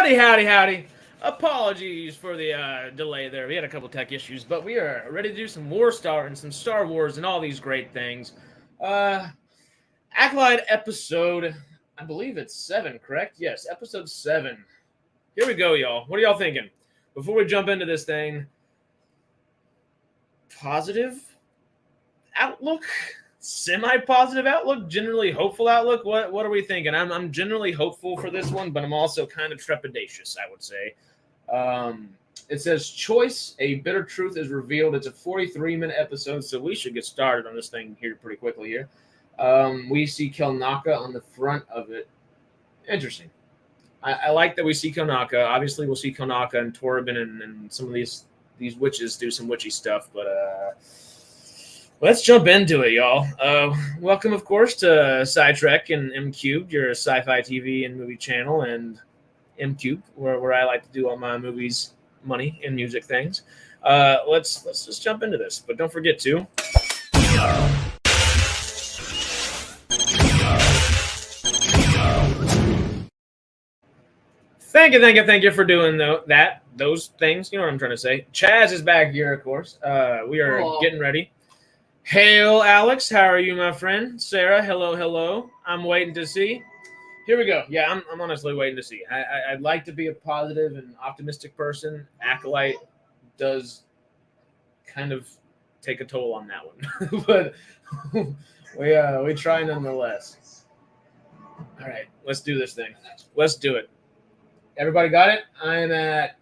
Howdy, howdy, howdy. Apologies for the delay there. We had a couple tech issues, but we are ready to do some War Star and some Star Wars and all these great things. Acolyte episode, I believe it's 7, correct? Yes, episode 7. Here we go, y'all. What are y'all thinking? Before we jump into this thing, positive outlook? Semi-positive outlook, generally hopeful outlook. What are we thinking? I'm generally hopeful for this one, but I'm also kind of trepidatious, I would say. It says choice, a bitter truth is revealed. It's a 43-minute episode, so we should get started on this thing here pretty quickly here. We see Kelnaka on the front of it. Interesting. I like that we see Kelnaka. Obviously, we'll see Kelnaka and Torben and some of these witches do some witchy stuff, but let's jump into it, y'all. Welcome, of course, to Sidetrack and MCubed, your sci-fi TV and movie channel, and MCubed, where I like to do all my movies, money, and music things. Let's just jump into this, but don't forget to. Thank you for doing those things. You know what I'm trying to say. Chaz is back here, of course. We are getting ready. Hail, Alex. How are you, my friend? Sarah, hello. I'm waiting to see. Here we go. Yeah, I'm honestly waiting to see. I'd like to be a positive and optimistic person. Acolyte does kind of take a toll on that one, but we try nonetheless. All right, let's do this thing. Let's do it. Everybody got it? I'm at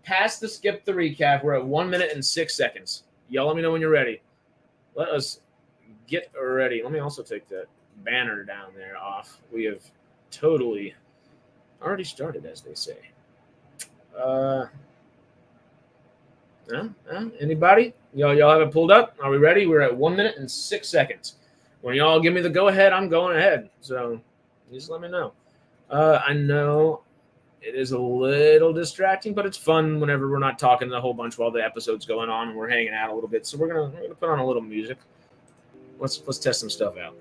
past the skip the recap. We're at 1 minute and 6 seconds. Y'all let me know when you're ready. Let us get ready. Let me also take that banner down there off. We have totally already started, as they say. Anybody? Y'all have it pulled up? Are we ready? We're at 1 minute and 6 seconds. When y'all give me the go ahead, I'm going ahead. So just let me know. I know it is a little distracting, but it's fun whenever we're not talking a whole bunch while the episode's going on and we're hanging out a little bit. So we're gonna put on a little music. Let's test some stuff out.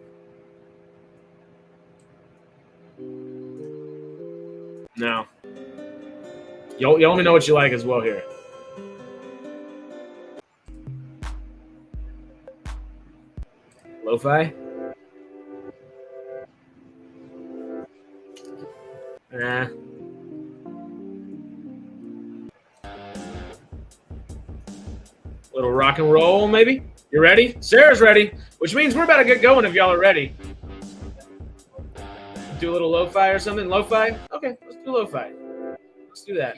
Now, y'all let me know what you like as well here. Lo-fi? Nah. Little rock and roll, maybe? You ready? Sarah's ready, which means we're about to get going if y'all are ready. Do a little lo-fi or something? Lo-fi? Okay, let's do lo-fi. Let's do that.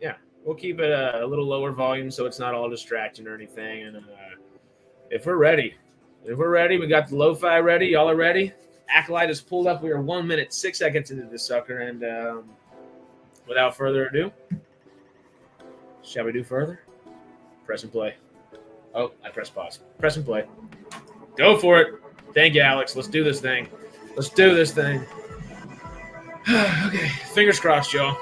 Yeah, we'll keep it a little lower volume so it's not all distracting or anything. And if we're ready, we got the lo-fi ready. Y'all are ready? Acolyte is pulled up. We are 1 minute, 6 seconds into this sucker. And without further ado, shall we do further? Press and play. Oh, I pressed pause. Press and play. Go for it. Thank you, Alex. Let's do this thing. Okay, fingers crossed, y'all.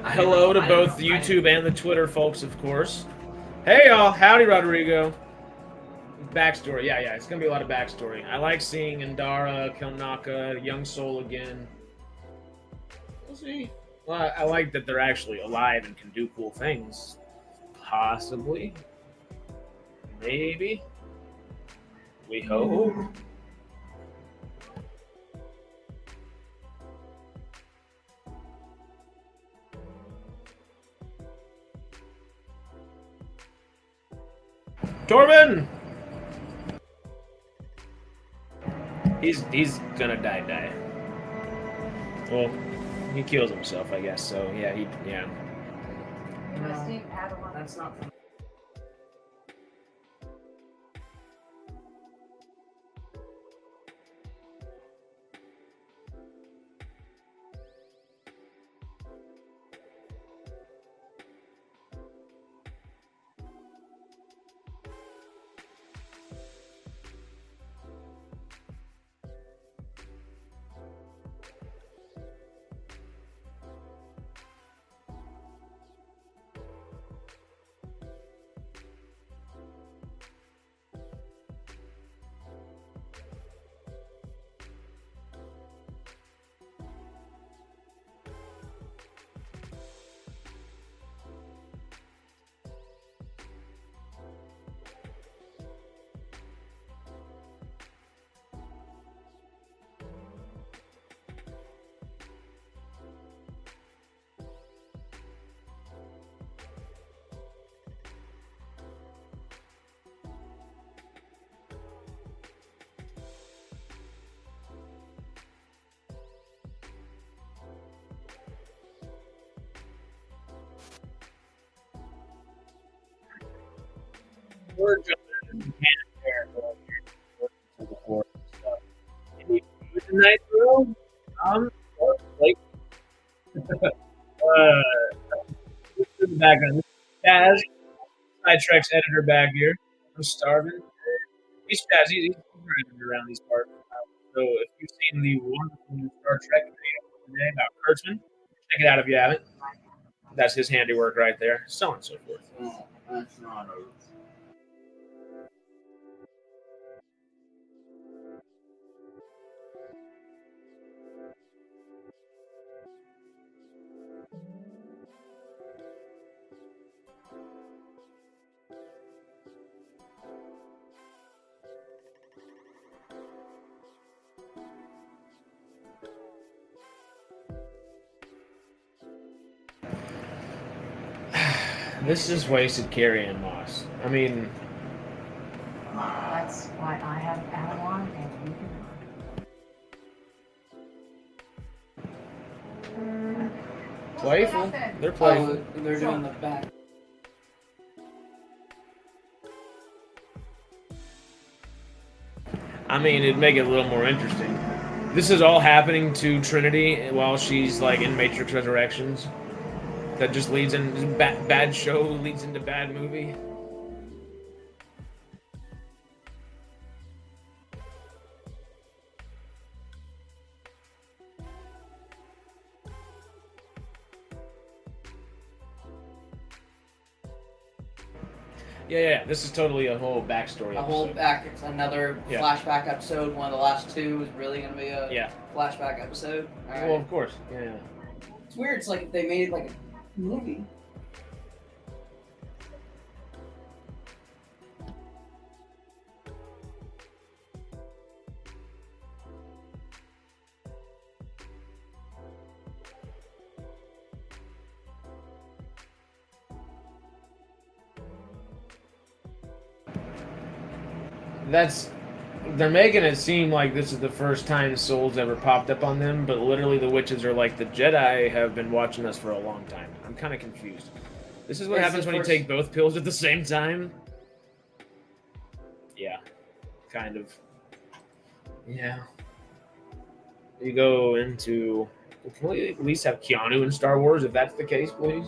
Hello to both YouTube and the Twitter folks, of course. Hey, y'all. Howdy, Rodrigo. Backstory. Yeah, it's going to be a lot of backstory. I like seeing Indara, Kelnaka, Young Soul again. We'll see. Well, I like that they're actually alive and can do cool things. Possibly. Maybe. We hope. Torben! He's gonna die. Well, he kills himself, I guess. So yeah. That's not. We're jumping into Canon territory here. To the floor and stuff. Any food tonight, bro? Like, this is the background. This is Chaz, Sidetrack's editor back here. I'm starving. He's Chaz. He's editor around these parts. So if you've seen the wonderful new Star Trek video today about Kurtzman, check it out if you haven't. That's his handiwork right there. So on and so forth. Oh, that's not a... This is wasted carrying Moss. I mean, That's why I have Padawan and you can. playful. They're playful. Oh, they're doing the back. I mean, it'd make it a little more interesting. This is all happening to Trinity while she's like in Matrix Resurrections. That just leads in bad show leads into bad movie. Yeah. This is totally a whole backstory. A whole back. It's another flashback episode. One of the last two is really going to be a flashback episode. All right. Well, of course. Yeah. It's weird. It's like if they made it like a movie. They're making it seem like this is the first time souls ever popped up on them, but literally the witches are like, the Jedi have been watching us for a long time. I'm kind of confused. This is what happens when you take both pills at the same time? Yeah. Kind of. Yeah. You go into... Can we at least have Keanu in Star Wars, if that's the case, please?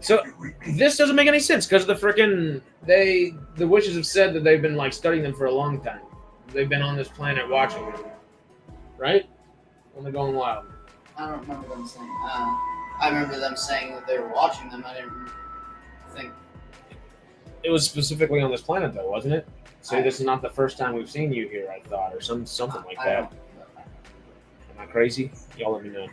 So this doesn't make any sense because the witches have said that they've been like studying them for a long time. They've been on this planet watching them, right? Only going wild. I don't remember them saying. I remember them saying that they were watching them. I didn't think it was specifically on this planet, though, wasn't it? So this is not the first time we've seen you here. I thought, or something like that. Am I crazy? Y'all let me know.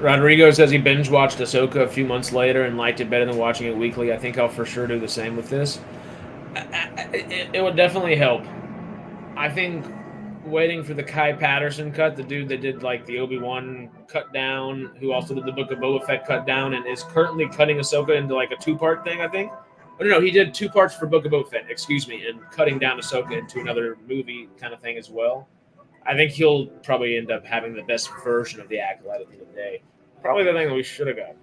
Rodrigo says he binge watched Ahsoka a few months later and liked it better than watching it weekly. I think I'll for sure do the same with this. It would definitely help. I think waiting for the Kai Patterson cut, the dude that did like the Obi-Wan cut down, who also did the Book of Boba Fett cut down, and is currently cutting Ahsoka into like a 2-part thing, I think. Oh, no, he did 2 parts for Book of Boba Fett, excuse me, and cutting down Ahsoka into another movie kind of thing as well. I think he'll probably end up having the best version of the Acolyte at the end of the day. Probably the thing that we should have got.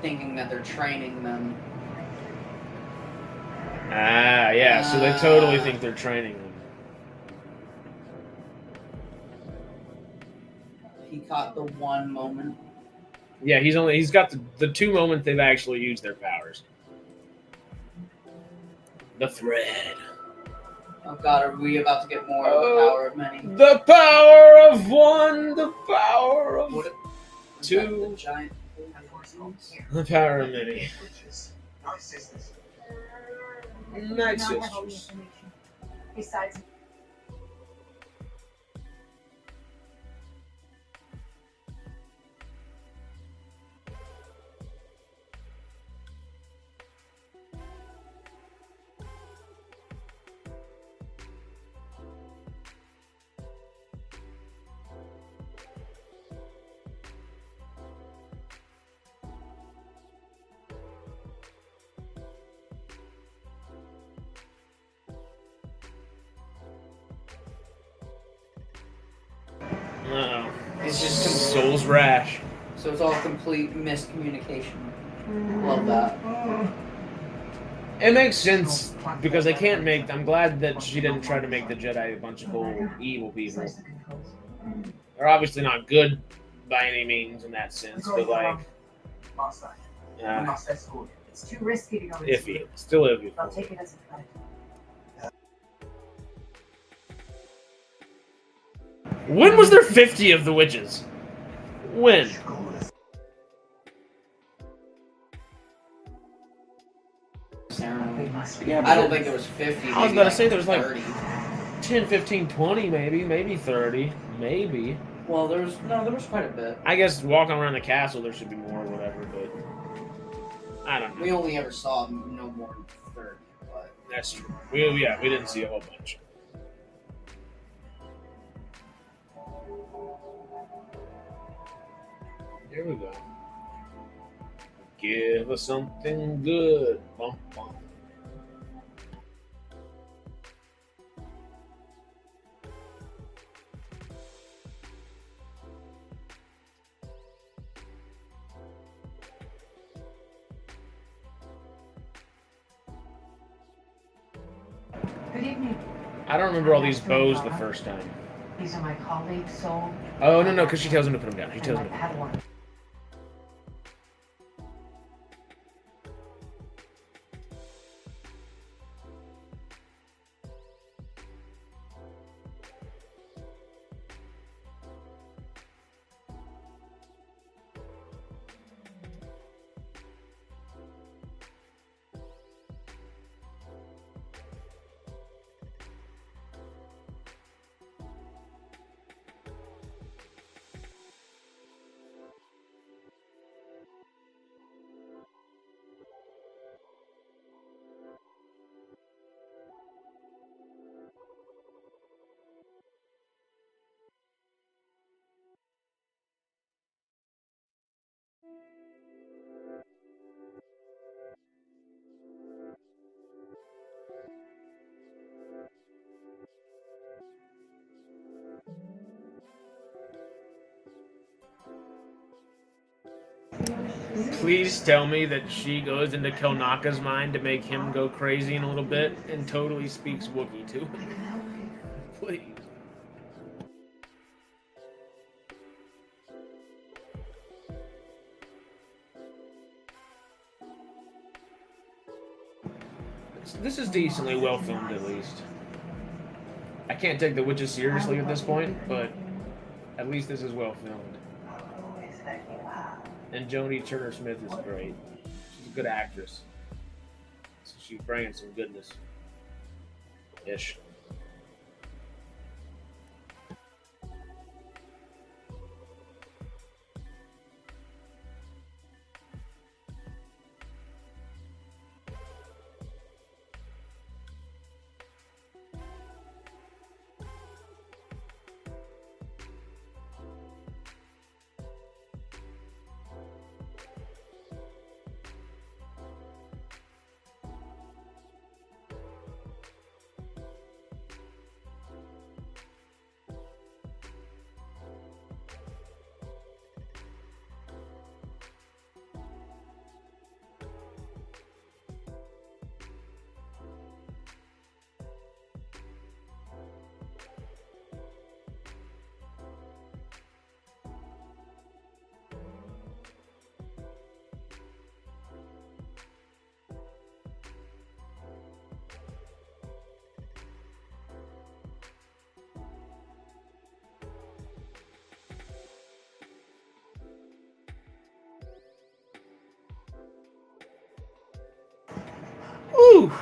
Thinking that they're training them. Ah, yeah, so they totally think they're training them. He caught the one moment. Yeah, he's got the 2 moments they've actually used their powers. The thread. Oh god, are we about to get more of the power of many? The power of one, the power of 2. The giant. The power of many. Night sisters. Besides. Uh-oh. It's just Soul's Rash. So it's all complete miscommunication. Love that. It makes sense because they can't make. I'm glad that she didn't try to make the Jedi a bunch of evil people. They're obviously not good by any means in that sense, but like, It's too risky to go. Iffy. Still iffy. I'll take it as a threat. When was there 50 of the witches? When? Yeah, I don't think it was 50. I was about to say there was like 30. 10, 15, 20 maybe 30. Maybe. Well, there was quite a bit. I guess walking around the castle there should be more or whatever, but I don't know. We only ever saw no more than 30, but that's true. We didn't see a whole bunch. Here we go. Give us something good. Bum, bum. Good evening. I don't remember all these bows the first time. These are my colleagues, Soul. Oh, no, because she tells him to put them down. She tells him to put them down. Padawan. Please tell me that she goes into Kelnaka's mind to make him go crazy in a little bit and totally speaks Wookiee to him. Please. This is decently well filmed, at least. I can't take the witches seriously at this point, but at least this is well filmed. And Joni Turner-Smith is great. She's a good actress. She's bringing some goodness. Ish. Ooh.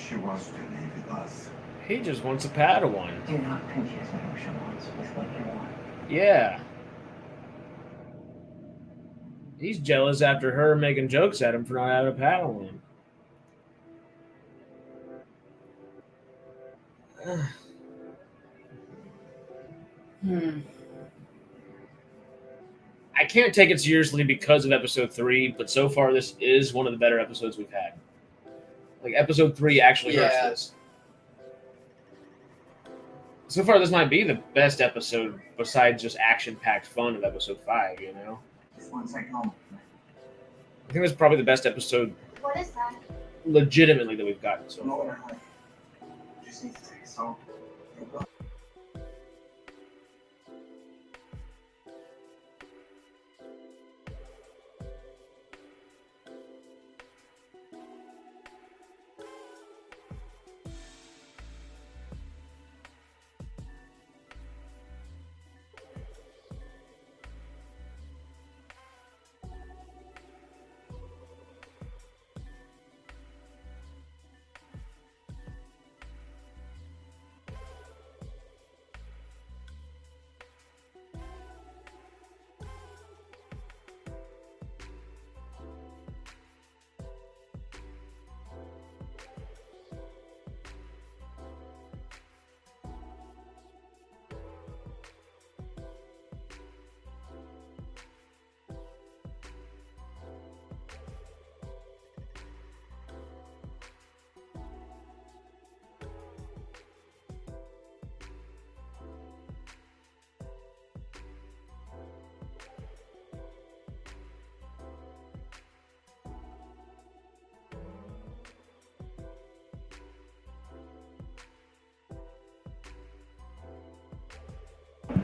She wants to leave with us. He just wants a Padawan. Do not confuse what she wants with what you want. Yeah. He's jealous after her making jokes at him for not having a Padawan. I can't take it seriously because of episode 3, but so far this is one of the better episodes we've had. Like, episode 3 actually hurts this. So far, this might be the best episode besides just action-packed fun of episode 5, you know? Just one second. Home. I think it's probably the best episode What is that? legitimately that we've gotten so No, far. just need to take a song.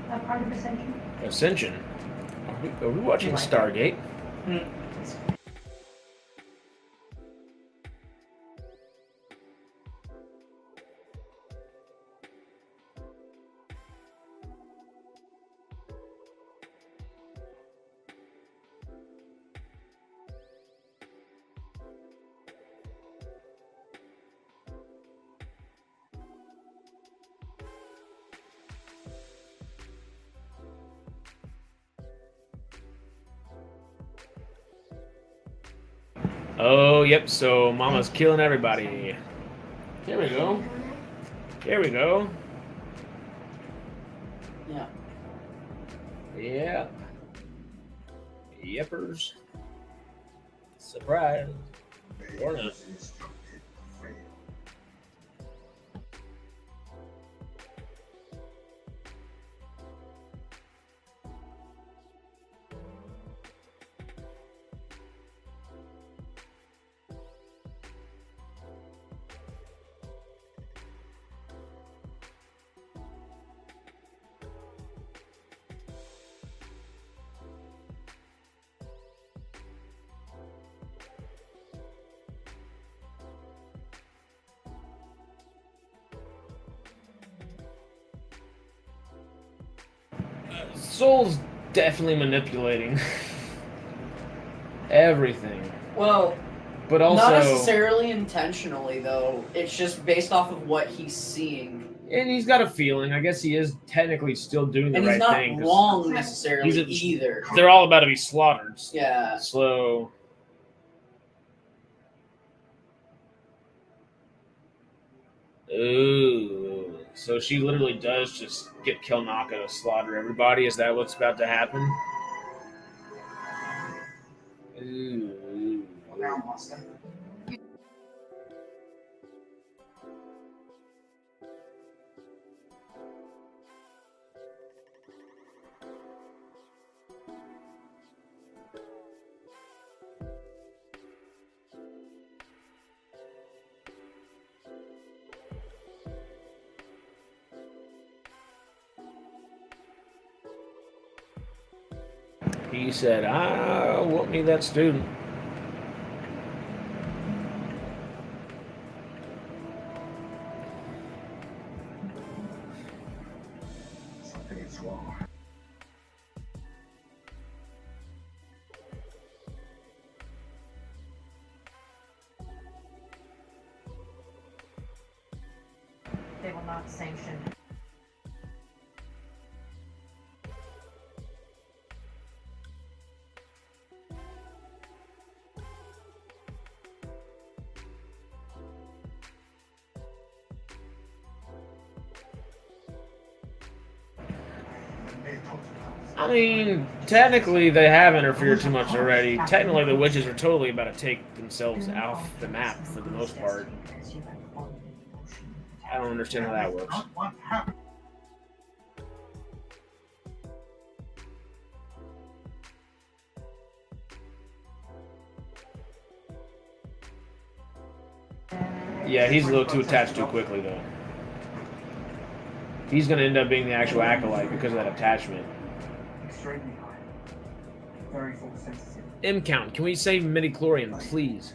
That part of Ascension? Ascension? Are we watching Stargate? Oh, yep. So Mama's killing everybody. Here we go. Here we go. Yeah. Yeah. Yepers. Surprise. Or not. Soul's definitely manipulating everything. Well, but also not necessarily intentionally, though. It's just based off of what he's seeing. And he's got a feeling. I guess he is technically still doing the right thing. And he's not wrong necessarily either. They're all about to be slaughtered. Yeah. So... Ooh. So she literally does just get Kilnaka to slaughter everybody? Is that what's about to happen? Ooh. He said, I want me that student. Something is wrong. They will not sanction. I mean, technically they have interfered too much already. Technically the witches are totally about to take themselves off the map for the most part. I don't understand how that works. Yeah, he's a little too attached too quickly though. He's going to end up being the actual Acolyte because of that attachment. Extremely high. Very full sensitive. M-count, can we say midichlorian, please?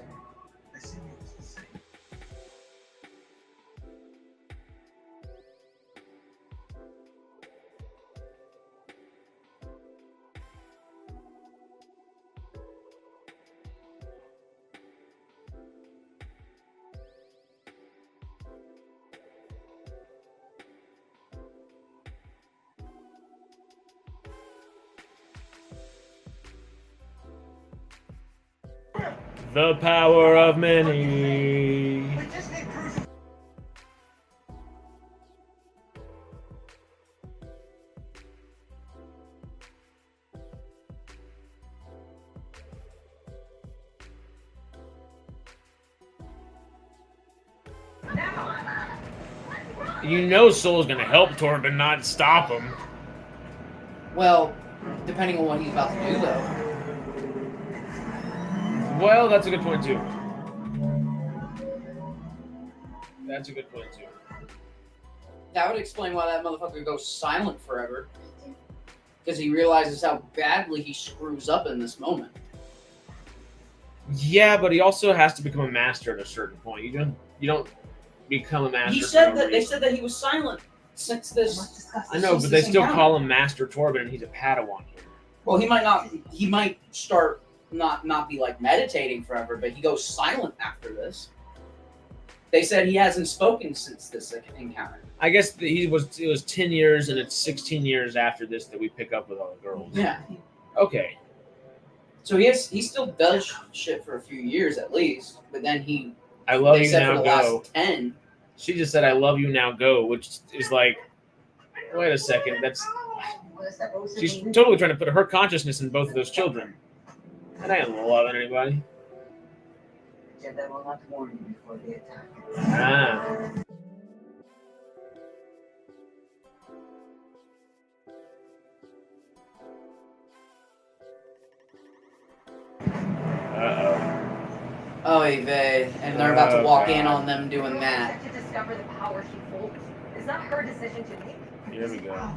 The power of many. You know Soul's gonna help Torben, not stop him. Well, depending on what he's about to do, though. Well, that's a good point, too. That's a good point, too. That would explain why that motherfucker goes silent forever. Because he realizes how badly he screws up in this moment. Yeah, but he also has to become a master at a certain point. You don't become a master. He said that they said that he was silent since this. I know, but they still call him Master Torben, and he's a Padawan here. Well, he might not. He might start not be like meditating forever, but he goes silent after this. They said he hasn't spoken since this encounter. I guess it was 10 years, and it's 16 years after this that we pick up with all the girls. Yeah. Okay. So he still does shit for a few years at least, but then I love they you said now, for the go. last 10. She just said, I love you now, go, which is like, wait a second, she's totally trying to put her consciousness in both of those children. And I ain't loving anybody. Jedi will not warn you before the attack. Ah. Oh, vey. And they're about to walk in on them doing that. To discover the power she holds. It's not her decision to make. Here we go.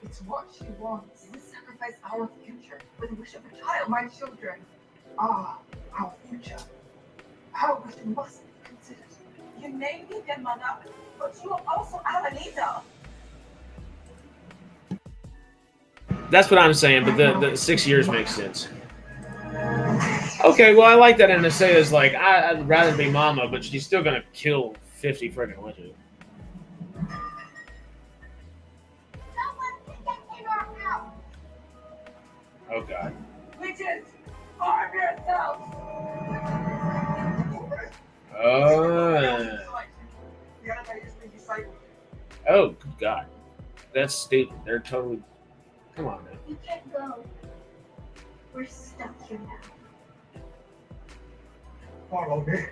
It's what she wants. To sacrifice our future for the wish of a child, my children. Ah, our future. Our wish must be considered. You may be their mother, but you are also our leader. That's what I'm saying, but the 6 years makes sense. Okay, well, I like that in the say is like, I'd rather be mama, but she's still gonna kill 50 friggin' witches. Oh, God. Witches, arm yourselves. Oh, good God. That's stupid. They're totally... Come on, man. We can't go. We're stuck here now. Follow me.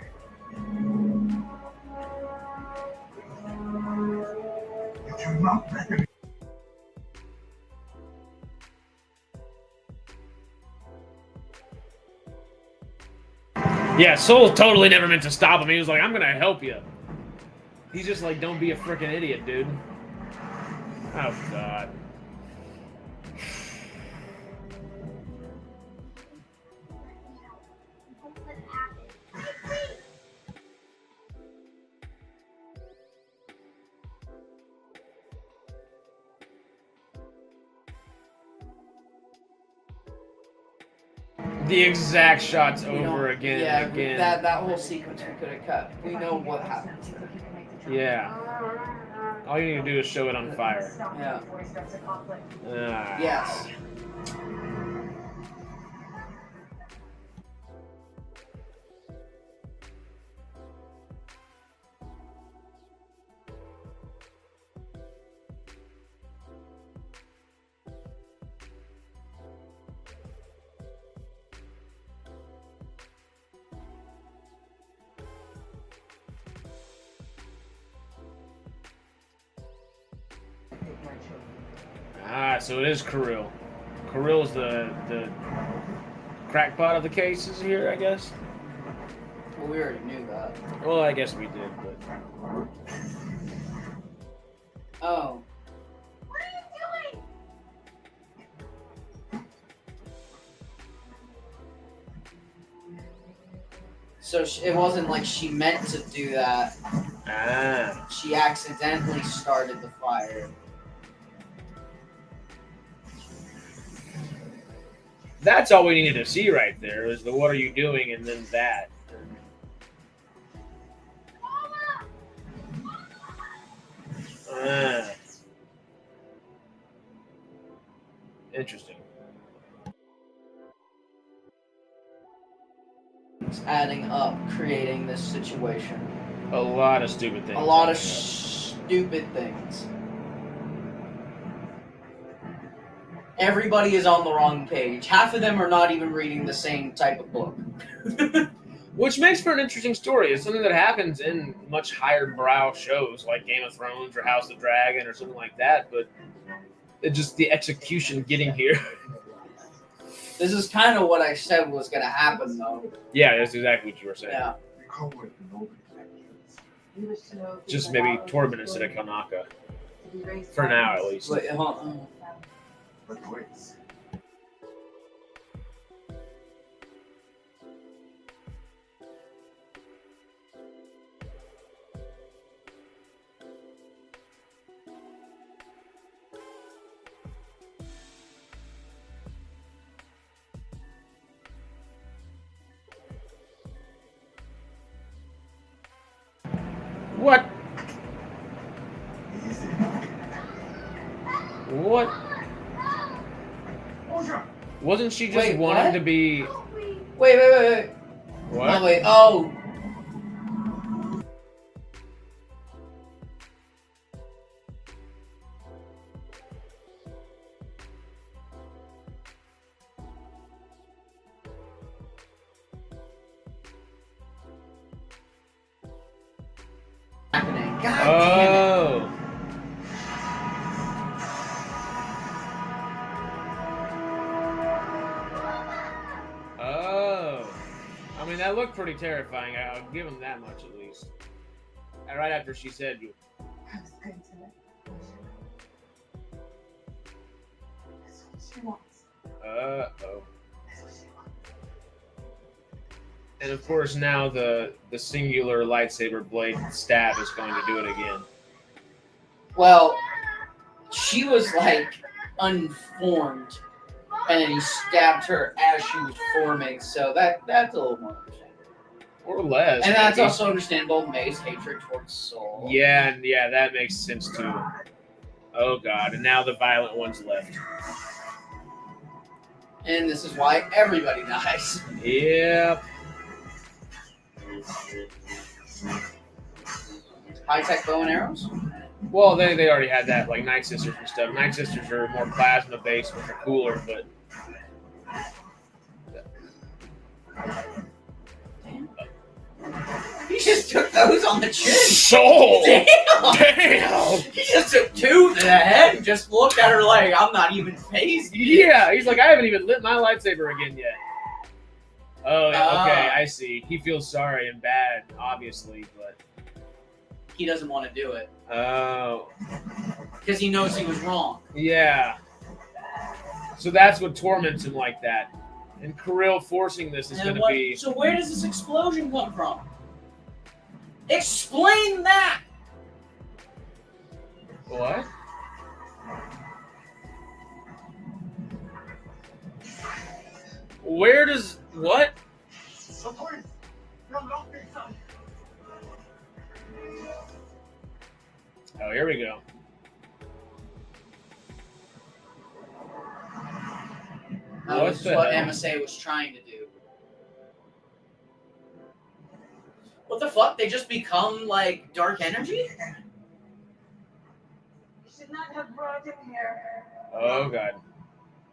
You do not recognize. Yeah, Soul totally never meant to stop him. He was like, I'm gonna help you. He's just like, don't be a freaking idiot, dude. Oh, God. The exact shots over again Yeah, and again. that whole sequence we could have cut. We know what happens. Yeah. All you need to do is show it on fire. Yeah. Ah. Yes. Ah, so it is Kirill. Kirill's the crackpot of the cases here, I guess. Well, we already knew that. Well, I guess we did, but Oh. What are you doing? So it wasn't like she meant to do that. ah, She accidentally started the fire. that's all we needed to see right there. Was the what are you doing, and then that. Ah. Interesting. It's adding up, creating this situation. A lot of stupid things. A lot of stupid things. Everybody is on the wrong page. Half of them are not even reading the same type of book. Which makes for an interesting story. It's something that happens in much higher brow shows like Game of Thrones or House of the Dragon or something like that, but it just the execution getting here. This is kind of what I said was going to happen, though. Yeah, that's exactly what you were saying. Yeah. Just maybe Torben instead of Kanaka. For now, at least. Wait, hold on. But wait. What? Easy. Wasn't she just Wait, wanting what? to be? Wait. What? Oh, wait. Oh. Happening. God damn it. Oh. Oh. I mean, that looked pretty terrifying. I'll give him that much at least. And right after she said you. I was going to let That's what she wants. Oh. That's what she wants. And of course, now the singular lightsaber blade stab is going to do it again. Well, she was like unformed, and then he stabbed her as she was forming. So that's a little more understandable. Or less. And that's maybe. also understandable. May's hatred towards Soul. Yeah, and yeah, that makes sense too. Oh god, and now the violent one's left. And this is why everybody dies. Yep. High-tech bow and arrows? Well, they already had that, like Night Sisters and stuff. Night Sisters are more plasma-based, which are cooler, but... He just took those on the chin. Soul! Damn! He just took two to the head and just looked at her like, I'm not even phased. Yeah, he's like, I haven't even lit my lightsaber again yet. Oh, yeah, okay, I see. He feels sorry and bad, obviously, but... He doesn't want to do it. Oh. Because he knows he was wrong. Yeah. So that's what torments him like that. And Kirill forcing this is And going to what- be... So where does this explosion come from? Explain that! What? Where does... What? Acolyte, you're not being done. Oh, here we go. That What was the what hell? MSA was trying to do. What the fuck? They just become like dark energy? You should not have brought him here. Oh, God.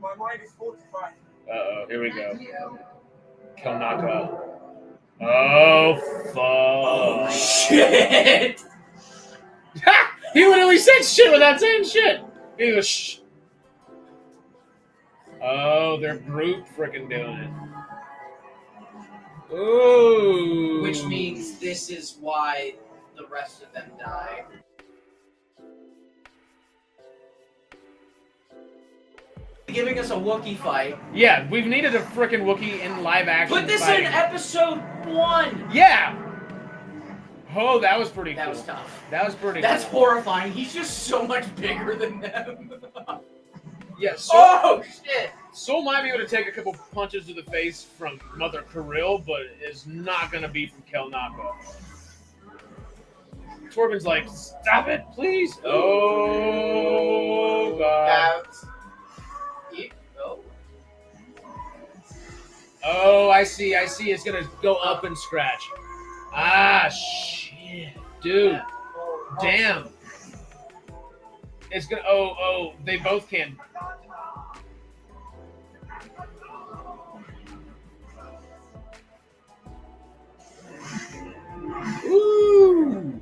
My mind is fortified. Uh-oh, here we go. Not you. Kelnaka. Oh, fuck. Oh shit! Ha! He literally said shit without saying shit. He goes, shh. Oh, they're brute freaking doing it. Ooh. Which means this is why the rest of them die. Giving us a Wookiee fight. Yeah, we've needed a freaking Wookiee in live action. Put this fighting. in episode 1! Yeah. Oh, that was pretty cool. That was tough. That was pretty That's cool. horrifying. He's just so much bigger than them. Yeah, so, Oh shit! Soul might be able to take a couple punches to the face from Mother Kirill, but is not going to be from Kelnaka. Torben's like, stop it, please. Oh, God. Oh, I see. It's going to go up and scratch. Ah, shit. Dude. Damn. It's going to... Oh, they both can... Ooh.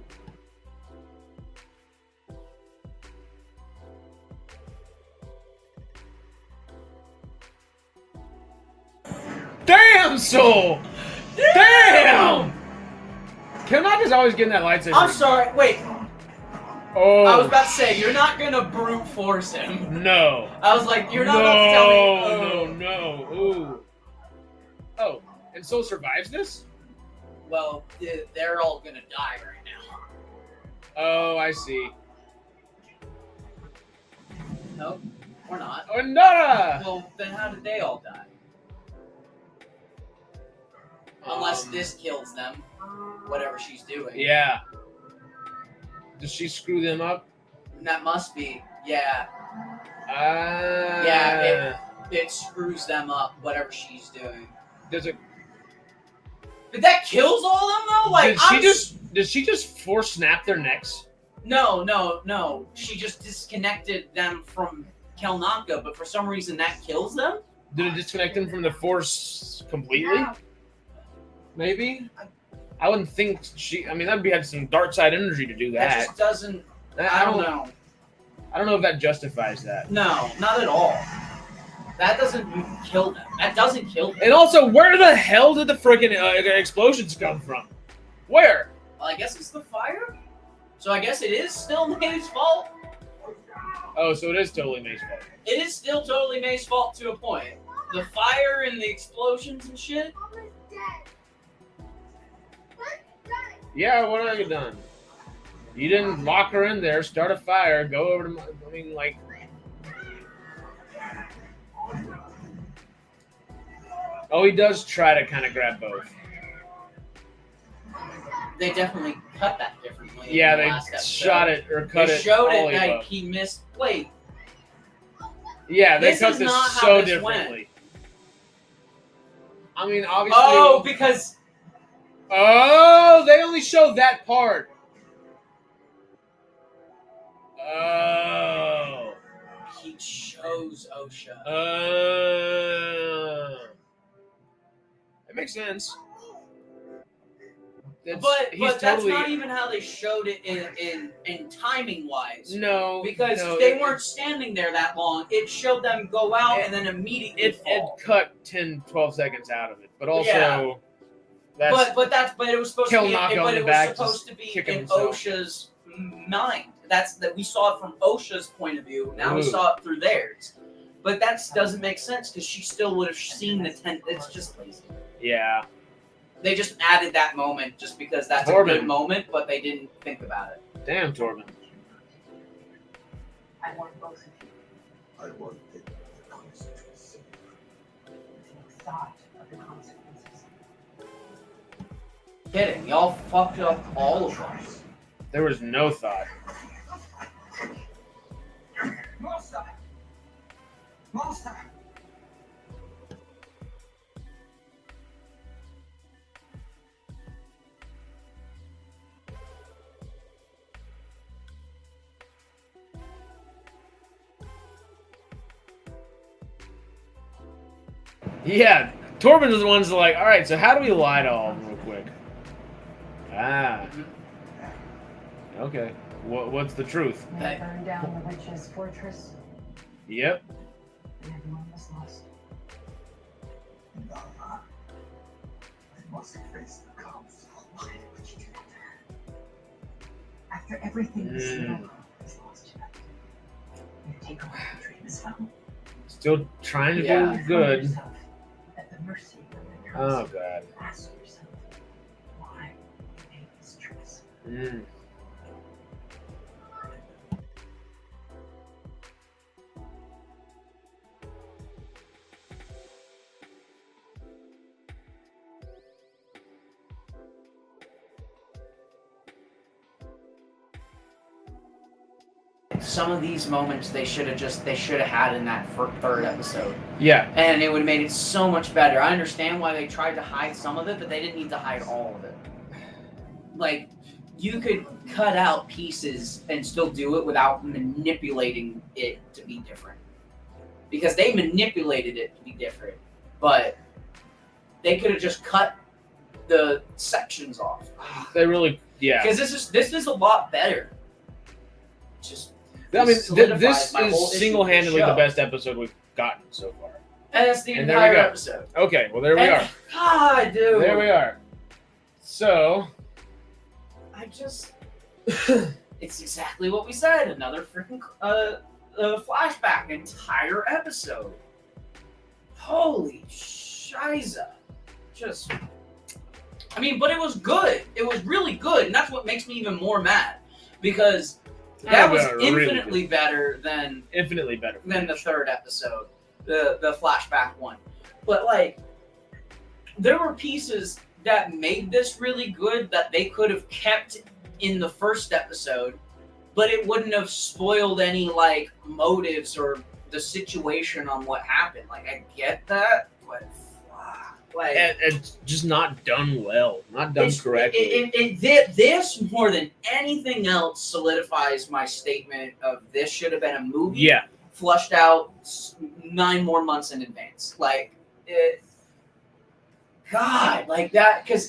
Damn, Soul! Damn! Kelnaka's always getting that lightsaber. I'm sorry, wait. Oh. I was about to say, you're not gonna brute force him. No. I was like, you're not about to tell me. Oh. No. Ooh. Oh, and Soul survives this? Well, they're all gonna die right now. Oh, I see. Nope, we're not. Oh, Nara! Well, then how did they all die? Unless this kills them, whatever she's doing. Yeah. Does she screw them up? And that must be, yeah. Ah. Yeah, it screws them up, whatever she's doing. Does it? But that kills all of them though. Like Did she just force snap their necks? No. She just disconnected them from Kelnaka, but for some reason that kills them. Did it disconnect them from the force completely? Maybe. I wouldn't think she. I mean, that'd be had some dark side energy to do That that. just doesn't. I don't know. I don't know if that justifies that. No, not at all. That doesn't kill them. That doesn't kill them. And also, where the hell did the freaking explosions come from? Where? Well, I guess it's the fire. So I guess it is still May's fault. Oh, so it is totally May's fault. It is still totally May's fault to a point. The fire and the explosions and shit. Mama's dead. What? Dad. Yeah, what have you done? You didn't lock her in there, start a fire, go over to. I mean, like. Oh, he does try to kind of grab both. They definitely cut that differently. Yeah, in the they last episode. shot it or cut They it. showed all it the like above. he missed. Wait, Yeah, they This cut is this not how so this differently. I mean, obviously. oh, because Oh, they only showed that part. Oh. he chose Osha. It makes sense. But that's not even how they showed it in timing wise. No, Because no, they weren't standing there that long. It showed them go out and then immediately It fall. cut 10, 12 seconds out of it, but also Yeah. that's But it was supposed Kill to be. Naka But on it the was back, supposed just to be kicking in himself. Osha's mind. That's that we saw it from Osha's point of view. Now we Ooh. saw it through theirs. But that doesn't make sense because she still would have seen the tent. It's just lazy. yeah. They just added that moment just because that's a Torben. good moment, but they didn't think about it. Damn, Torben. I want both of you I want the consequences. to take thought of the consequences. Kidding, y'all fucked up all of them. There was no thought. Master! Master! Yeah, Torben is the ones that are like, all right, so how do we lie to all of them real quick? Ah. Okay. What's the truth? They Hey. burned down the witch's fortress, Yep. and everyone was lost. Nana, I must face the council. Why would you do that to her? After everything the Sierra has lost you, you take away her dream as well. Still trying to Yeah. do You find good. yourself at the mercy of the Oh, council. God. Ask yourself why you made this choice. Mm. Some of these moments they should have had in that third episode, Yeah. and it would have made it so much better. I understand why they tried to hide some of it, but they didn't need to hide all of it. Like, you could cut out pieces and still do it without manipulating it to be different, because they manipulated it to be different, but they could have just cut the sections off. They really, yeah. Because this is a lot better. Just. I mean, solidifies this my whole issue is with the single-handedly the show. best episode we've gotten so far. And that's the And there we entire go. episode. Okay, well, there we are. God, dude. There we are. So, I just. It's exactly what we said. Another freaking flashback entire episode. Holy shiza. Just. I mean, but it was good. It was really good. And that's what makes me even more mad. Because that was really infinitely better than infinitely better. than the third episode, the flashback one. But like, there were pieces that made this really good that they could have kept in the first episode, but it wouldn't have spoiled any like motives or the situation on what happened. Like, I get that, but like, it's just not done well, not done correctly. This more than anything else solidifies my statement of this should have been a movie. Yeah. Flushed out 9 more months in advance. Like, God, like that, because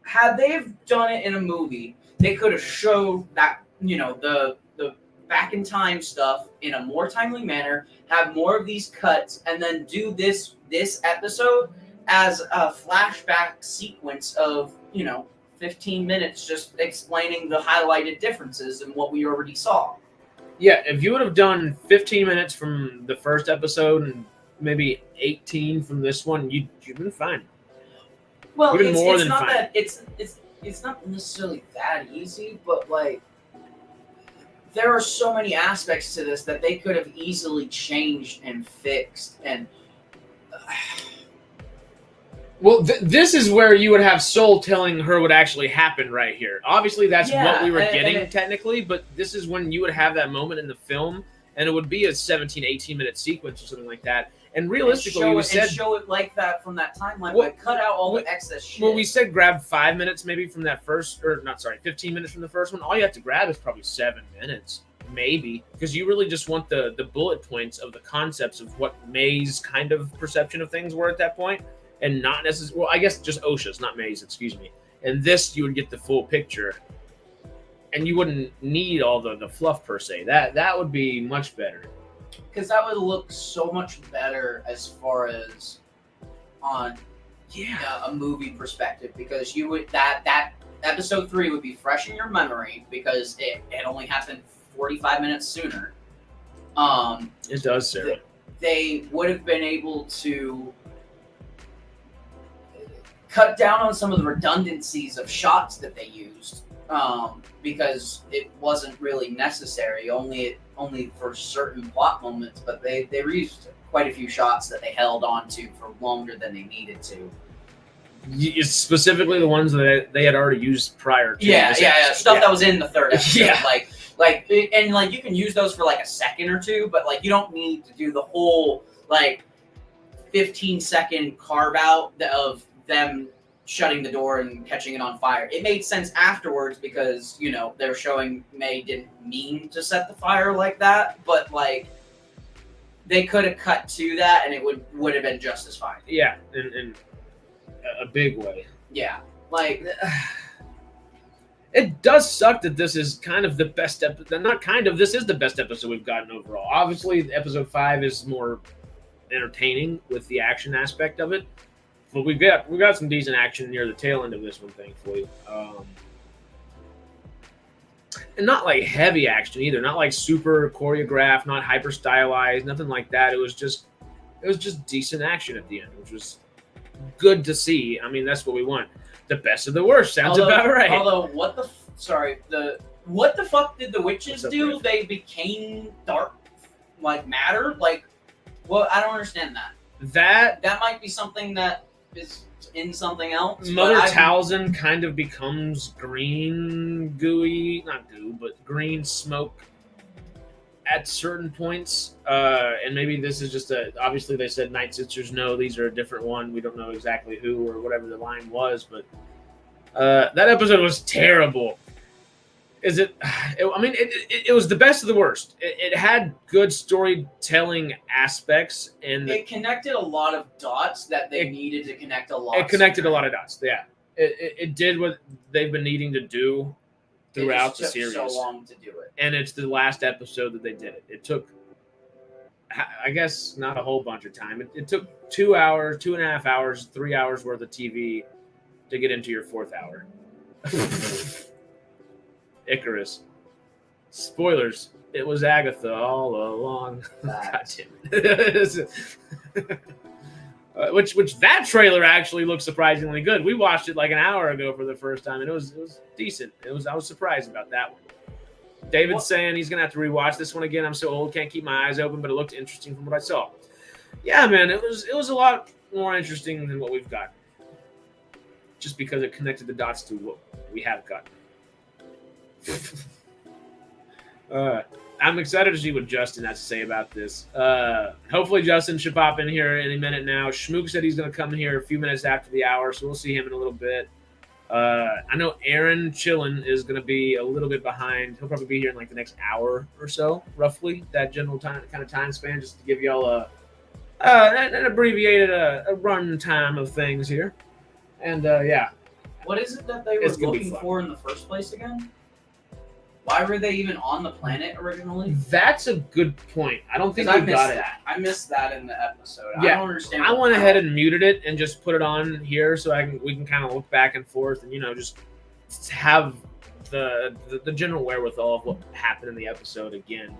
had they've done it in a movie, they could have showed that, you know, the back in time stuff in a more timely manner, have more of these cuts, and then do this episode as a flashback sequence of, you know, 15 minutes just explaining the highlighted differences in what we already saw. Yeah, if you would have done 15 minutes from the first episode and maybe 18 from this one, you've been fine. Well, Even more than not fine. that it's not necessarily that easy, but like there are so many aspects to this that they could have easily changed and fixed. And well, this is where you would have Soul telling her what actually happened right here. Obviously, that's what we were getting technically, but this is when you would have that moment in the film, and it would be a 17, 18-minute sequence or something like that. And realistically, we said show it like that from that timeline, but cut out all the excess shit. Well, we said grab 5 minutes maybe from that first, 15 minutes from the first one. All you have to grab is probably 7 minutes, maybe, because you really just want the bullet points of the concepts of what May's kind of perception of things were at that point, and not necessarily. Well, I guess just Osha's, not May's. Excuse me. And this, you would get the full picture, and you wouldn't need all the fluff per se. That would be much better. Because that would look so much better as far as on a movie perspective. Because you would that episode 3 would be fresh in your memory because it only happened 45 minutes sooner. It does, Sarah. They would have been able to cut down on some of the redundancies of shots that they used. Because it wasn't really necessary, only for certain plot moments, but they reused quite a few shots that they held on to for longer than they needed to. Specifically the ones that they had already used prior to. Stuff that was in the third episode. Yeah. Like you can use those for like a second or two, but like you don't need to do the whole like 15-second carve out of them shutting the door and catching it on fire. It made sense afterwards because, you know, they're showing May didn't mean to set the fire like that, but like they could have cut to that and it would have been just as fine. Yeah, in a big way. Yeah, like it does suck that this is kind of the best episode. Not kind of, this is the best episode we've gotten overall. Obviously, episode 5 is more entertaining with the action aspect of it. But we got some decent action near the tail end of this one, thankfully, and not like heavy action either. Not like super choreographed, not hyper stylized, nothing like that. It was just decent action at the end, which was good to see. I mean, that's what we want. The best of the worst sounds about right. Although, what the fuck did the witches do? Right? They became dark, like matter. Like, well, I don't understand that. That might be something that is in something else. Mother Talzin kind of becomes green, gooey, not goo, but green smoke at certain points. And maybe this is just obviously they said Night Sisters, no, these are a different one. We don't know exactly who or whatever the line was, but that episode was terrible. It was the best of the worst. It had good storytelling aspects, and it connected a lot of dots that they needed to connect a lot. It connected a lot of dots. Yeah, it did what they've been needing to do throughout the series. It took so long to do it, and it's the last episode that they did it. It took, I guess, not a whole bunch of time. It took 2 hours, 2.5 hours, 3 hours worth of TV to get into your 4th hour. Icarus. Spoilers. It was Agatha all along. God damn it. Which that trailer actually looks surprisingly good. We watched it like an hour ago for the first time, and it was decent. I was surprised about that one. David's saying he's gonna have to rewatch this one again. I'm so old, can't keep my eyes open, but it looked interesting from what I saw. Yeah, man, it was a lot more interesting than what we've got. Just because it connected the dots to what we have gotten. I'm excited to see what Justin has to say about this. Hopefully Justin should pop in here any minute now. Schmook said he's going to come in here a few minutes after the hour, so we'll see him in a little bit. I know Aaron Chillin is going to be a little bit behind. He'll probably be here in like the next hour or so, roughly, that general time span, just to give y'all an abbreviated run time of things here. And yeah. What is it that they were looking for in the first place again? Why were they even on the planet originally? That's a good point. I don't think we got it. I missed that in the episode. Yeah, I don't understand. I went ahead and muted it and just put it on here so we can kind of look back and forth and just have the general wherewithal of what happened in the episode again.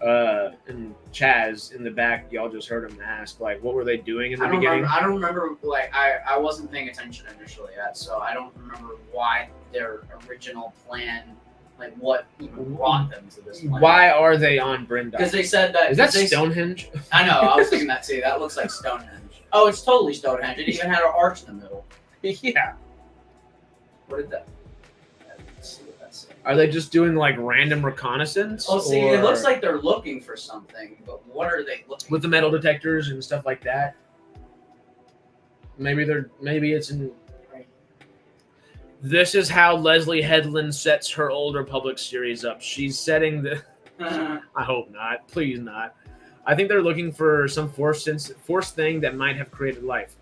And Chaz in the back, y'all just heard him ask like, what were they doing in the beginning? I don't remember. Like I wasn't paying attention initially yet, so I don't remember why their original plan. Like what even brought them to this planet. Why are they on Brindisi? Because they said that. Is that Stonehenge? I know. I was thinking that too. That looks like Stonehenge. Oh, it's totally Stonehenge. It even had an arch in the middle. Yeah. What did that? Let's see what that said. Are they just doing like random reconnaissance? Oh, see, it looks like they're looking for something, but what are they looking with the metal detectors and stuff like that? Maybe it's in. This is how Leslie Headland sets her Old Republic series up. She's setting the. I hope not. Please not. I think they're looking for some force thing that might have created life.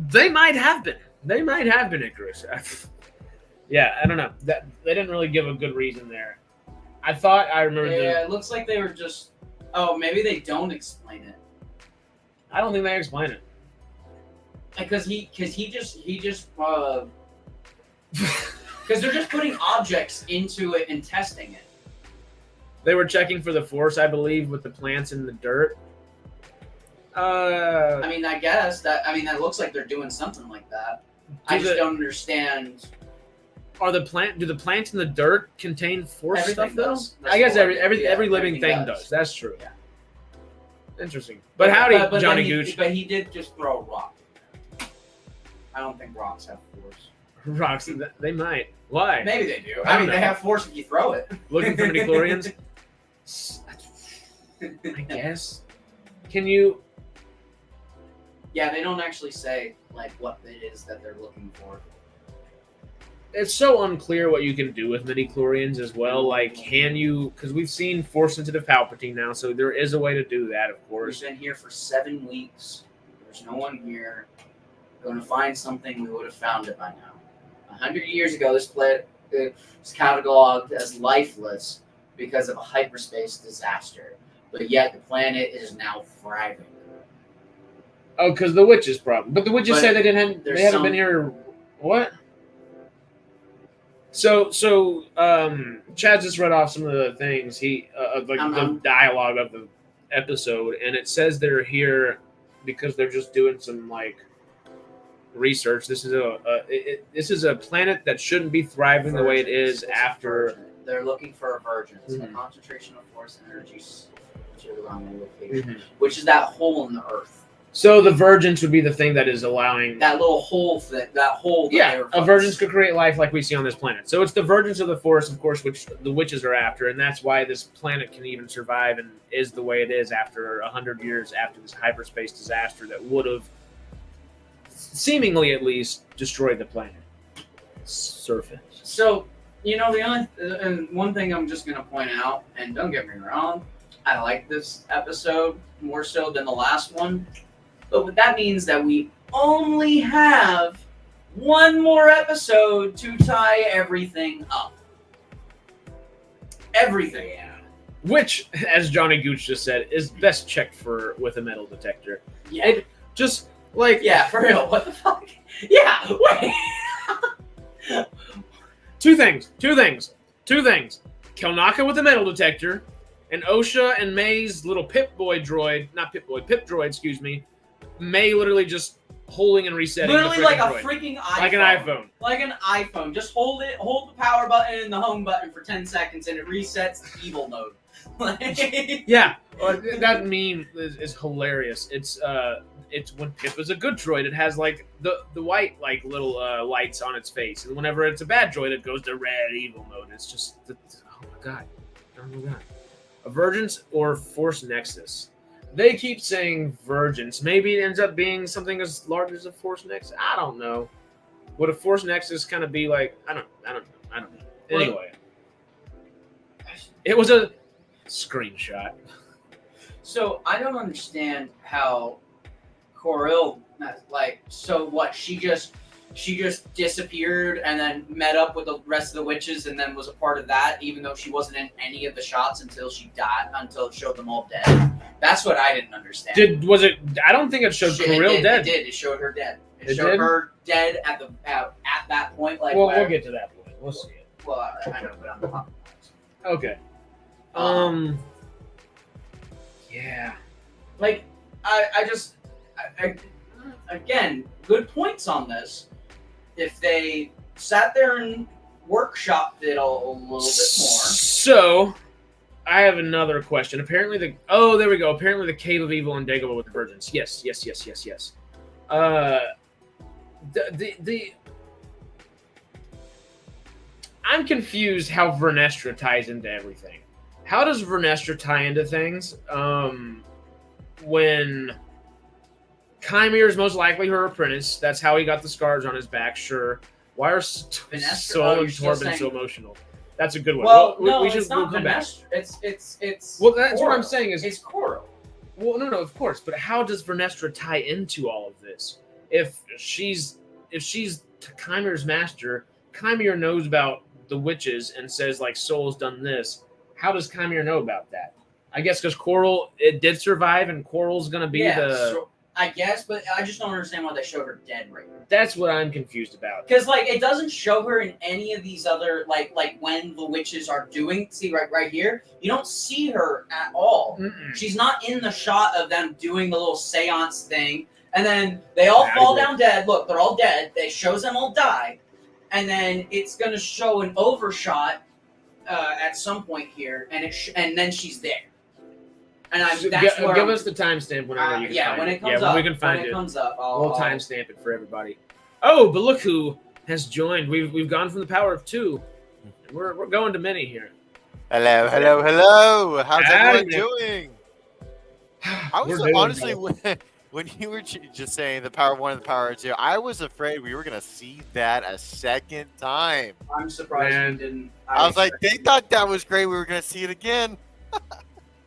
They might have been. They might have been Icarus. Yeah, I don't know. That they didn't really give a good reason there. I thought I remember. Yeah, it looks like they were just. Oh, maybe they don't explain it. I don't think they explain it. Because he just. Because they're just putting objects into it and testing it. They were checking for the force, I believe, with the plants in the dirt. I mean, I guess that looks like they're doing something like that. I just don't understand. Do the plants in the dirt contain force Everything stuff though? does. I guess every living thing does. That's true. Yeah. Interesting. But howdy, Johnny Gooch. But he did just throw a rock. I don't think rocks have force. Rocks, they might. Why? Maybe they do. I mean, they have force if you throw it. Looking for midichlorians? I guess. Can you? Yeah, they don't actually say like what it is that they're looking for. It's so unclear what you can do with midichlorians as well. Like, can you? Because we've seen force-sensitive Palpatine now, so there is a way to do that, of course. We've been here for 7 weeks. There's no one here. We're going to find something. We would have found it by now. 100 years ago, this planet was cataloged as lifeless because of a hyperspace disaster. But yet, the planet is now thriving. Oh, because the witches problem. But the witches say they haven't been here. What? So, Chad just read off some of the things the dialogue of the episode, and it says they're here because they're just doing some research. This is a planet that shouldn't be thriving the way it is after. They're looking for a virgin. It's a concentration of force and energy around the location, which is that hole in the earth. So the virgins would be the thing that is allowing that little hole thing. That hole. Yeah, a virgins could create life like we see on this planet. So it's the virgins of the force, of course, which the witches are after, and that's why this planet can even survive and is the way it is after 100 years after this hyperspace disaster that would have, seemingly at least, destroyed the planet surface. So one thing I'm just gonna point out, and don't get me wrong, I like this episode more so than the last one. But that means that we only have one more episode to tie everything up. Everything. Yeah. Which, as Johnny Gooch just said, is best checked with a metal detector. Yeah. It just yeah, for real. What the fuck? Yeah. Wait. Two things. Kelnaka with a metal detector, and Osha and May's little Pip droid, excuse me. May literally just holding and resetting. Literally the like a droid. freaking iPhone. Like an iPhone. Like an iPhone. Just hold the power button and the home button for 10 seconds and it resets evil mode. Yeah. That meme is hilarious. It's when Pip is a good droid, it has like the white little lights on its face. And whenever it's a bad droid, it goes to red evil mode. It's just oh my god. A Vergence or Force Nexus? They keep saying Vergence. Maybe it ends up being something as large as a Force Nexus. I don't know. Would a Force Nexus kind of be like? I don't know. Anyway, it was a screenshot. So I don't understand how Coril, like, so what? She just disappeared and then met up with the rest of the witches and then was a part of that, even though she wasn't in any of the shots until she died, until it showed them all dead. That's what I didn't understand. Was it? I don't think it showed Coril dead. It did. It showed her dead. It showed did? her dead at that point. Like, well, we'll get to that point. We'll see it. Well, I know, but I'm not. Okay. Yeah. Like, I again, good points on this. If they sat there and workshopped it a little bit more. So, I have another question. Apparently there we go. Apparently the Cave of Evil and Dagobah with the Virgins. Yes. I'm confused how Vernestra ties into everything. How does Vernestra tie into things? When Chimere is most likely her apprentice. That's how he got the scars on his back, sure. Why are Soul and Torben so emotional? That's a good one. Well, it's not Vernestra. It's well, that's Coral. what I'm saying is it's Coral. Well, no, of course. But how does Vernestra tie into all of this? If she's Chimere's master, Chimere knows about the witches and says like Soul's done this. How does Chimere know about that? I guess because Coral it did survive and Coral's gonna be So, I guess, but I just don't understand why they showed her dead right now. That's what I'm confused about. Because like it doesn't show her in any of these other like when the witches are doing. See right here, you don't see her at all. Mm-mm. She's not in the shot of them doing the little seance thing, and then they all fall down dead. Look, they're all dead. They shows them all die, and then it's gonna show an overshot at some point here, and and then she's there. And give us the timestamp whenever you can find when it. it comes up. When we can find when it it. comes up, We'll timestamp it for everybody. Oh, but look who has joined. We've gone from the power of 2. We're going to many here. Hello. How's everyone doing? I was We're doing honestly well. when you were just saying the power of 1 and the power of 2, I was afraid we were gonna see that a second time. I'm surprised we didn't. I was like, they thought that was great. We were gonna see it again.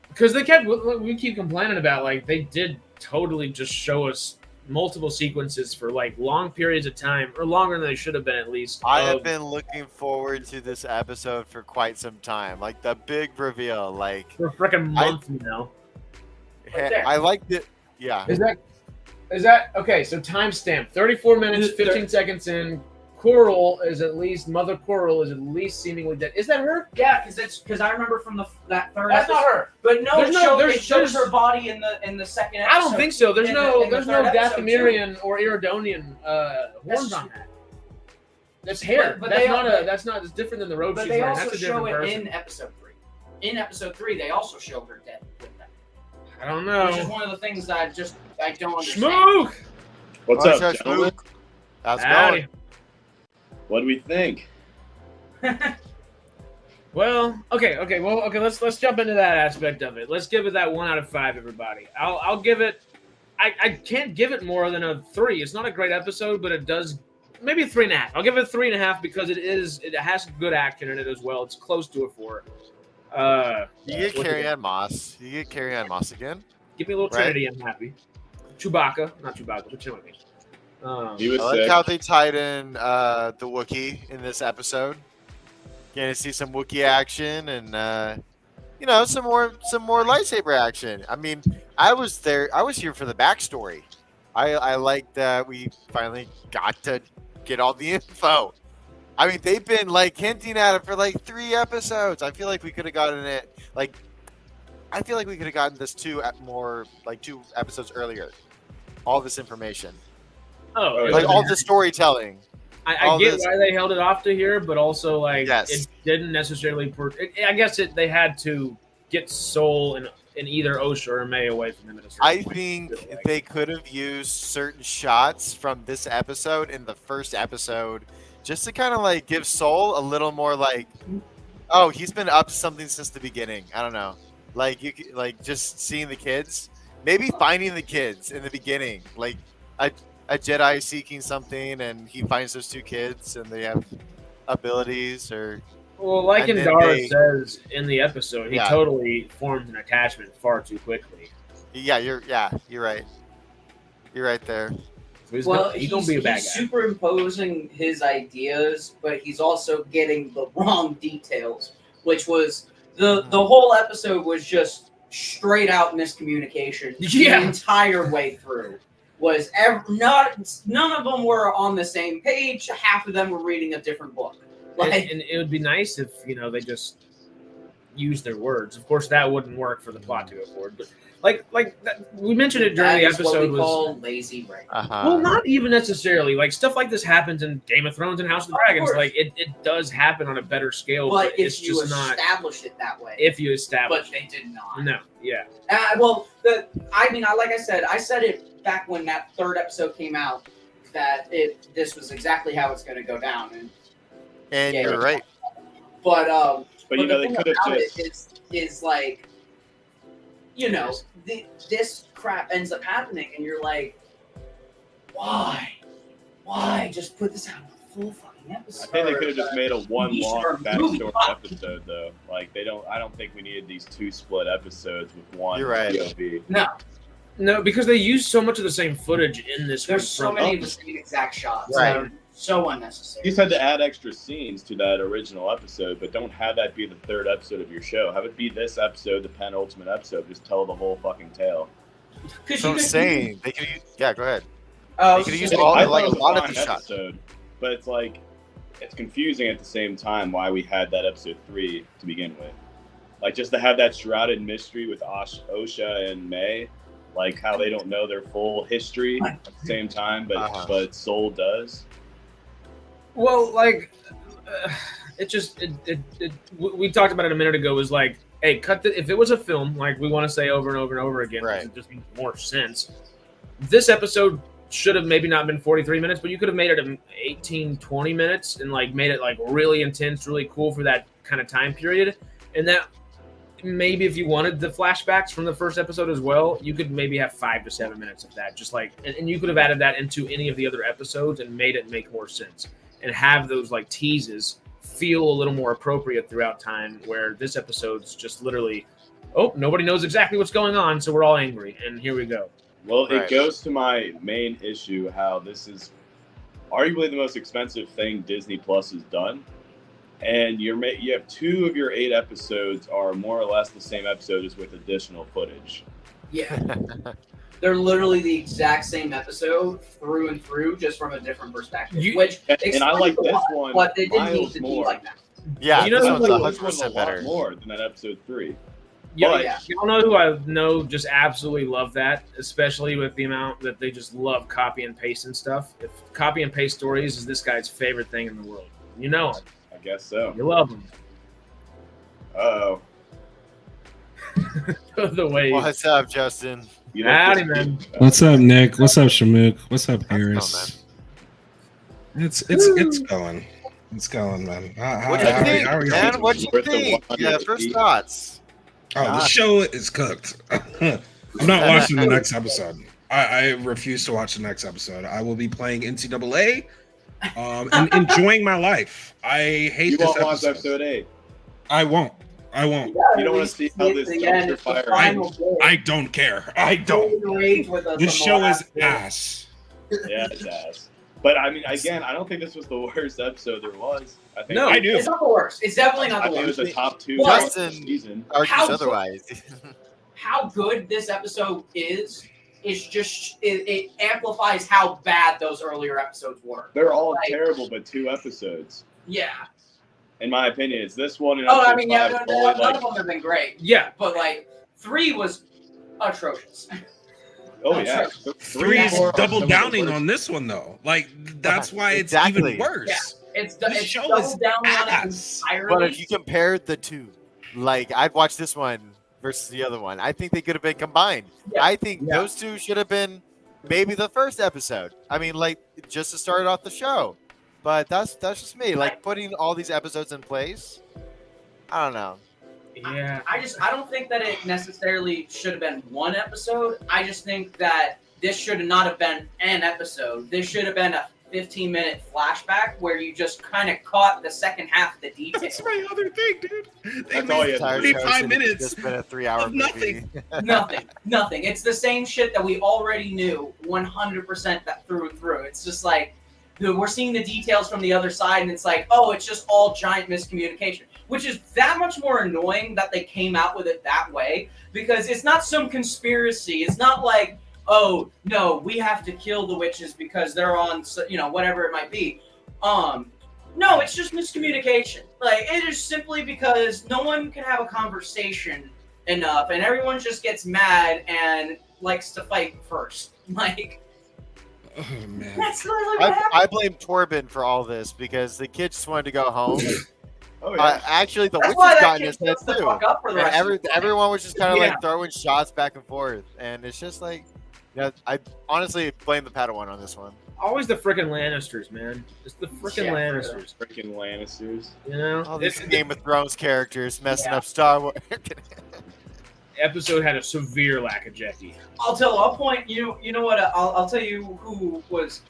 Because we keep complaining about like they did totally just show us multiple sequences for like long periods of time, or longer than they should have been at least. I have been looking forward to this episode for quite some time, like the big reveal, like for a freaking month now. I liked it. Yeah. Is that okay? So timestamp: 34 minutes, 15 seconds in. Mother Coral is at least seemingly dead. Is that her? Yeah, because I remember from that third. That's episode. not her. But no, it shows there's her body in the second episode. I don't think so. There's no Dathomirian or Iridonian horns on that. That's hair. But that's not. It's different than the robe But she's they wearing. also That's a show different it person. in episode 3. In episode 3, they also show her dead with them. I don't know. Which is one of the things that I don't understand. Schmook! What's up, gentlemen? How's it Howdy. going? What do we think? Well, okay. Let's jump into that aspect of it. Let's give it that 1 out of 5, everybody. I'll give it. I can't give it more than a 3. It's not a great episode, but it does maybe a 3.5. I'll give it a 3.5 because it has good action in it as well. It's close to a 4. You get Carrie-Ann Moss. You get Carrie-Ann Moss again. Give me a little Trinity. I'm happy. Chewbacca, not Chewbacca, but you know what I mean. He was I like sick. how they tied in the Wookiee in this episode. Getting to see some Wookiee action and some more lightsaber action. I mean, I was here for the backstory. I like that we finally got to get all the info. I mean, they've been like hinting at it for like 3 episodes. I feel like we could have gotten it this 2 episodes earlier. All this information. Oh, Like all the storytelling. I get why they held it off to here, but also like Yes. it didn't necessarily. I guess they had to get Soul and either Osha or May away from them. I think they could have used certain shots from this episode in the first episode just to kind of like give Soul a little more like, oh, he's been up to something since the beginning. I don't know. Like like just seeing the kids, maybe finding the kids in the beginning, like a Jedi seeking something, and he finds those 2 kids, and they have abilities, or Well, like and then Indara they- says in the episode, he Yeah. totally formed an attachment far too quickly. you're right. You're right there. So he's Well, gonna, he's gonna be a bad guy. superimposing his ideas, but he's also getting the wrong details, which was the whole episode was just straight out miscommunication Yeah. the entire way through. Was none of them were on the same page. Half of them were reading a different book. Like, And it would be nice if they just use their words. Of course, that wouldn't work for the plot to go forward. But like that, we mentioned it during that the is what episode. we Was call lazy writing. well, not even necessarily. Like stuff like this happens in Game of Thrones and House of the Dragons. course. Like it does happen on a better scale. But it's if you just not establish it that way, if you establish. but they did not. No, yeah. Like I said it back when that 3rd episode came out that this was exactly how it's going to go down, And Yeah, you're yeah. right. but But you know, the they thing could have about just. it is like, this crap ends up happening, and you're like, why just put this out in a full fucking episode? I think they could have just made a one You long should remove backstory it. episode though. Like I don't think we needed these 2 split episodes with one You're right. POV. No, because they use so much of the same footage in this. There's one so from- many of the same exact shots. Right. That are so You unnecessary. just had to add extra scenes to that original episode, but don't have that be the 3rd episode of your show. Have it be this episode, the penultimate episode. Just tell the whole fucking tale. That's what I'm saying. They could use, go ahead. Oh, They could have used shit. all I like a thought it was lot of fine these shots. episode, but it's like it's confusing at the same time why we had that episode 3 to begin with. Like just to have that shrouded mystery with Osha and May, like how they don't know their full history at the same time, but Soul does. Well, like we talked about it a minute ago. Was like, hey, if it was a film, like we want to say over and over and over again, 'cause Right. it just makes more sense. This episode should have maybe not been 43 minutes, but you could have made it 18, 20 minutes and like made it like really intense, really cool for that kind of time period. And that maybe if you wanted the flashbacks from the first episode as well, you could maybe have 5 to 7 minutes of that. Just like, and you could have added that into any of the other episodes and made it make more sense and have those like teases feel a little more appropriate throughout time, where this episode's just literally, oh, nobody knows exactly what's going on, so we're all angry, and here we go. Well, Right. it goes to my main issue, how this is arguably the most expensive thing Disney Plus has done. And you have 2 of your 8 episodes are more or less the same episode, just with additional footage. Yeah. They're literally the exact same episode through and through, just from a different perspective. Which And I like explains a this lot, one but they didn't need miles to more. be like that. Yeah, You know this who- one's This 100% one's a lot better. more than that episode 3. Yeah, But- yeah. Y'all know who I know just absolutely love that, especially with the amount that they just love copy and paste and stuff. If copy and paste stories is this guy's favorite thing in the world, you know it. I guess so. You love him. Uh-oh. The way. What's up, Justin? You Howdy, this man. kid- What's up, Nick? What's up, Shamook? What's up, going, Harris? It's going. It's going, man. What do you think, how are you? man? What you Worth the think? Yeah, 100 first feet. thoughts. Oh, the show is cooked. I'm not watching the next episode. I refuse to watch the next episode. I will be playing NCAA and enjoying my life. I hate You this won't watch episode. episode 8. I won't. You don't want to see how this dumpster fire ends. I don't care. I don't. This show is ass. Yeah, it's ass. But I mean, again, I don't think this was the worst episode there was. I think No, I do. It's not the worst. It's definitely not I the think it was worst. the top 2 What? of the Justin- season. Argues How- otherwise. How good this episode is just it amplifies how bad those earlier episodes were. They're all Like- terrible, but 2 episodes. Yeah. In my opinion, it's this one and Oh, episode I mean, yeah, 5 none only, of like, them have been great, Yeah, but like 3 was atrocious. oh yeah. Three is 4 are double some of the downing worst. on this one, though. Like, that's why it's Exactly. even worse. Yeah. It's This it's show doubled is down on it ass. entirely. But if you compared the 2, like I'd watch this one versus the other one, I think they could have been combined. Yeah. I think Yeah. those 2 should have been maybe the first episode. I mean, like just to start off the show. But that's just me. Like putting all these episodes in place. I don't know. Yeah. I don't think that it necessarily should have been one episode. I just think that this should not have been an episode. This should have been a 15-minute flashback where you just kind of caught the second half of the details. That's my other thing, dude. They That's all you wasted had to do. 45 minutes. It's been a 3-hour of movie. nothing. Nothing. It's the same shit that we already knew 100% that through and through. It's just like we're seeing the details from the other side, and it's like, oh, it's just all giant miscommunication, which is that much more annoying that they came out with it that way, because it's not some conspiracy. It's not like, oh no, we have to kill the witches because they're on, whatever it might be. No, it's just miscommunication. Like, it is simply because no one can have a conversation enough, and everyone just gets mad and likes to fight first. Like, Oh man. that's literally what happened. I blame Torben for all this because the kid just wanted to go home. Oh yeah. Actually, the That's witches why that got in kid his head shuts the too. fuck up for the And rest of the day. everyone was just kind of Yeah. like throwing shots back and forth, and it's just like, I honestly blame the Padawan on this one. Always the frickin' Lannisters, man. Just the frickin' Yeah. Lannisters. Freaking Lannisters. You know, All these this Game of Thrones characters messing Yeah. up Star Wars. episode had a severe lack of Jackie. I'll point you know what, I'll tell you who was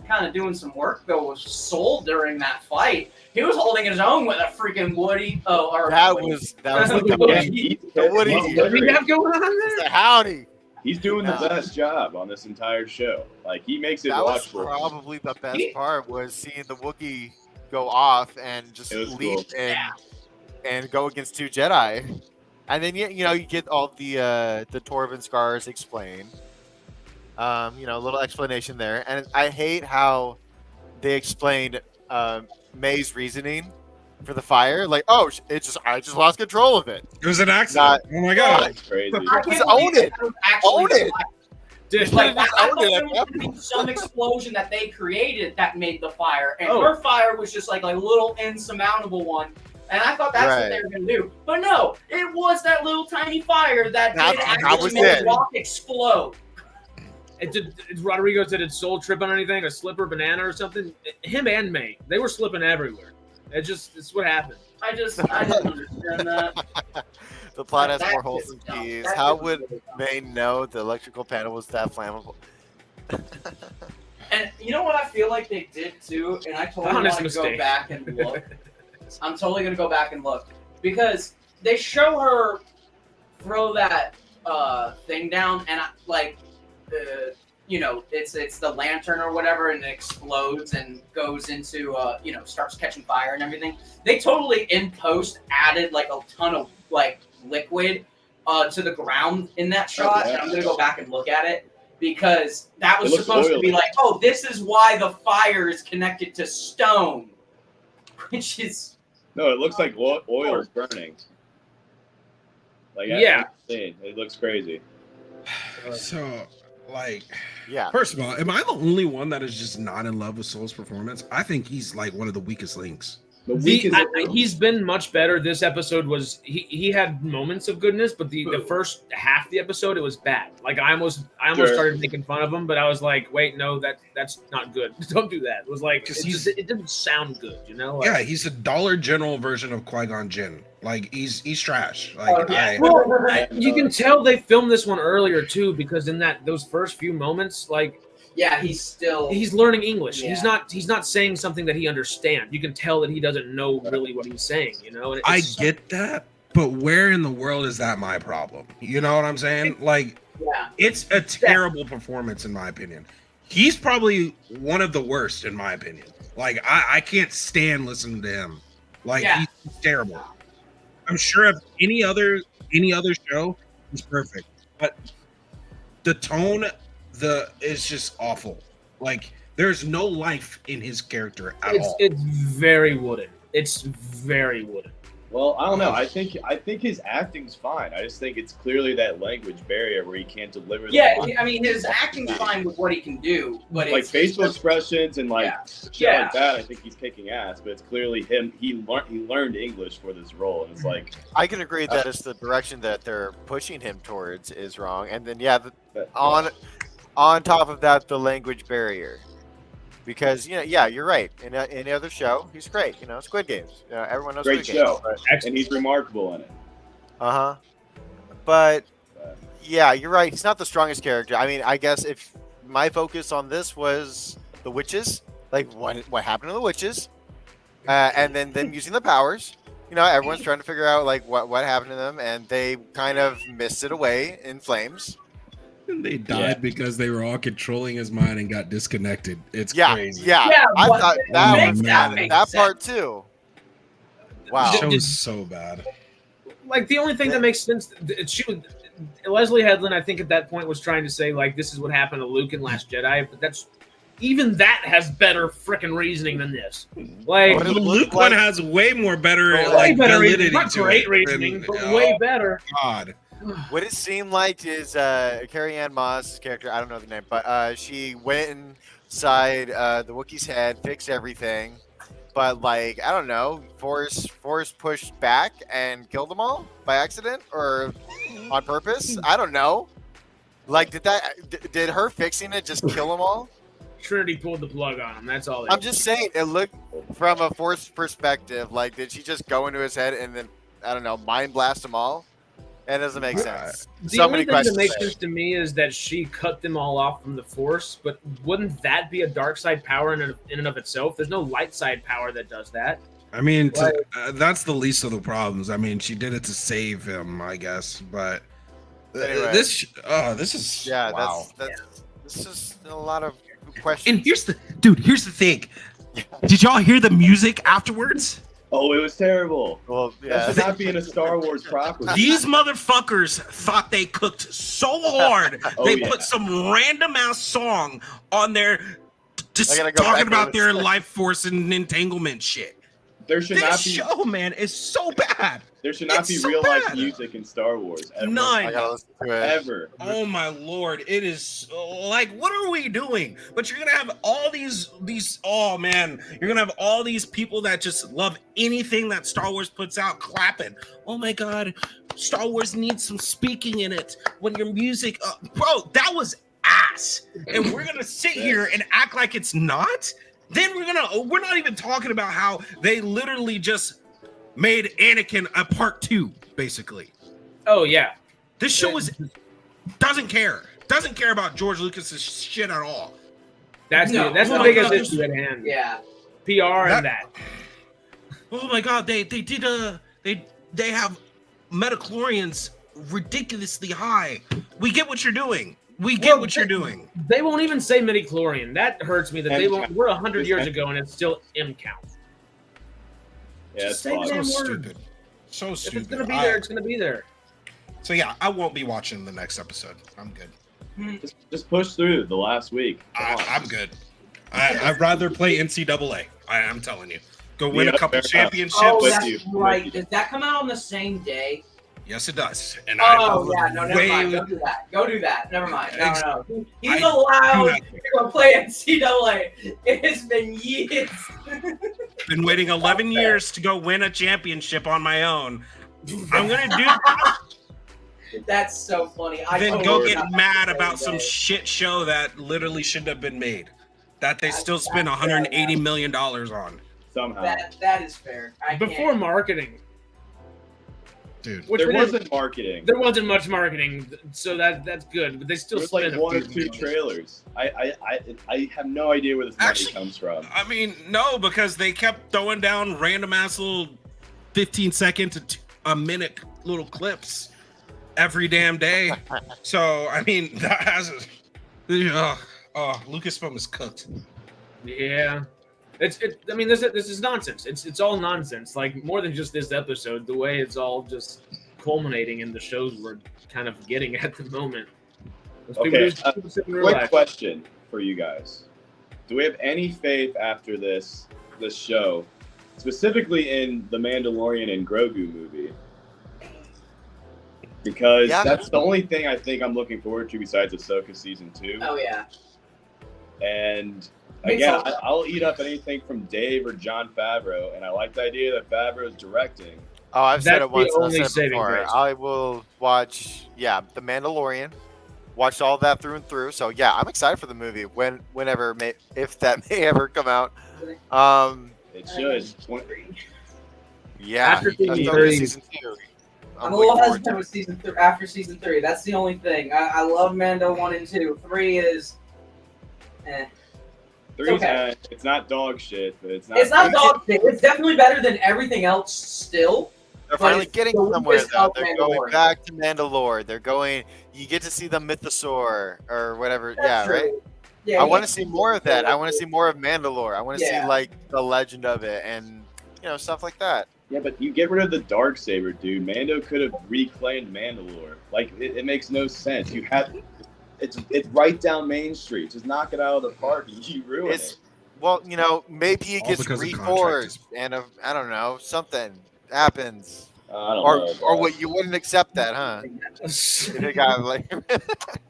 kind of doing some work though was Soul during that fight. He was holding his own with a freaking Woody. that was like Yeah, the Woody. What do we have going on It's there? a howdy. He's doing the No. best job on this entire show. Like, he makes it That was watchable. probably the best part, was seeing the Wookiee go off and just It was leap cool. and go against 2 Jedi. And then you get all the Torben scars explained. A little explanation there. And I hate how they explained May's reasoning for the fire. Like, oh, I just lost control of it. It was an accident. Oh my god. That's crazy. I can't Just believe own it. that was actually Own it. the fire. Dude, Like, Just I own thought it there at was that going to be some explosion that they created that made the fire, and Oh. her fire was just like a little insurmountable one. And I thought that's what Right. they were going to do. But no, it was that little tiny fire that That did was actually make it. the rock explode. did Rodrigo said, did Soul trip on anything? A slipper, banana, or something? Him and May, they were slipping everywhere. It's what happened. I didn't understand that. The plot has That more shit holes was than dumb. keys. That How shit was would really dumb. May know the electrical panel was that flammable? And you know what I feel like they did too, and I totally Honest want to go mistake. back and look. I'm totally gonna go back and look because they show her throw that thing down, and it's the lantern or whatever, and it explodes and goes into starts catching fire and everything. They totally in post added like a ton of like liquid to the ground in that shot, and I'm gonna go back and look at it. Because that was It looks supposed to be oily. like, oh, this is why the fire is connected to stone, which is No, it looks like oil's burning. Like, Yeah. insane. It looks crazy. So, like, Yeah. first of all, am I the only one that is just not in love with Soul's performance? I think he's like one of the weakest links. The weakest. He's been much better. This episode was he had moments of goodness, but the first half of the episode it was bad. Like I almost Sure. started making fun of him, but I was like, wait, no, that's not good. Don't do that. It was like it didn't sound good, you know? Like, Yeah, he's a Dollar General version of Qui-Gon Jinn. Like he's trash. Like yeah. Well, you can tell they filmed this one earlier too, because in those first few moments, like yeah, he's learning English. Yeah. He's not saying something that he understands. You can tell that he doesn't know really what he's saying, you know? And I it's- get that, but where in the world is that my problem? You know what I'm saying? Like yeah. it's a terrible performance in my opinion. He's probably one of the worst in my opinion. Like I can't stand listening to him. Like Yeah. he's terrible. I'm sure if any other show is perfect, but the tone is just awful. Like there's no life in his character at all. It's very wooden. It's very wooden. Well, I don't know. I think his acting's fine. I just think it's clearly that language barrier where he can't deliver. the Yeah, line. I mean his acting's fine with what he can do, but like it's facial expressions and like shit Yeah. like that. I think he's kicking ass, but it's clearly him. He learned English for this role, and it's like I can agree that it's the direction that they're pushing him towards is wrong. And then, that- on top of that, the language barrier. Because, you're right. In any other show, he's great. Squid Games. Everyone knows great Squid Games. show, and he's remarkable in it. But yeah, you're right. He's not the strongest character. I mean, I guess if my focus on this was the witches, like what happened to the witches, and then them using the powers. You know, everyone's trying to figure out like what happened to them, and they kind of missed it away in flames. And they died because they were all controlling his mind and got disconnected. It's Yeah, crazy. yeah. I thought that part too. Wow, The show is so bad. Like the only thing that makes sense, Leslie Headland, I think at that point was trying to say like this is what happened to Luke in Last Jedi, but that's even that has better freaking reasoning than this. Like the Luke one has way more better validity not to great it. reasoning, but way better. God. What it seemed like is Carrie Ann Moss' character, I don't know the name, but she went inside the Wookiee's head, fixed everything, but like I don't know, Force pushed back and killed them all by accident or on purpose. I don't know. Like did her fixing it just kill them all? Trinity pulled the plug on him. That's all. I'm just saying, it looked from a Force perspective. Like, did she just go into his head and then I don't know, mind blast them all? It doesn't make sense. The only thing that makes sense to me is that she cut them all off from the Force, but wouldn't that be a dark side power in and of itself? There's no light side power that does that. I mean, that's the least of the problems. I mean, she did it to save him, I guess. But anyway. this is wow. This is a lot of questions. And here's the thing. Did y'all hear the music afterwards? Oh, it was terrible. Well, That should not be in a Star Wars property. These motherfuckers thought they cooked so hard. They put some random ass song on there just talking about their life force and entanglement shit. There should this show, man, is so bad. There should not be real life music in Star Wars. Ever. None. I gotta listen to it. Ever. Oh my lord, it is like, what are we doing? But you're gonna have all these. Oh man, you're gonna have all these people that just love anything that Star Wars puts out, clapping. Oh my god, Star Wars needs some speaking in it. When your music, bro, that was ass. And we're gonna sit here and act like it's not. Then we're not even talking about how they literally just made Anakin a part 2, basically. Oh yeah, this show doesn't care about George Lucas's shit at all. That's the biggest issue at hand. Yeah, PR and that. Oh my god, they have metachlorians ridiculously high. We get what you're doing. You're doing. They won't even say midichlorian. That hurts me that they won't. We're 100 years ago and it's still M count. Yeah, Just say the damn so word. stupid. So stupid. If it's gonna be there, it's gonna be there. So yeah, I won't be watching the next episode. I'm good. Just push through the last week. I'm good. I'd rather play NCAA. I'm telling you. Go win a couple championships. Oh, that's right. Does that come out on the same day? Yes, it does. And no, never mind. Go do that. Never mind. No. He's allowed to play NCAA. It has been years. Been waiting 11 years to go win a championship on my own. I'm gonna do. That's so funny. Then go get mad about some shit show that literally shouldn't have been made. That they still spent $180 million on. Somehow. That is fair. Before marketing. Dude, there wasn't marketing. There wasn't much marketing, so that's good. But they still spent like 1 or 2 trailers. I have no idea where this money comes from. I mean, no, because they kept throwing down random ass little 15-second to a minute little clips every damn day. So I mean, that has Lucasfilm is cooked. Yeah. I mean, this is nonsense. It's all nonsense. Like more than just this episode, the way it's all just culminating in the shows we're kind of getting at the moment. Okay, quick question for you guys: do we have any faith after this show, specifically in the Mandalorian and Grogu movie? Because that's the only thing I think I'm looking forward to besides Ahsoka season 2. Oh yeah. And again, I'll eat up anything from Dave or Jon Favreau, and I like the idea that Favreau is directing. Oh, I've said it once. I've said it before. I will watch, The Mandalorian. Watched all that through and through. So yeah, I'm excited for the movie. Whenever, if that may ever come out. It should. Yeah. After season 3. Season 2. I'm a looking little forward hesitant to with it. season after season 3. That's the only thing. I love Mando 1 and 2. 3 is, eh. 3's okay. It's not dog shit, but it's not. It's not dog shit. It's definitely better than everything else still. They're but finally it's getting the somewhere weakest though. of They're going Mandalorian. back to Mandalore. They're going. You get to see the Mythosaur or whatever. That's yeah, true. right. Yeah, I want to see more of that. I want to see more of Mandalore. I want to see Yeah. like the legend of it and stuff like that. Yeah, but you get rid of the Darksaber, dude. Mando could have reclaimed Mandalore. Like it makes no sense. You have it's right down Main Street. Just knock it out of the park. You ruin it. Well, maybe he All gets because of reforged, and I don't know, something happens, I don't or know. or what you wouldn't accept that, huh? If it got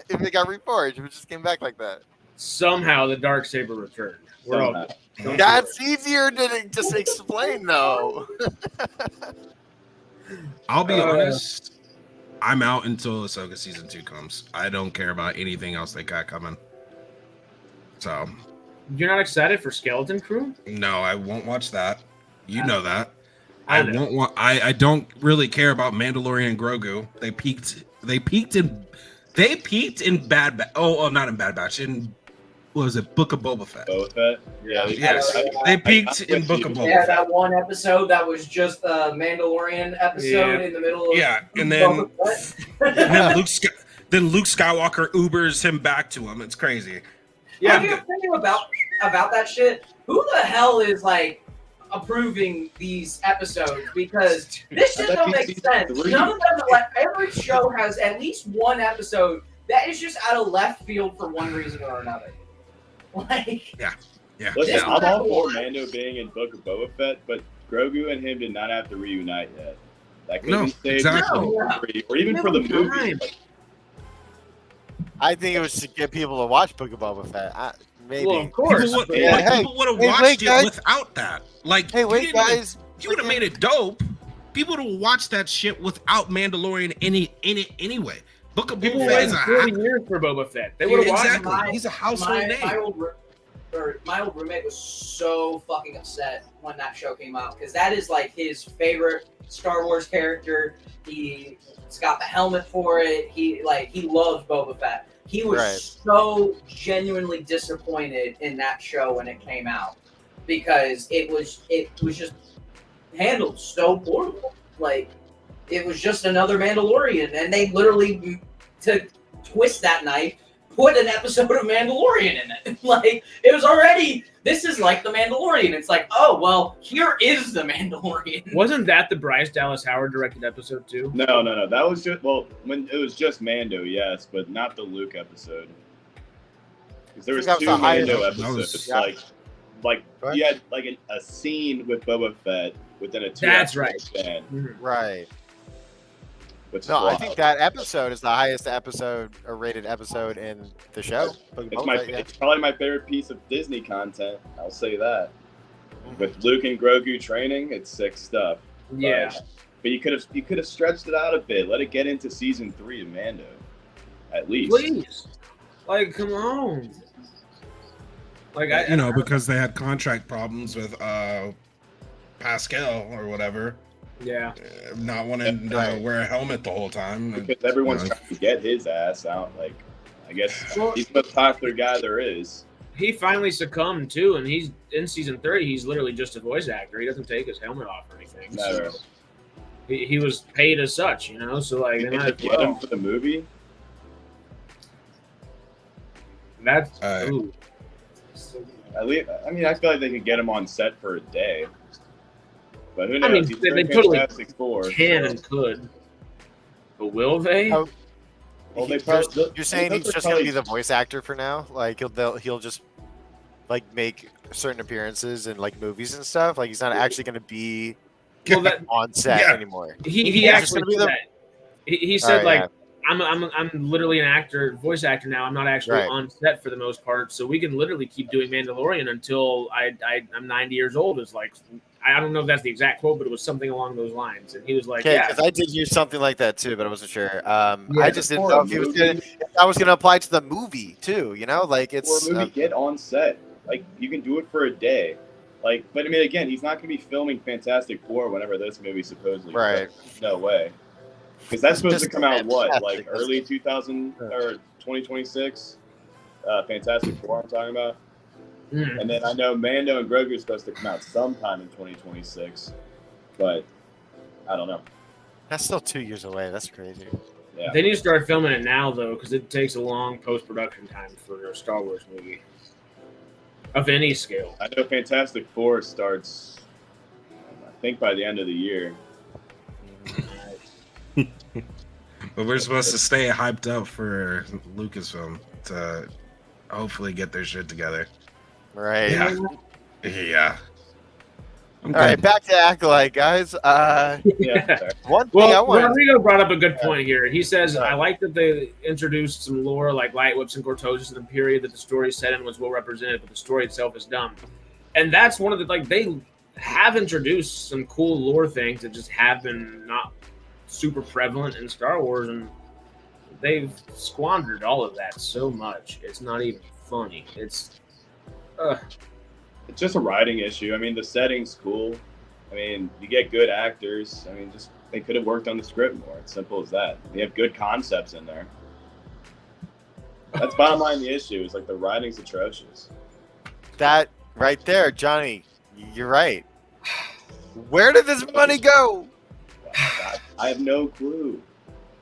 if it got reforged, it just came back like that. Somehow the Darksaber returned. We're all Somehow. don't That's easier to just explain, though. I'll be honest. I'm out until Ahsoka season 2 comes. I don't care about anything else they got coming. So You're not excited for Skeleton Crew? no, I won't watch that. You know that. I I know. won't want. I don't really care about Mandalorian Grogu. They peaked in Bad Batch. Oh, not in Bad Batch. In what was it? Book of Boba Fett. Boba Fett? Yeah. Yes, I- they peaked I'm in with Book you. of Boba Yeah, Fett. that one episode that was just a Mandalorian episode in the middle of Yeah, and then Boba Fett. then Luke Skywalker Ubers him back to him. It's crazy. Yeah, I'm thinking about that shit. Who the hell is like approving these episodes? Because this shit don't make sense. None of them. Like every show has at least one episode that is just out of left field for one reason or another. Like Yeah. Listen, This I'm was all for cool. Mando being in Book of Boba Fett, but Grogu and him did not have to reunite yet. That could No, have been saved exactly. for season 3, or even for the movie. I think it was to get people to watch Book of Boba Fett. Maybe. Well, of course. People would, Yeah, hey, people would have hey, watched wait, it guys. without that. Like, Hey, wait, you didn't- guys. you would have made it dope. People would have watched that shit without Mandalorian anyway. Book of People Boba Fett waited is a 40 years for Boba Fett. They would have watched exactly. My- He's a household name. My old roommate was so fucking upset when that show came out because that is like his favorite Star Wars character. He's got the helmet for it. He loves Boba Fett. He was Right. so genuinely disappointed in that show when it came out because it was just handled so poorly. Like it was just another Mandalorian, and they literally to twist that knife put an episode of Mandalorian in it. Like it was already. This is like the Mandalorian. It's like, oh well, here is the Mandalorian. Wasn't that the Bryce Dallas Howard directed episode 2? No. That was just when it was just Mando, yes, but not the Luke episode. Because there was I think that was two the highest- Mando that episodes. was- Like Right. you had like a scene with Boba Fett within a 2 That's episode right. span, Right. which is No, I wild. think that episode is the highest episode or rated episode in the show. Book of It's Boba Fett, yeah. it's probably my favorite piece of Disney content. I'll say that. With Luke and Grogu training, it's sick stuff. Yeah. But you could have stretched it out a bit. Let it get into season 3 of Mando, at least. Please. Like, come on. Like, because they had contract problems with Pascal or whatever, yeah. not wanting to wear a helmet the whole time. Because everyone's you know. trying to get his ass out. Like, I guess Well- he's the most popular guy there is. He finally succumbed too, and he's in season 30. He's literally just a voice actor. He doesn't take his helmet off or anything. Never. So he was paid as such, you know. So like, You they get might to as get him well. for the movie. That's Alright. ooh. At least, I mean, I feel like they could get him on set for a day. But who knows? I mean, He's they doing totally Fantastic Four. can so- and could, but will they? Oh, Well, they probably, You're saying he's just gonna be the voice actor for now? Like he'll just like make certain appearances in like movies and stuff. Like he's not actually gonna be Well, that on set Yeah. anymore. he He's just actually gonna be said the- that. He said Alright, like. I'm literally an actor, voice actor now. I'm not actually Right. on set for the most part, so we can literally keep doing Mandalorian until I'm 90 years old. Is like I don't know if that's the exact quote, but it was something along those lines. And he was like, Okay, "Yeah, because I did hear something like that too, but I wasn't sure. Yeah, I just didn't know if he was gonna. If that was gonna apply to the movie too. You know, like for it's. a movie, get on set. Like, you can do it for a day. Like, but I mean, again, he's not going to be filming Fantastic Four whenever this movie supposedly Right. comes. No way. Because that's supposed to Just come out what, like fantastic. early 2000 or 2026? Fantastic Four I'm talking about. And then I know Mando and Grogu are supposed to come out sometime in 2026, but I don't know. That's still 2 years away. That's crazy. Yeah. They need to start filming it now, though, because it takes a long post-production time for a Star Wars movie of any scale. I know Fantastic Four starts, I think, by the end of the year. But we're supposed to stay hyped up for Lucasfilm to hopefully get their shit together. Right. Yeah. All right, back to Acolyte, guys. Yeah. One thing I Well, wanted. Rodrigo brought up a good point here. He says, I like that they introduced some lore like light whips and cortosis in the period that the story set in was well represented, but the story itself is dumb. And that's one of the, like, they have introduced some cool lore things that just have been not super prevalent in Star Wars, and they've squandered all of that so much. It's not even funny. It's It's just a writing issue. I mean, the setting's cool. I mean, you get good actors. I mean, just they could have worked on the script more. It's simple as that. They have good concepts in there. That's bottom line. The issue is like the writing's atrocious. That right there, Johnny. You're right. Where did this money go? I have no clue.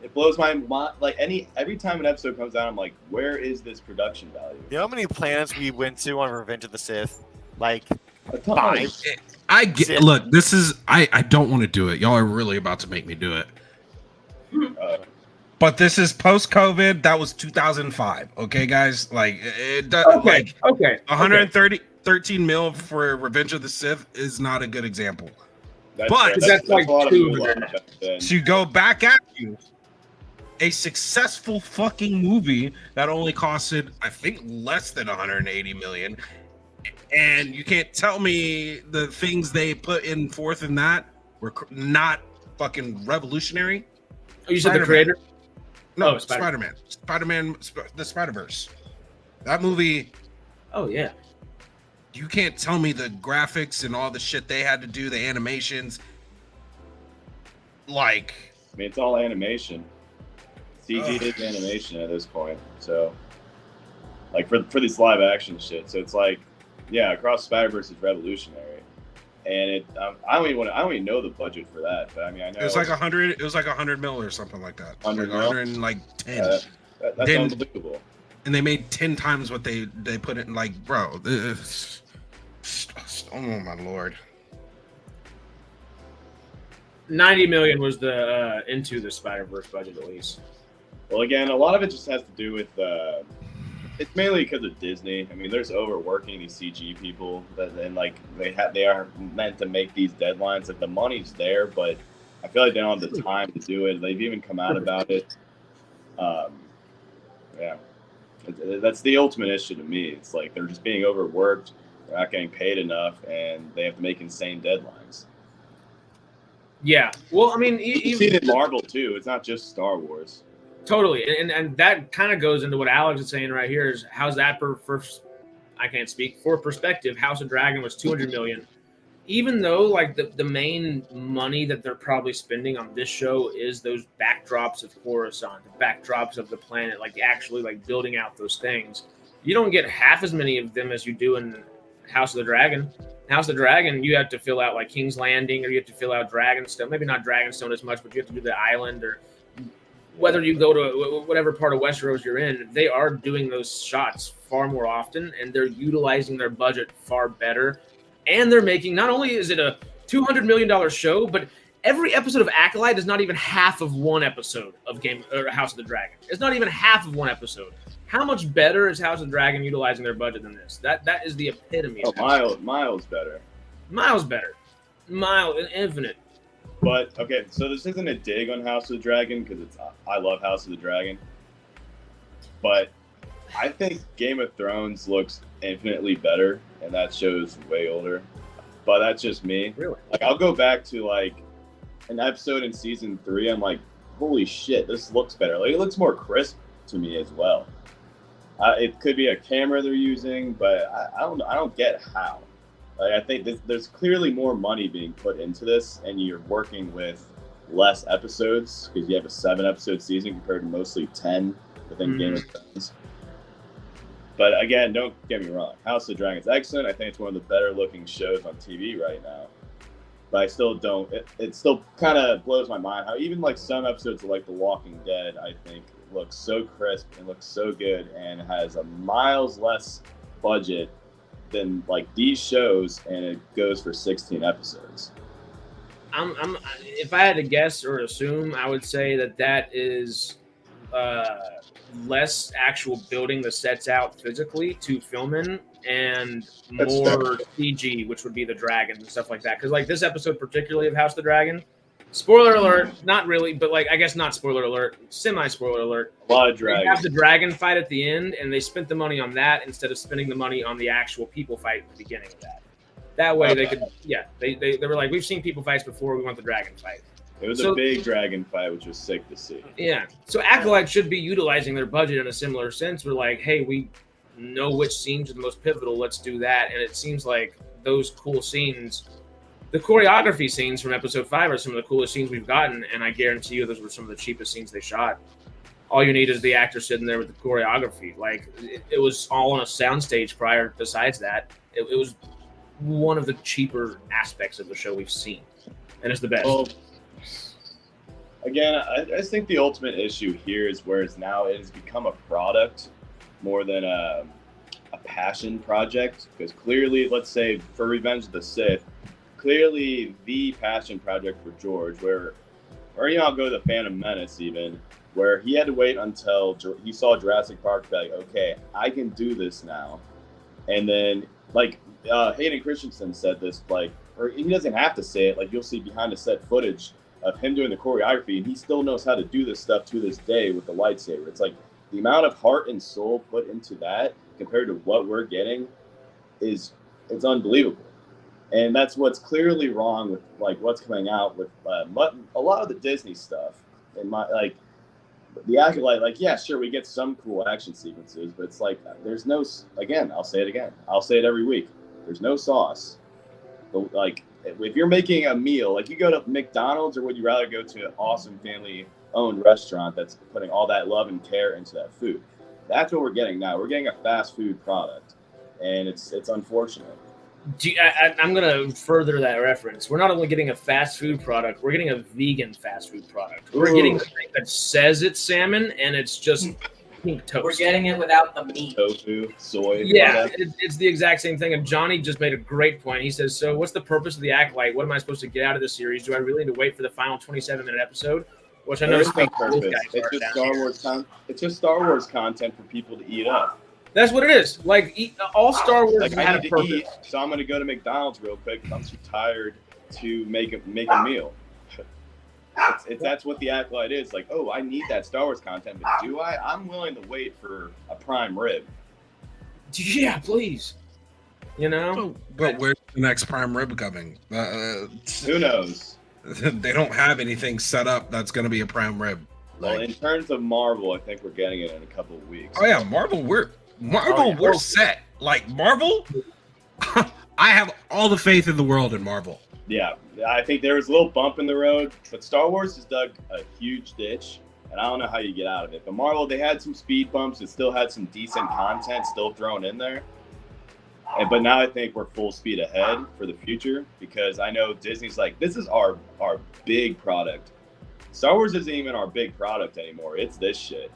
It blows my mind. Like every time an episode comes out, I'm like, where is this production value? You know how many planets we went to on Revenge of the Sith? Like A ton. 5. I get. Look, this is. I don't want to do it. Y'all are really about to make me do it. But this is post-COVID. That was 2005. Okay, guys. Like it does. okay. 13 mil for Revenge of the Sith is not a good example. That's like a lot of 200. back then. To go back at you, a successful fucking movie that only costed, I think, less than 180 million, and you can't tell me the things they put in forth in that were not fucking revolutionary. Oh, you said the creator? No, Oh, Spider-Man, the Spider-Verse. That movie. Oh yeah. You can't tell me the graphics and all the shit they had to do, the animations. Like, I mean, it's all animation. CG is animation at this point. So, like for this live action shit. So it's like, yeah, Across Spider-Verse is revolutionary, and I don't even know the budget for that. But I mean, I know it was like 100. It was like 100 mil or something like that. 100 like mil? 110. That's Then- unbelievable. And they made 10 times what they put in. Like, bro, this, oh my lord. 90 million was the Into the Spider-Verse budget, at least. Well, again, a lot of it just has to do with it's mainly because of Disney. I mean, there's overworking these CG people, and like they are meant to make these deadlines. Like the money's there, but I feel like they don't have the time to do it. They've even come out about it. Yeah, that's the ultimate issue to me. It's like they're just being overworked. They're not getting paid enough, and they have to make insane deadlines. Yeah. Well, I mean, You see it in Marvel too. It's not just Star Wars. totally, and that kind of goes into what Alex is saying right here. Is how's that I can't speak for perspective. House of Dragon was 200 million. Even though like the main money that they're probably spending on this show is those backdrops of Coruscant, the backdrops of the planet, like actually like building out those things. You don't get half as many of them as you do in House of the Dragon. House of the Dragon, you have to fill out like King's Landing, or you have to fill out Dragonstone. Maybe not Dragonstone as much, but you have to do the island, or whether you go to whatever part of Westeros you're in. They are doing those shots far more often, and they're utilizing their budget far better. And they're making, not only is it a $200 million show, but every episode of Acolyte is not even half of one episode of House of the Dragon. It's not even half of one episode. How much better is House of the Dragon utilizing their budget than this? That is the epitome. Oh, miles better. Miles better. Infinite. But okay, so this isn't a dig on House of the Dragon because I love House of the Dragon, but I think Game of Thrones looks infinitely better, and that show's way older. But that's just me. Really? Like I'll go back to like an episode in season 3. I'm like, holy shit, this looks better. Like it looks more crisp to me as well. It could be a camera they're using, but I don't get how. Like, I think there's clearly more money being put into this, and you're working with less episodes because you have a 7-episode season compared to mostly 10 within Game of Thrones. But again, don't get me wrong. House of the Dragon's excellent. I think it's one of the better looking shows on TV right now. But I still don't. It still kind of blows my mind how even like some episodes of like The Walking Dead, I think looks so crisp and looks so good and has a miles less budget than like these shows, and it goes for 16 episodes. If I had to guess or assume, I would say that is less actual building the sets out physically to film in and more CG, which would be the dragon and stuff like that. Because like this episode particularly of House of the Dragon, spoiler alert, not really, but like I guess not spoiler alert, semi-spoiler alert. A lot of dragons. They have the dragon fight at the end, and they spent the money on that instead of spending the money on the actual people fight at the beginning of that. That way they could, they were like, we've seen people fights before, we want the dragon fight. It was a big dragon fight, which was sick to see. Yeah. So Acolyte should be utilizing their budget in a similar sense. We're like, hey, we know which scenes are the most pivotal. Let's do that. And it seems like those cool scenes, the choreography scenes from episode 5 are some of the coolest scenes we've gotten. And I guarantee you those were some of the cheapest scenes they shot. All you need is the actor sitting there with the choreography. Like it was all on a soundstage prior. Besides that, it was one of the cheaper aspects of the show we've seen. And it's the best. Well, again, I just think the ultimate issue here is where it has become a product more than a passion project. Because clearly, let's say for Revenge of the Sith, clearly the passion project for George, or I'll go to the Phantom Menace even, where he had to wait until he saw Jurassic Park to be like, okay, I can do this now. And then, like, Hayden Christensen said this, like, or he doesn't have to say it, like, you'll see behind the set footage of him doing the choreography, and he still knows how to do this stuff to this day with the lightsaber. It's like the amount of heart and soul put into that compared to what we're getting it's unbelievable. And that's what's clearly wrong with like what's coming out with a lot of the Disney stuff. And the Acolyte, like, yeah, sure, we get some cool action sequences, but it's like there's no. Again, I'll say it again. I'll say it every week. There's no sauce. Like, if you're making a meal, like you go to McDonald's, or would you rather go to an awesome family-owned restaurant that's putting all that love and care into that food? That's what we're getting now. We're getting a fast food product, and it's unfortunate. I'm going to further that reference. We're not only getting a fast food product, we're getting a vegan fast food product. We're getting the thing that says it's salmon, and it's just pink toast. We're getting it without the meat. Tofu, soy. Yeah, it's the exact same thing. And Johnny just made a great point. He says, so what's the purpose of the Acolyte? What am I supposed to get out of this series? Do I really need to wait for the final 27-minute episode? Which I know it's just Star Wars content for people to eat up. That's what it is. Like, all Star Wars like, had I need a purpose. to eat, so I'm going to go to McDonald's real quick because I'm too tired to make a meal. That's what the Acolyte is. Like, oh, I need that Star Wars content, but do I? I'm willing to wait for a prime rib. Yeah, please. You know? But where's the next prime rib coming? Who knows? They don't have anything set up that's going to be a prime rib. Well, in terms of Marvel, I think we're getting it in a couple of weeks. Oh yeah, Marvel, we're set. Like Marvel, I have all the faith in the world in Marvel. Yeah, I think there was a little bump in the road, but Star Wars has dug a huge ditch, and I don't know how you get out of it. But Marvel, they had some speed bumps. It still had some decent content still thrown in there. But now I think we're full speed ahead for the future, because I know Disney's like, this is our big product. Star Wars isn't even our big product anymore. It's this shit.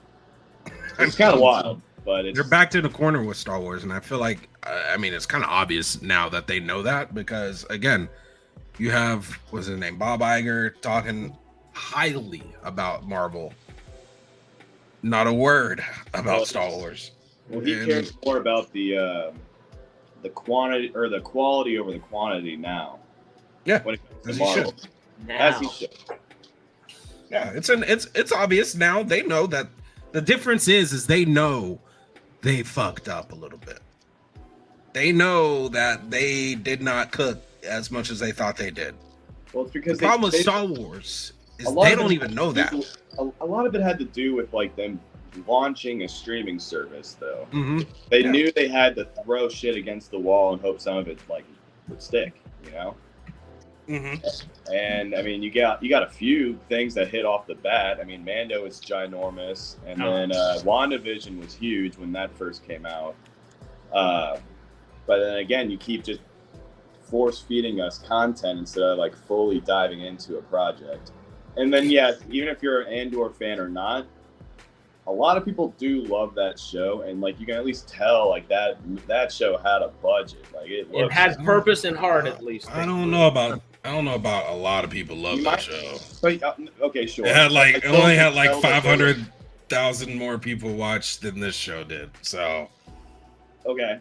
It's kind of wild, but they're backed in a corner with Star Wars, and I feel like, I mean, it's kind of obvious now that they know that, because again, you have, what's his name, Bob Iger talking highly about Marvel. Not a word about Star Wars. Well, he cares more about the quantity or the quality over the quantity now. Yeah, when it comes as to he Marvel. should. As he should. Yeah, it's obvious now. They know that the difference is they know they fucked up a little bit. They know that they did not cook as much as they thought they did. Well, it's because the problem with Star Wars is they don't even know that. A lot of it had to do with like them launching a streaming service, though. Mm-hmm. They knew they had to throw shit against the wall and hope some of it like would stick, you know. And I mean, you got a few things that hit off the bat. I mean, Mando is ginormous, and then WandaVision was huge when that first came out. But then again, you keep just force feeding us content instead of like fully diving into a project. And then yes, even if you're an Andor fan or not, a lot of people do love that show, and like you can at least tell like that show had a budget. Like it had purpose and heart at least. I don't know about a lot of people love that show. But okay, sure. It had like only had like 500,000 more people watch than this show did. So okay.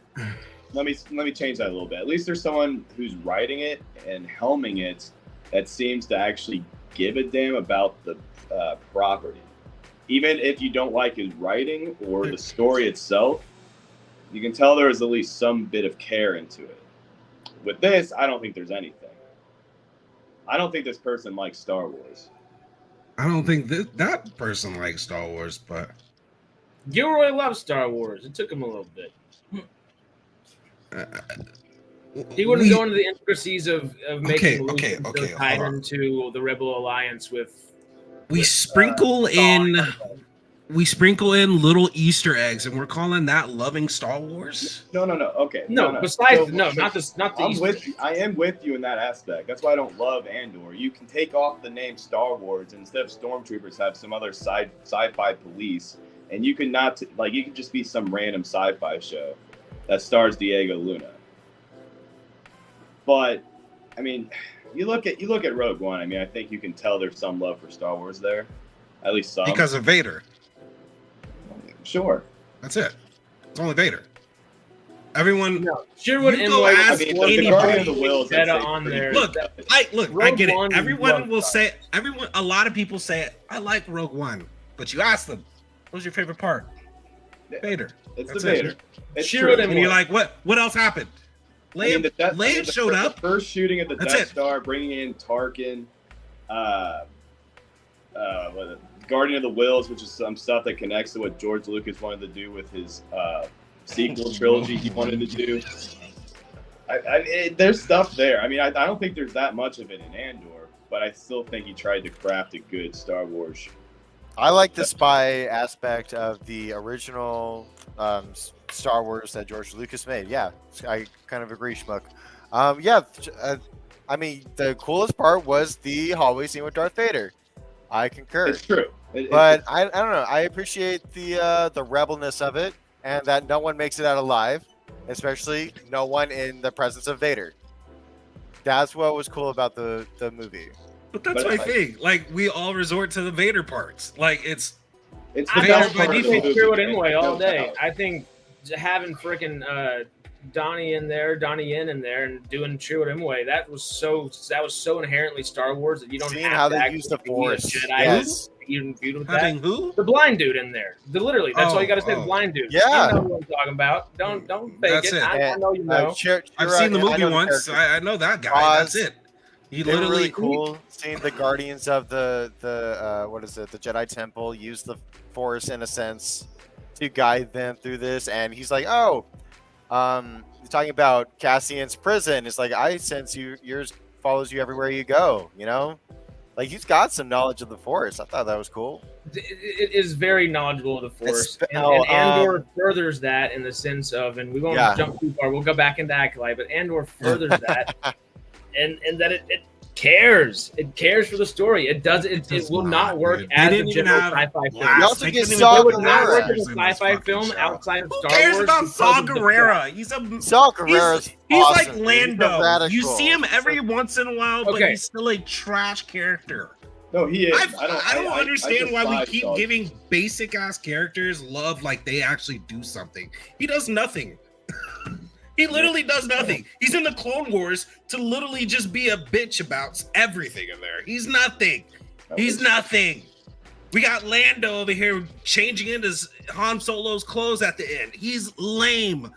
Let me change that a little bit. At least there's someone who's writing it and helming it that seems to actually give a damn about the property. Even if you don't like his writing or the story itself, you can tell there is at least some bit of care into it. With this, I don't think there's anything. I don't think this person likes Star Wars. I don't think that person likes Star Wars, but Gilroy loves Star Wars. It took him a little bit. He wouldn't go into the intricacies of making tied into the Rebel Alliance with. We sprinkle in little Easter eggs, and we're calling that loving Star Wars. No. Okay. No. Besides, not the. I am with you in that aspect. That's why I don't love Andor. You can take off the name Star Wars, and instead of stormtroopers, have some other sci-fi police, and you can you can just be some random sci-fi show that stars Diego Luna. But I mean, you look at Rogue One. I mean, I think you can tell there's some love for Star Wars there, at least some. Because of Vader. Sure. That's it. It's only Vader. Everyone. No, Sherwood and Lloyd. Ask anybody. On there. Look, I get it. Everyone will say. A lot of people say it. I like Rogue One, but you ask them, what was your favorite part? Vader. It's the Vader. It's Sherwood and you're like, what else happened? Leia showed up. The first shooting at the Death Star, bringing in Tarkin, Guardian of the Wills, which is some stuff that connects to what George Lucas wanted to do with his sequel trilogy he wanted to do. There's stuff there. I mean, I don't think there's that much of it in Andor, but I still think he tried to craft a good Star Wars. I like the spy aspect of the original Star Wars that George Lucas made. Yeah, I kind of agree, Schmuck. I mean, the coolest part was the hallway scene with Darth Vader. I concur. It's true. But I don't know. I appreciate the rebelness of it, and that no one makes it out alive, especially no one in the presence of Vader. That's what was cool about the movie. But that's my thing. Like, we all resort to the Vader parts. Like, it's the best part of the movie. Through it anyway all day. I think having freaking Donnie Yen in there and doing Chewie Imwe, that was so inherently Star Wars that you don't Seeing have how to they use the Force. Jedi. Yes. Even viewed with Having that. who? The blind dude in there. Literally, that's all you got to say. The blind dude. Yeah. You know what I'm talking about. Don't fake That's it. it. I know you know. I've seen the movie once. I know that guy. That's it. He They were literally really cool seeing the guardians of the Jedi Temple use the Force in a sense to guide them through this. And he's like, you're talking about Cassian's prison. It's like, I sense yours follows you everywhere you go, you know? Like, he's got some knowledge of the Force. I thought that was cool. It is very knowledgeable of the Force. And Andor furthers that in the sense of, and we won't jump too far, we'll go back into Acolyte, but Andor furthers that. And that it cares. It cares for the story. It does. It will not work as a general sci-fi film. You also get Saw It would not work Gerrera. as a sci-fi film outside of Star Wars. Who cares about Saw Gerrera? Saw Gerrera's He's awesome, like dude. Lando. He's radical. You see him every once in a while, but Okay. he's still a trash character. No, he is. I don't understand why we despise keep Saw. giving basic ass characters love like they actually do something. He does nothing. He literally does nothing. He's in the Clone Wars to literally just be a bitch about everything in there. He's nothing. He's nothing. We got Lando over here changing into Han Solo's clothes at the end. He's lame.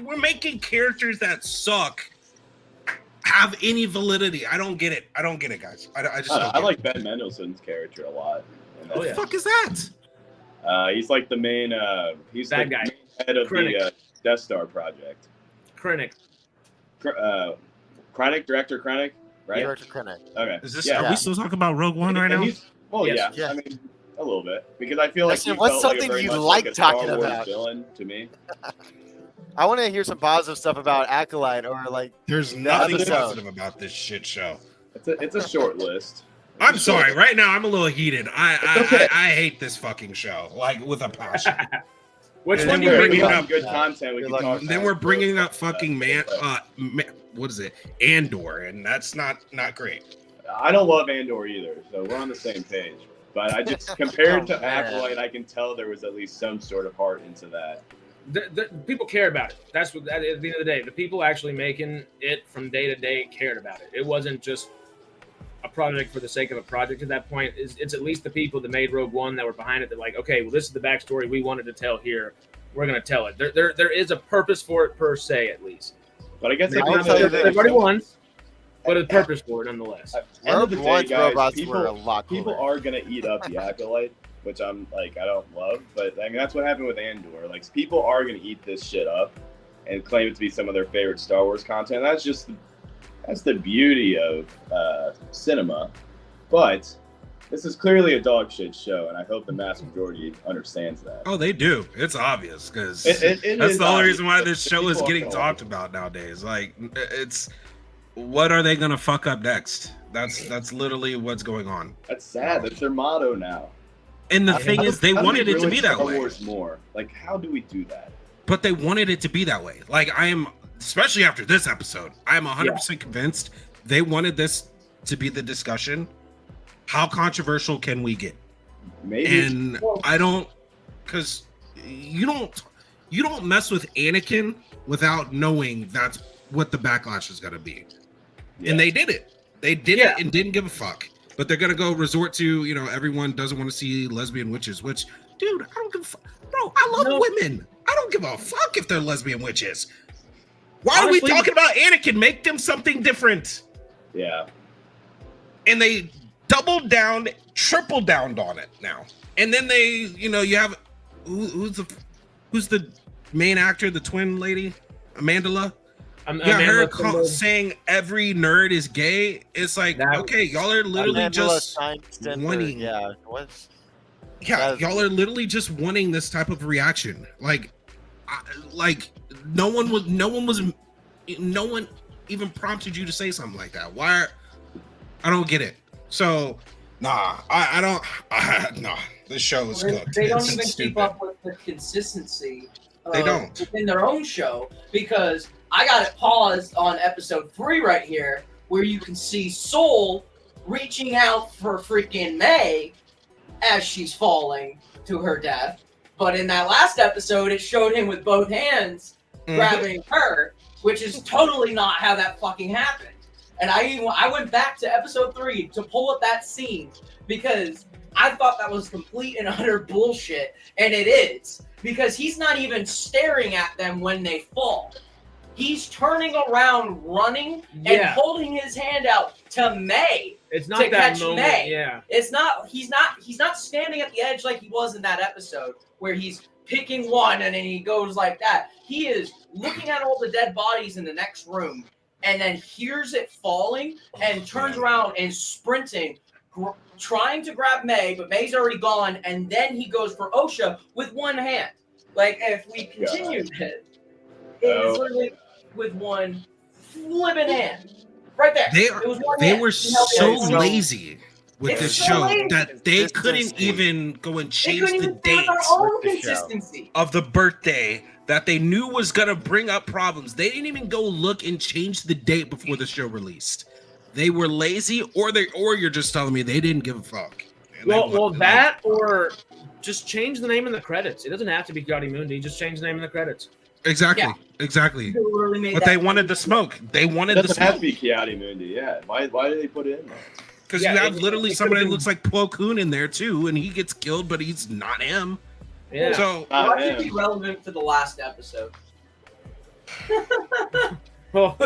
We're making characters that suck have any validity. I don't get it. I don't get it, guys. I like Ben Mendelsohn's character a lot. What the fuck is that? He's like the main. He's Bad the guy. main head of Krennic. the Death Star project. Krennic. Krennic, director Krennic. right? Director Krennic. Okay. Is this? Yeah. Are we still talking about Rogue One right And now? well, Yes. yeah. I mean, a little bit because I feel like Listen, he what's felt like a something very you much like like a Star talking Wars about? villain to me. I want to hear some positive stuff about Acolyte or like. There's nothing episode. positive about this shit show. It's a short list. I'm sorry. Right now, I'm a little heated. I hate this fucking show, like with a passion. Which And one then do you we're bring bringing up? up- Good content. We Good can luck. talk. Then we're bringing up fucking what is it, Andor, and that's not great. I don't love Andor either, so we're on the same page. But I just compared to man. Acolyte, I can tell there was at least some sort of heart into that. The people care about it. That's what. At the end of the day, the people actually making it from day to day cared about it. It wasn't just a project for the sake of a project. At that point, it's at least the people that made Rogue One that were behind it. That like, okay, well, this is the backstory we wanted to tell here. We're gonna tell it. There is a purpose for it per se, at least. But I guess I will tell you this. Everybody wants, but a purpose for it nonetheless. End of the Rogue day, One's guys, robots were a lot people cooler. are gonna eat up the Acolyte, which I'm like I don't love, but I mean that's what happened with Andor. Like people are gonna eat this shit up and claim it to be some of their favorite Star Wars content. That's the beauty of cinema. But this is clearly a dog shit show, and I hope the mass majority understands that. Oh, they do. It's obvious because It that's is the only obvious, reason why but this show is people getting don't. talked about nowadays. Like, it's what are they gonna fuck up next? That's literally what's going on. That's sad. That's their motto now. And the thing is, they How do wanted we it to ruin be that Star way. Wars more. Like, how do we do that? But they wanted it to be that way. Like I am, especially after this episode, I am 100% convinced they wanted this to be the discussion. How controversial can we get? Maybe. And I don't, because you don't mess with Anakin without knowing that's what the backlash is gonna be. Yeah. And they did it. They did it and didn't give a fuck. But they're gonna go resort to, everyone doesn't want to see lesbian witches, which, dude, I don't give a fuck. Bro, I love women. I don't give a fuck if they're lesbian witches. Why Honestly, are we talking about Anakin? Make them something different. Yeah. And they doubled down, tripled down on it now. And then they, you have who's the main actor, the twin lady, Amandla. Her saying every nerd is gay. It's like, okay, y'all are literally just wanting. Yeah, y'all are literally just wanting this type of reaction. Like no one even prompted you to say something like that. Why? I don't get it. So, I don't. Nah, this show is cooked. They don't It's even stupid. keep up with the consistency. They don't. Within their own show, because I got it paused on episode 3 right here, where you can see Soul reaching out for freaking May as she's falling to her death. But in that last episode, it showed him with both hands grabbing her, which is totally not how that fucking happened. And I went back to episode 3 to pull up that scene because I thought that was complete and utter bullshit, and it is, because he's not even staring at them when they fall. He's turning around, running, and holding his hand out to May. It's not to that catch moment. May. Yeah. It's not. He's not standing at the edge like he was in that episode where he's picking one and then he goes like that. He is looking at all the dead bodies in the next room and then hears it falling and turns around and sprinting, trying to grab May, but May's already gone, and then he goes for Osha with one hand. Like, if we continue it is literally with one flipping hand. Right there. They were so lazy with It's this so show lazy. that they couldn't even go and change the date consistency of the birthday that they knew was gonna bring up problems. They didn't even go look and change the date before the show released. They were lazy, or you're just telling me they didn't give a fuck. Well, that or just change the name in the credits. It doesn't have to be Gotti Mundi. Just change the name in the credits. Exactly. But they wanted the smoke. They wanted It the doesn't have to smoke. be Kiadi Mundi. Yeah. Why did they put it in there? Because you have literally somebody that looks like Plo Koon in there too, and he gets killed, but he's not him. Yeah. So why should be relevant for the last episode? Well,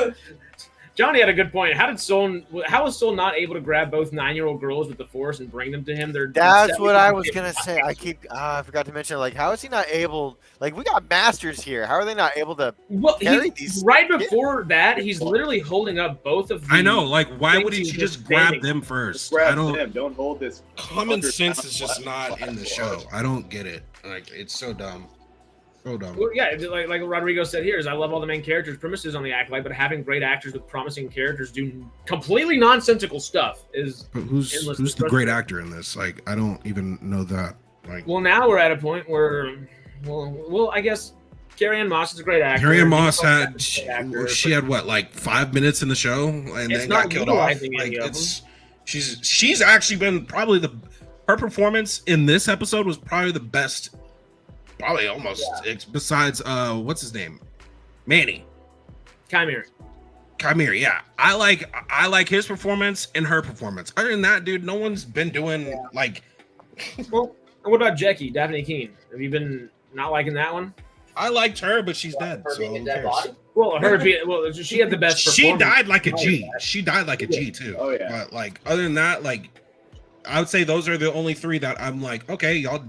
Johnny had a good point. How is Soul not able to grab both 9-year-old girls with the Force and bring them to him? That's what I was gonna say. I forgot to mention. Like, how is he not able? Like, we got masters here. How are they not able to carry these? Right before that, he's literally holding up both of. I know. Like, why wouldn't you just grab them first? Grab them. Don't hold this. Common sense is just not in the show. I don't get it. Like, it's so dumb. So dumb. Well, yeah, like Rodrigo said here, is I love all the main characters' premises on the Acolyte, but having great actors with promising characters do completely nonsensical stuff is. But who's the great actor in this? Like, I don't even know that. Like, well, now we're at a point where, well, I guess Carrie Ann Moss is a great actor. Carrie Ann Moss she had what, like 5 minutes in the show, and then got killed off. Like, she's actually been probably her performance in this episode was probably the best. Probably almost besides what's his name, Manny Chimera, yeah. I like his performance and her performance. Other than that, dude, no one's been doing like. Well, what about Jackie Daphne Keene? Have you been not liking that one? I liked her, but she's dead. So who cares? Well, she had the best. She died like a G. She died like a G too. Oh yeah. But like, other than that, like, I would say those are the only three that I'm like, okay, y'all.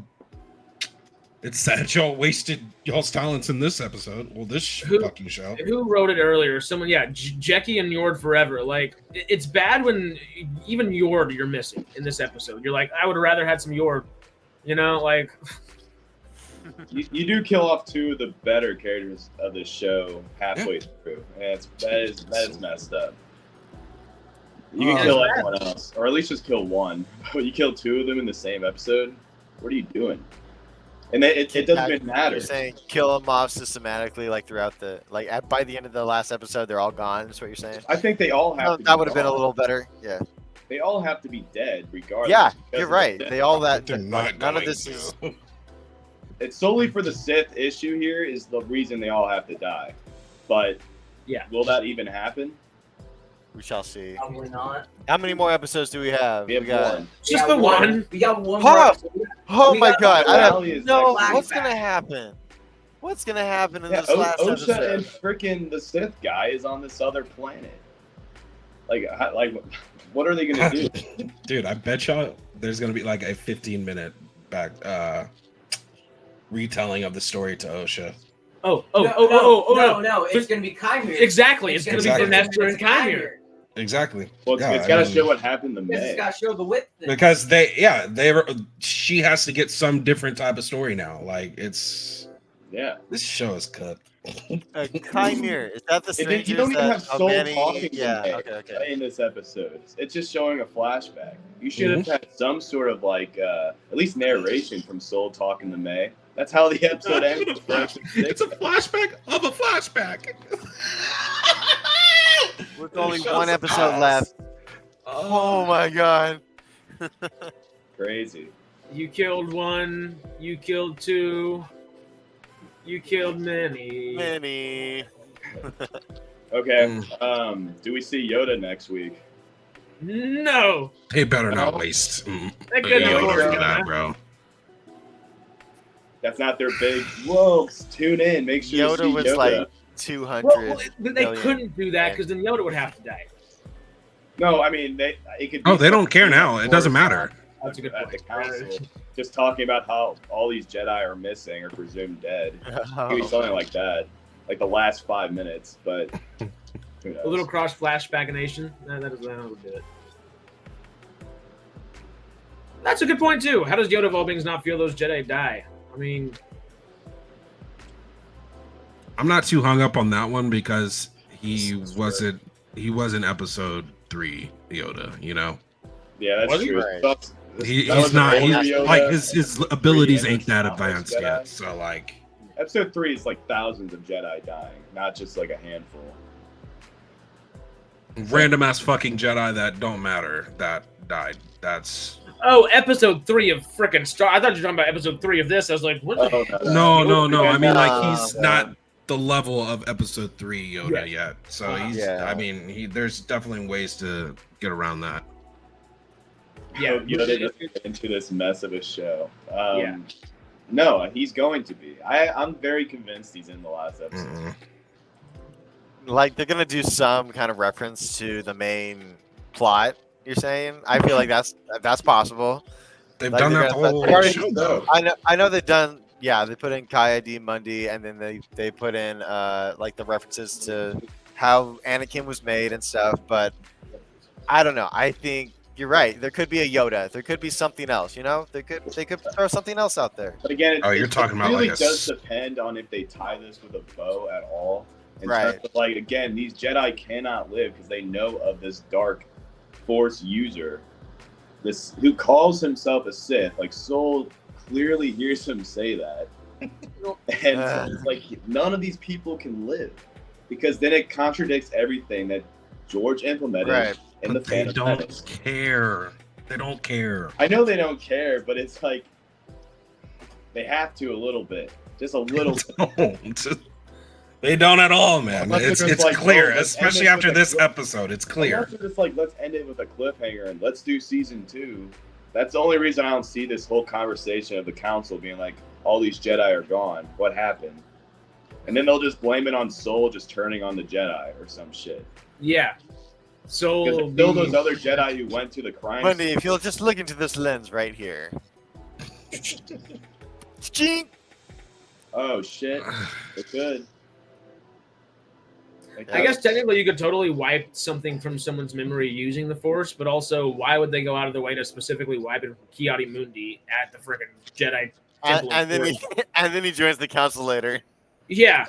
It's sad y'all wasted y'all's talents in this episode. Well, this fucking show. Who wrote it earlier? Someone, Jackie and Yord forever. Like, it's bad when even Yord you're missing in this episode. You're like, I would have rather had some Yord. You know, like. You do kill off two of the better characters of the show halfway through. And that is messed up. You can kill everyone else, or at least just kill one. But you kill two of them in the same episode. What are you doing? And it doesn't even matter. You're saying kill them off systematically, like throughout by the end of the last episode, they're all gone. Is what you're saying? I think they all have. That would have been a little better. Yeah. They all have to be dead, regardless. Yeah, you're right. They all that. None of this is. It's solely for the Sith issue here is the reason they all have to die. But will that even happen? We shall see. Probably not. How many more episodes do we have? We got one. Just the one. We got one more. Oh my god! I have no. What's gonna happen? What's gonna happen in this last episode? Osha and freaking the Sith guy is on this other planet. Like, what are they gonna do? Dude, I bet y'all there's gonna be like a 15-minute back retelling of the story to Osha. No! It's gonna be Chimera. Exactly, it's gonna be Vernestra and Chimera. Exactly. Well, it's got to show what happened to May. It's got to show the width. Because she has to get some different type of story now. Like, it's this show is cooked. Chimera, is that the strangers? You don't even have Soul talking okay. in this episode. It's just showing a flashback. You should have had some sort of like at least narration from Soul talking to May. That's how the episode ends. It's a flashback of a flashback. With only one episode left. Oh my god. Crazy. You killed one. You killed two. You killed many. Okay. Do we see Yoda next week? No. They better not waste. That, bro. That's not their big. Whoa! Tune in. Make sure Yoda you see was Yoda. like 200. Well, they couldn't do that because then Yoda would have to die. No, I mean it could. Oh, they don't care now. It doesn't matter. That's a good point. The council just talking about how all these Jedi are missing or presumed dead. It could be something like that, like the last 5 minutes. But who knows? A little cross flashbackination. That would do it. That's a good point too. How does Yoda of all beings not feel those Jedi die? I mean, I'm not too hung up on that one because he wasn't episode 3 Yoda, you know. Yeah, that's true. Right. He's not. He's like his abilities ain't that advanced yet. So like, episode 3 is like thousands of Jedi dying, not just like a handful. Random ass fucking Jedi that don't matter that died. That's. Oh, episode 3 of frickin' Star. I thought you were talking about episode 3 of this. I was like, what? No. I mean, like he's not the level of episode 3 Yoda yet. So he's. I mean, there's definitely ways to get around that. Yeah, Yoda into this mess of a show. No, he's going to be. I'm very convinced he's in the last episode. like they're gonna do some kind of reference to the main plot. You're saying? I feel like that's possible. They've Like, done they're that the gonna- whole they've already show, done though. I know they've done. Yeah, they put in Kaya D Mundi, and then they put in like the references to how Anakin was made and stuff. But I don't know. I think you're right. There could be a Yoda. There could be something else. You know, they could throw something else out there. But again, Oh, you're talking about really like a does depend on if they tie this with a bow at all. In Right. terms of, like, again, these Jedi cannot live because they know of this dark Force user, this who calls himself a Sith. Like Soul clearly hears him say that, and so it's like none of these people can live because then it contradicts everything that George implemented Right. in the But they Phantom don't Menace. care. They don't care. I know they don't care, but it's like they have to a little bit, just a little bit. Don't. They don't at all, man. Unless It's they're just like, clear, oh, let's end especially it after with a this cliff- episode. It's clear. Unless they're just like, let's end it with a cliffhanger and let's do season 2. That's the only reason I don't see this whole conversation of the council being like, all these Jedi are gone. What happened? And then they'll just blame it on Soul just turning on the Jedi or some shit. Yeah. So Because still those other Jedi who went to the crime Mundi, scene. if you'll just look into this lens right here. Chink. Oh shit, it could. I guess technically you could totally wipe something from someone's memory using the Force, but also why would they go out of their way to specifically wipe it from Kiadi Mundi at the freaking Jedi temple? And then he joins the council later. Yeah.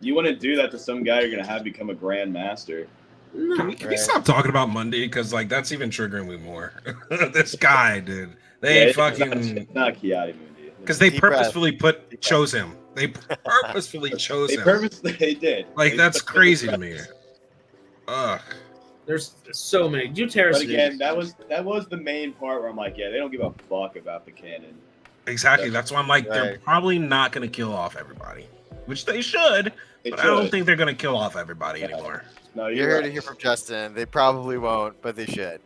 You wouldn't do that to some guy you're gonna have become a Grand Master. Can we Right. stop talking about Monday? Because like that's even triggering me more. This guy, dude. They Yeah, it's not Kiadi Mundi. because they Deep breath. purposefully chose him. They purposefully chose him. They did. Like They that's put- crazy to me. Ugh. There's so many. Do Terrace. But again, that was the main part where I'm like, yeah, they don't give a fuck about the canon. Exactly. That's why I'm like, they're Right. probably not going to kill off everybody, which they should. They But I don't should. think they're going to kill off everybody anymore. No, You you're heard right. it here from Justin. They probably won't, but they should.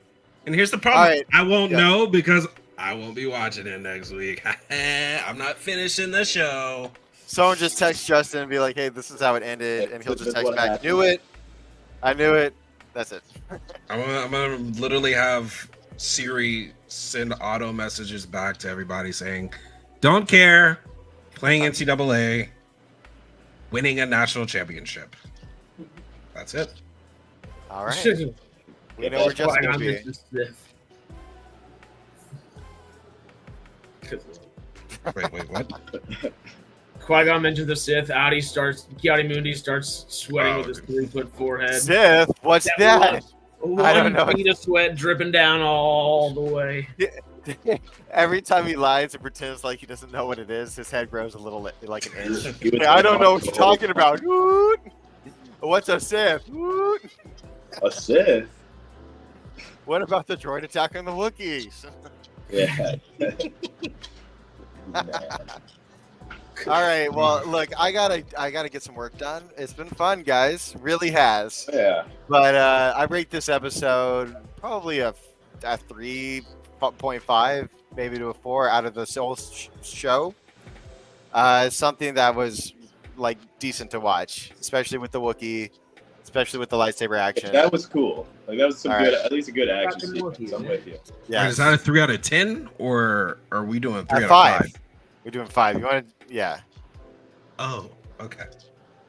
And here's the problem: All right. I won't Yeah. know because I won't be watching it next week. I'm not finishing the show. Someone just text Justin and be like, "Hey, this is how it ended," and he'll This just is text what back, happened. "Knew it. I knew it." That's it. I'm gonna literally have Siri send auto messages back to everybody saying, "Don't care, playing NCAA, winning a national championship." That's it. All right. Shouldn't- We know where Justin's Qui-Gon gonna be. mentions Sith. Wait, what? Qui-Gon mentions the Sith. Kiadi Mundi starts sweating Oh, with his okay. 3-foot forehead. Sith, what's that? I don't know. One bead of sweat dripping down all the way. Every time he lies and pretends like he doesn't know what it is, his head grows a little like an inch. He was I don't know what like, you're talking about. Woot. What's a Sith? Woot. A Sith? What about the droid attack on the Wookiees? Yeah. All right. Well, look, I gotta get some work done. It's been fun, guys. Really has. Yeah. But I rate this episode probably a 3.5, maybe to a 4 out of the whole show. Something that was like decent to watch, especially with the Wookiee, especially with the lightsaber action. That was cool. Like that was some All good, right. at least a good action Fucking sequence. Wookiees, I'm man. with you. Yeah. Is that a 3 out of 10, or are we doing 3 out of 5. 5? We're doing 5. You want to? Yeah. Oh, okay.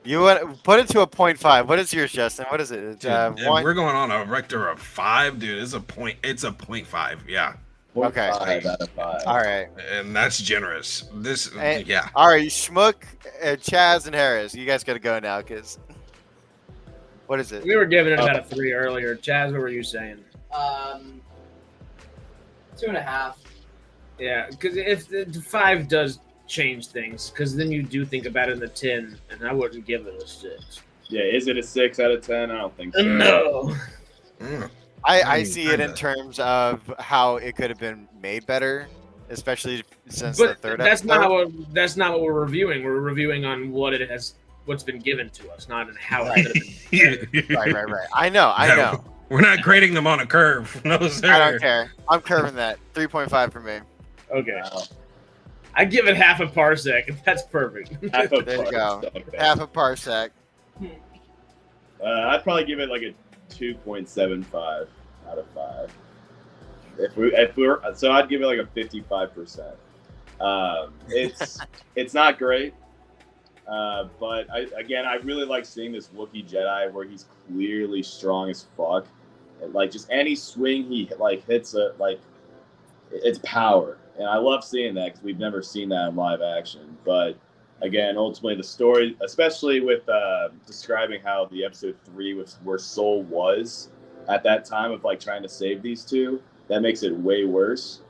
You want to put it to a 0.5. What is yours, Justin? What is it? It's, Dude, if one. we're going on a vector of 5, dude. It's a 0.5. Yeah, Okay. 5 out of 5. All right. and that's generous. This, Hey. yeah. All right, Schmook, Chaz, and Harris. You guys got to go now, because what is it? We were giving it about a 3 earlier. Chaz, what were you saying? 2.5. Yeah, because if the 5 does change things, because then you do think about it in the 10, and I wouldn't give it a 6. Yeah, is it a 6 out of 10? I don't think so. No. Mm. I see it in kinda. terms of how it could have been made better, especially since the But third that's episode. that's not what we're reviewing. We're reviewing on what's been given to us, not on how it could have been. Right. I know. No, we're not grading them on a curve. No, sir. I don't care. I'm curving that. 3.5 for me. Okay. Wow. I give it half a parsec, and that's perfect. Half a There you go. parsec. Half a parsec. I'd probably give it like a 2.75 out of 5. If we're so I'd give it like a 55%. It's not great, but I really like seeing this Wookiee Jedi where he's clearly strong as fuck. And, like, just any swing he like hits it's power, and I love seeing that because we've never seen that in live action. But again, ultimately the story, especially with describing how the episode 3 was where Soul was at that time of like trying to save these two, that makes it way worse.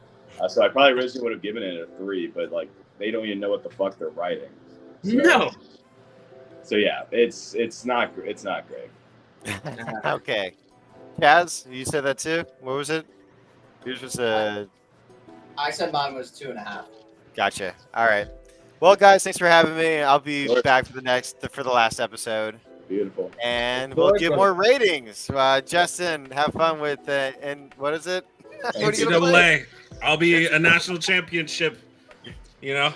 So I probably originally would have given it a 3, but like they don't even know what the fuck they're writing. So, No. So yeah, it's not great. Okay. Kaz, you said that too? What was it? Yours was I said mine was 2.5. Gotcha. All right. Well, guys, thanks for having me. I'll be back for the last episode. Beautiful. And we'll give more ratings. Justin, have fun with and what is it? What are you gonna play? NCAA. I'll be a national championship. You know.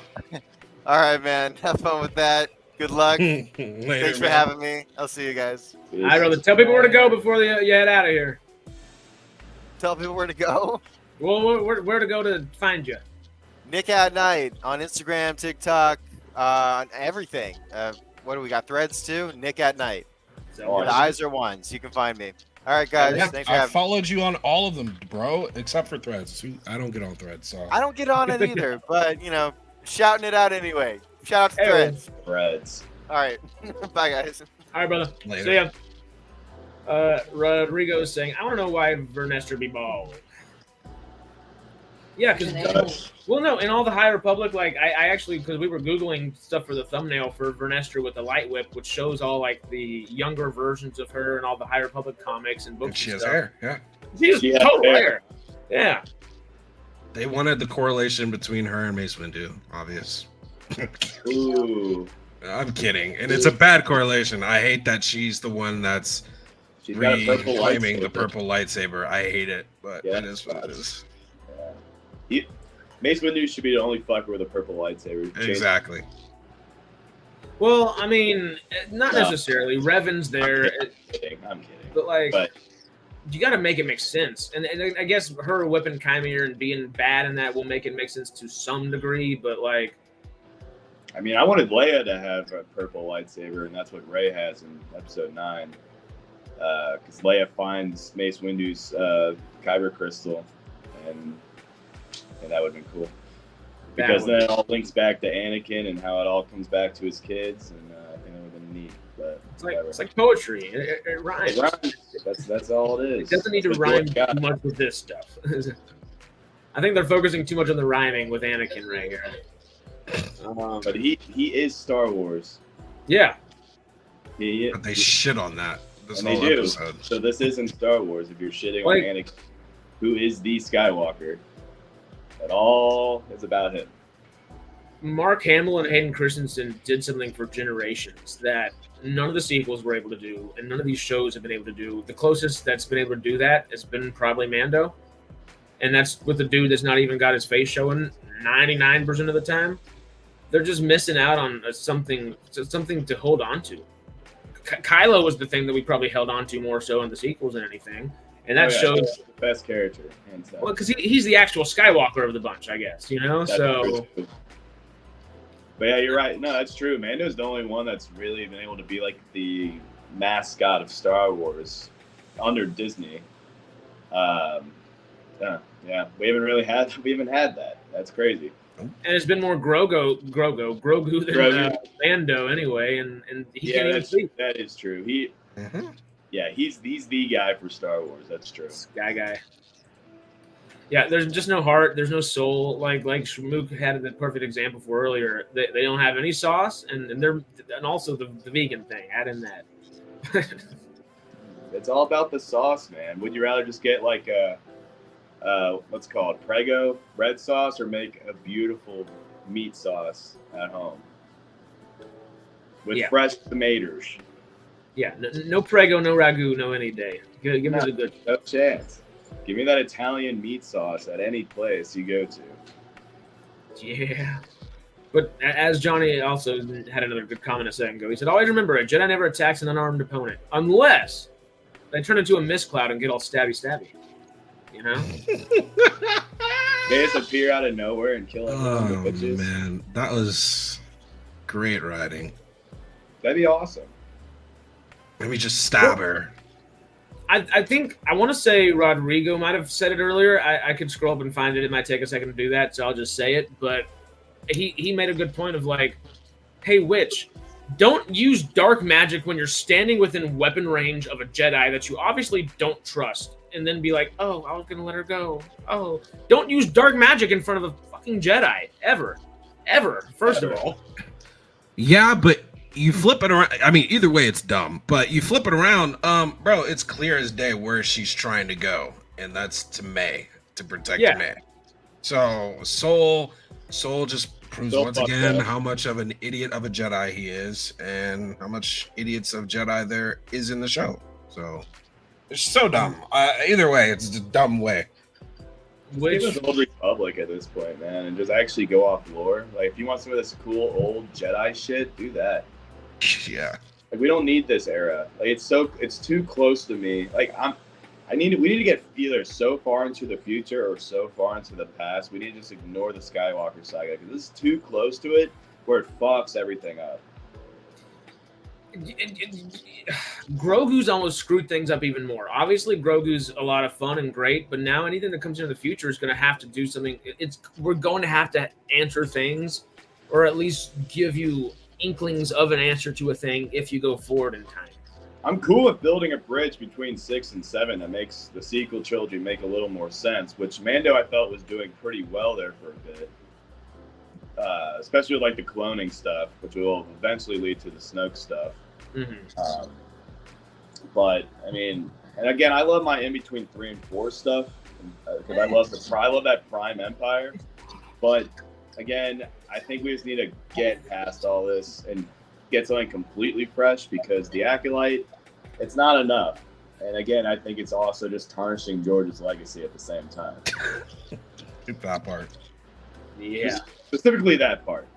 All right, man. Have fun with that. Good luck. Later, Thanks for man. having me. I'll see you guys. I'd rather tell people where to go before you head out of here. Tell people where to go. Well, where to go to find you? Nick at Night on Instagram, TikTok, on everything. What do we got? Threads too? Nick at Night. The eyes are ones. You can find me. All right, guys. Thanks for I having me. followed you on all of them, bro, except for Threads. I don't get on Threads, so I don't get on it either, but shouting it out anyway. Shout out to Threads. Threads. All right. Bye, guys. All right, brother. Later. See ya. Rodrigo's saying, I don't know why Vernestra be bald. Yeah, because no, in all the High Republic, like I actually, because we were Googling stuff for the thumbnail for Vernestra with the light whip, which shows all like the younger versions of her and all the High Republic comics and books. and she and has stuff. hair. Yeah, She has total hair. Yeah. they wanted the correlation between her and Mace Windu. Obvious. Ooh. I'm kidding, and it's a bad correlation. I hate that she's the one that's She's got a purple reclaiming the lightsaber. purple lightsaber. I hate it, but Yeah. it is what it is. Mace Windu should be the only fucker with a purple lightsaber. Exactly. Well, I mean, not No. necessarily. Revan's there, I'm kidding. but like, But you got to make it make sense. And I guess her whipping Chimere and being bad in that will make it make sense to some degree. But like, I mean, I wanted Leia to have a purple lightsaber, and that's what Rey has in Episode 9. Because Leia finds Mace Windu's kyber crystal, and that would have been cool. Because then it all links back to Anakin and how it all comes back to his kids, and I think that would have been neat. But it's like poetry. It rhymes. It rhymes. That's all it is. It doesn't need to That's what rhyme George got. too much with this stuff. I think they're focusing too much on the rhyming with Anakin right here. But he is Star Wars. Yeah. But they shit on that this And they whole do. episode. So this isn't Star Wars if you're shitting Like- on Anakin, who is the Skywalker. It all is about him. Mark Hamill and Hayden Christensen did something for generations that none of the sequels were able to do, and none of these shows have been able to do. The closest that's been able to do that has been probably Mando, and that's with the dude that's not even got his face showing 99% of the time. They're just missing out on something to hold on to. Kylo was the thing that we probably held on to more so in the sequels than anything, and that shows. He's the best character, hands down. Well, because he's the actual Skywalker of the bunch, I guess. That's So. true. But yeah, you're right. No, that's true. Mando's the only one that's really been able to be like the mascot of Star Wars under Disney. Yeah, we haven't had that. That's crazy. And it's been more Grogu than Grogu. Mando anyway, and he can't even speak. That is true. Yeah, he's the guy for Star Wars. That's true. Guy. Yeah, there's just no heart. There's no soul. Like Shmook had the perfect example for earlier. They don't have any sauce, and also the vegan thing. Add in that. It's all about the sauce, man. Would you rather just get like a what's called Prego red sauce, or make a beautiful meat sauce at home with fresh tomatoes? Yeah, no Prego, no Ragu, no any day. Give me the good. No chance. Give me that Italian meat sauce at any place you go to. Yeah. But as Johnny also had another good comment a second ago, he said, always remember, a Jedi never attacks an unarmed opponent unless they turn into a mist cloud and get all stabby. You know? They just appear out of nowhere and kill everyone with bitches. Man, that was great writing. That'd be awesome. Maybe just stab her. I think I want to say Rodrigo might have said it earlier. I could scroll up and find it. It might take a second to do that, so I'll just say it. But he made a good point of like, hey, Witch, don't use dark magic when you're standing within weapon range of a Jedi that you obviously don't trust, and then be like, oh, I was gonna let her go. Oh, don't use dark magic in front of a fucking Jedi ever. First of all. Yeah, but you flip it around. I mean, either way, it's dumb. But you flip it around, bro. It's clear as day where she's trying to go, and that's to May, to protect May. So Soul just proves once again how much of an idiot of a Jedi he is, and how much idiots of Jedi there is in the show. So it's so dumb. Either way, it's a dumb way. Which is Old Republic at this point, man, and just actually go off lore. Like, if you want some of this cool old Jedi shit, do that. Yeah. Like, we don't need this era. Like, it's too close to me. Like, we need to get either so far into the future or so far into the past. We need to just ignore the Skywalker saga because this is too close to it where it fucks everything up. Grogu's almost screwed things up even more. Obviously, Grogu's a lot of fun and great, but now anything that comes into the future is going to have to do something. We're going to have to answer things, or at least give you inklings of an answer to a thing if you go forward in time. I'm cool with building a bridge between 6 and 7 that makes the sequel trilogy make a little more sense, which Mando I felt was doing pretty well there for a bit. Especially with like the cloning stuff, which will eventually lead to the Snoke stuff. Mm-hmm. But I mean, and again, I love my in between 3 and 4 stuff because I love that Prime Empire. But again, I think we just need to get past all this and get something completely fresh because the Acolyte, it's not enough. And again, I think it's also just tarnishing George's legacy at the same time. That part. Yeah. Specifically that part.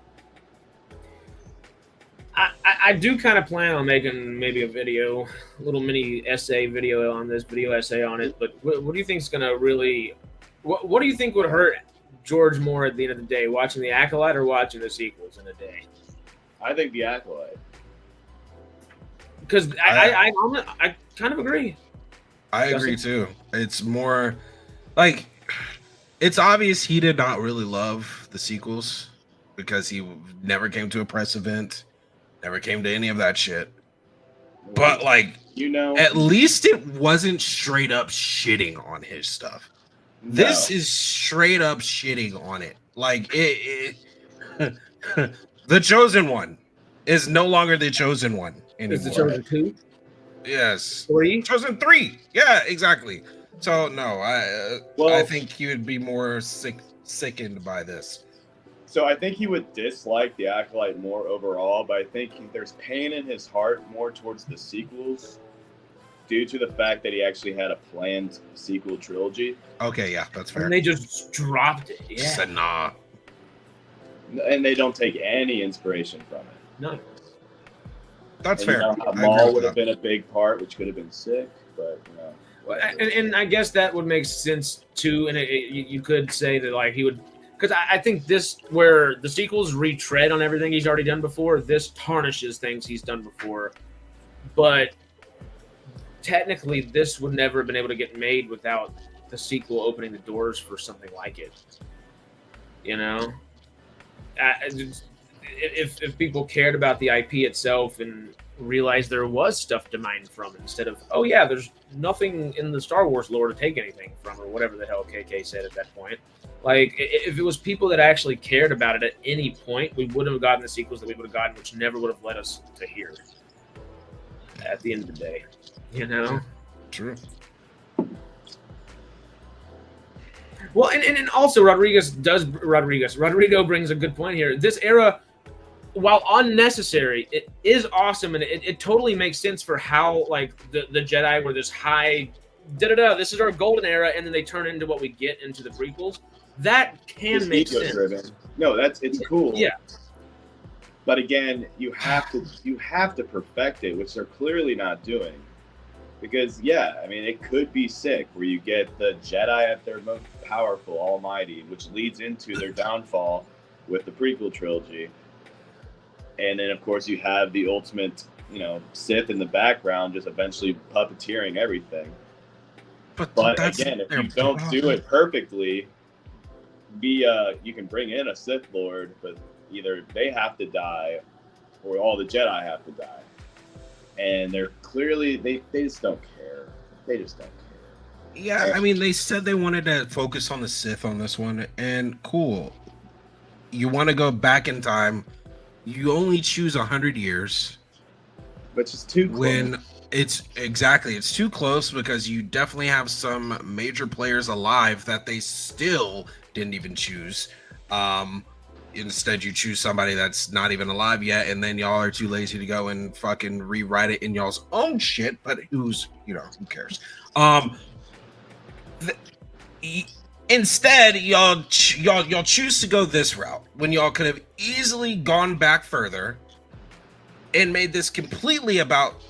I do kind of plan on making maybe a video, a little mini essay video on this, video essay on it. But what do you think is going to really, what do you think would hurt George more at the end of the day, watching the Acolyte or watching the sequels in a day? I think the Acolyte. Because I kind of agree. I agree too. It's more like, it's obvious he did not really love the sequels because he never came to a press event, never came to any of that shit. But like, at least it wasn't straight up shitting on his stuff. No. This is straight up shitting on it. Like the Chosen One is no longer the Chosen One anymore. Is the Chosen 2? Yes. 3? Chosen 3. Yeah, exactly. So no, I think he would be more sickened by this. So I think he would dislike the Acolyte more overall, but I think there's pain in his heart more towards the sequels due to the fact that he actually had a planned sequel trilogy. Okay, yeah, that's fair. And they just dropped it. Yeah. Said nah. And they don't take any inspiration from it. No. That's fair. Maul would have been a big part, which could have been sick, but you know. And I guess that would make sense too. And you could say that like he would, because I think this, where the sequels retread on everything he's already done before, this tarnishes things he's done before. But technically, this would never have been able to get made without the sequel opening the doors for something like it. You know, if people cared about the IP itself and realized there was stuff to mine from it, instead of, oh yeah, there's nothing in the Star Wars lore to take anything from, or whatever the hell KK said at that point. Like, if it was people that actually cared about it at any point, we wouldn't have gotten the sequels that we would have gotten, which never would have led us to here at the end of the day, you know? True. Well, and also Rodrigo brings a good point here. This era, while unnecessary, it is awesome, and it totally makes sense for how, like, the Jedi were this high, this is our golden era, and then they turn into what we get into the prequels. that can It's make sense. ego-driven. No, it's cool. Yeah. But again, you have to perfect it, which they're clearly not doing. Because I mean, it could be sick where you get the Jedi at their most powerful, almighty, which leads into their downfall with the prequel trilogy. And then, of course, you have the ultimate, Sith in the background, just eventually puppeteering everything. But again, if you don't do it perfectly, you can bring in a Sith Lord, but either they have to die, or all the Jedi have to die. And they're clearly they just don't care. They just don't care. Yeah, I mean, they said they wanted to focus on the Sith on this one, and cool. You want to go back in time. You only choose 100 years. Which is too close. When it's too close because you definitely have some major players alive that they still didn't even choose. Instead, you choose somebody that's not even alive yet, and then y'all are too lazy to go and fucking rewrite it in y'all's own shit. But who cares? Instead, y'all choose to go this route when y'all could have easily gone back further and made this completely about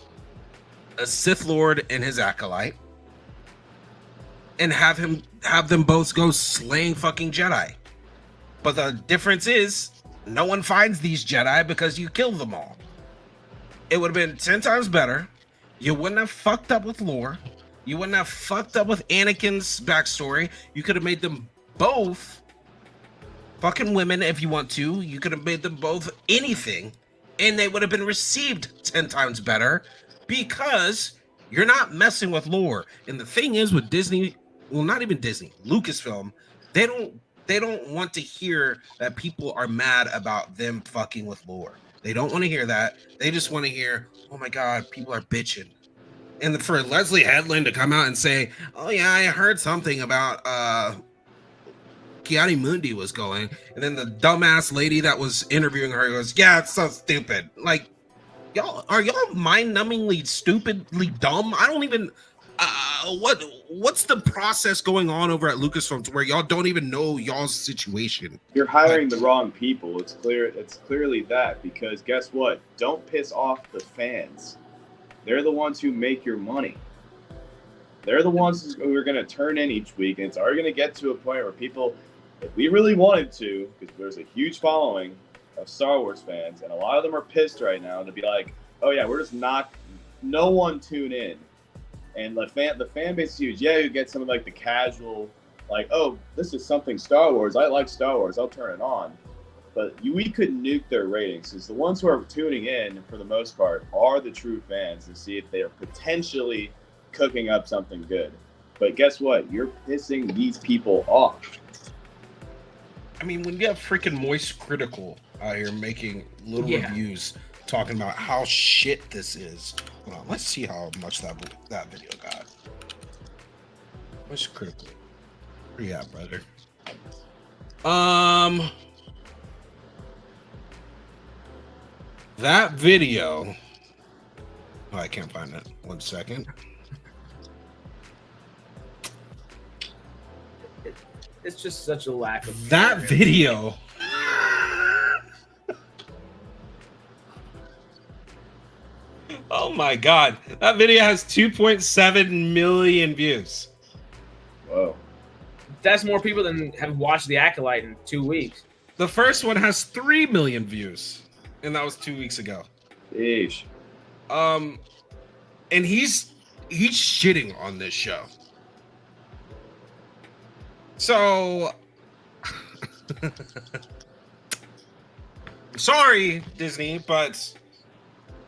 a Sith Lord and his acolyte, and have them both go slaying fucking Jedi. But the difference is, no one finds these Jedi because you killed them all. It would have been 10 times better. You wouldn't have fucked up with lore. You wouldn't have fucked up with Anakin's backstory. You could have made them both fucking women if you want to. You could have made them both anything, and they would have been received 10 times better because you're not messing with lore. And the thing is with Disney, well, not even Disney, Lucasfilm, they don't want to hear that people are mad about them fucking with lore. They don't want to hear that. They just want to hear, oh my God, people are bitching. And for Leslie Headland to come out and say, oh yeah, I heard something about Kiani Mundi was going. And then the dumbass lady that was interviewing her goes, yeah, it's so stupid. Like, are y'all mind-numbingly stupidly dumb? I don't even... what's the process going on over at Lucasfilm to where y'all don't even know y'all's situation? You're hiring the wrong people. It's clearly that, because guess what? Don't piss off the fans. They're the ones who make your money. They're the ones who are going to turn in each week, and it's already going to get to a point where people, if we really wanted to, because there's a huge following of Star Wars fans, and a lot of them are pissed right now to be like, oh yeah, we're just not, no one tune in. And the fan base is huge. Yeah, you get some of like the casual, like, oh, this is something Star Wars. I like Star Wars. I'll turn it on. But we could nuke their ratings, because the ones who are tuning in, for the most part, are the true fans to see if they are potentially cooking up something good. But guess what? You're pissing these people off. I mean, when you have freaking Moist Critical out here making little reviews talking about how shit this is. Hold on, let's see how much that video got. Moist Critical. Where you at, brother? That video. Oh, I can't find it. 1 second. It's just such a lack of that video. Oh my God. That video has 2.7 million views. Whoa. That's more people than have watched The Acolyte in 2 weeks. The first one has 3 million views, and that was 2 weeks ago. Eesh. And he's shitting on this show. So sorry, Disney, but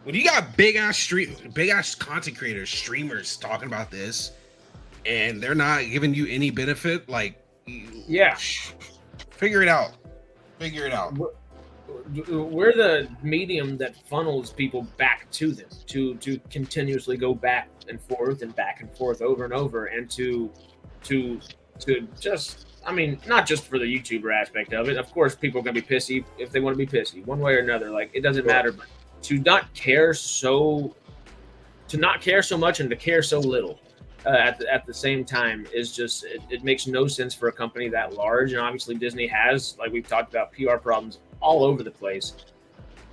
when you got big ass content creators, streamers talking about this, and they're not giving you any benefit, like, yeah, figure it out. Figure it out. We're the medium that funnels people back to them to continuously go back and forth over and over, and to just, I mean, not just for the YouTuber aspect of it. Of course, people are gonna be pissy if they want to be pissy, one way or another. Like, it doesn't matter. But to not care so much and to care so little, at the same time is just it makes no sense for a company that large, and obviously Disney has, like we've talked about, PR problems all over the place.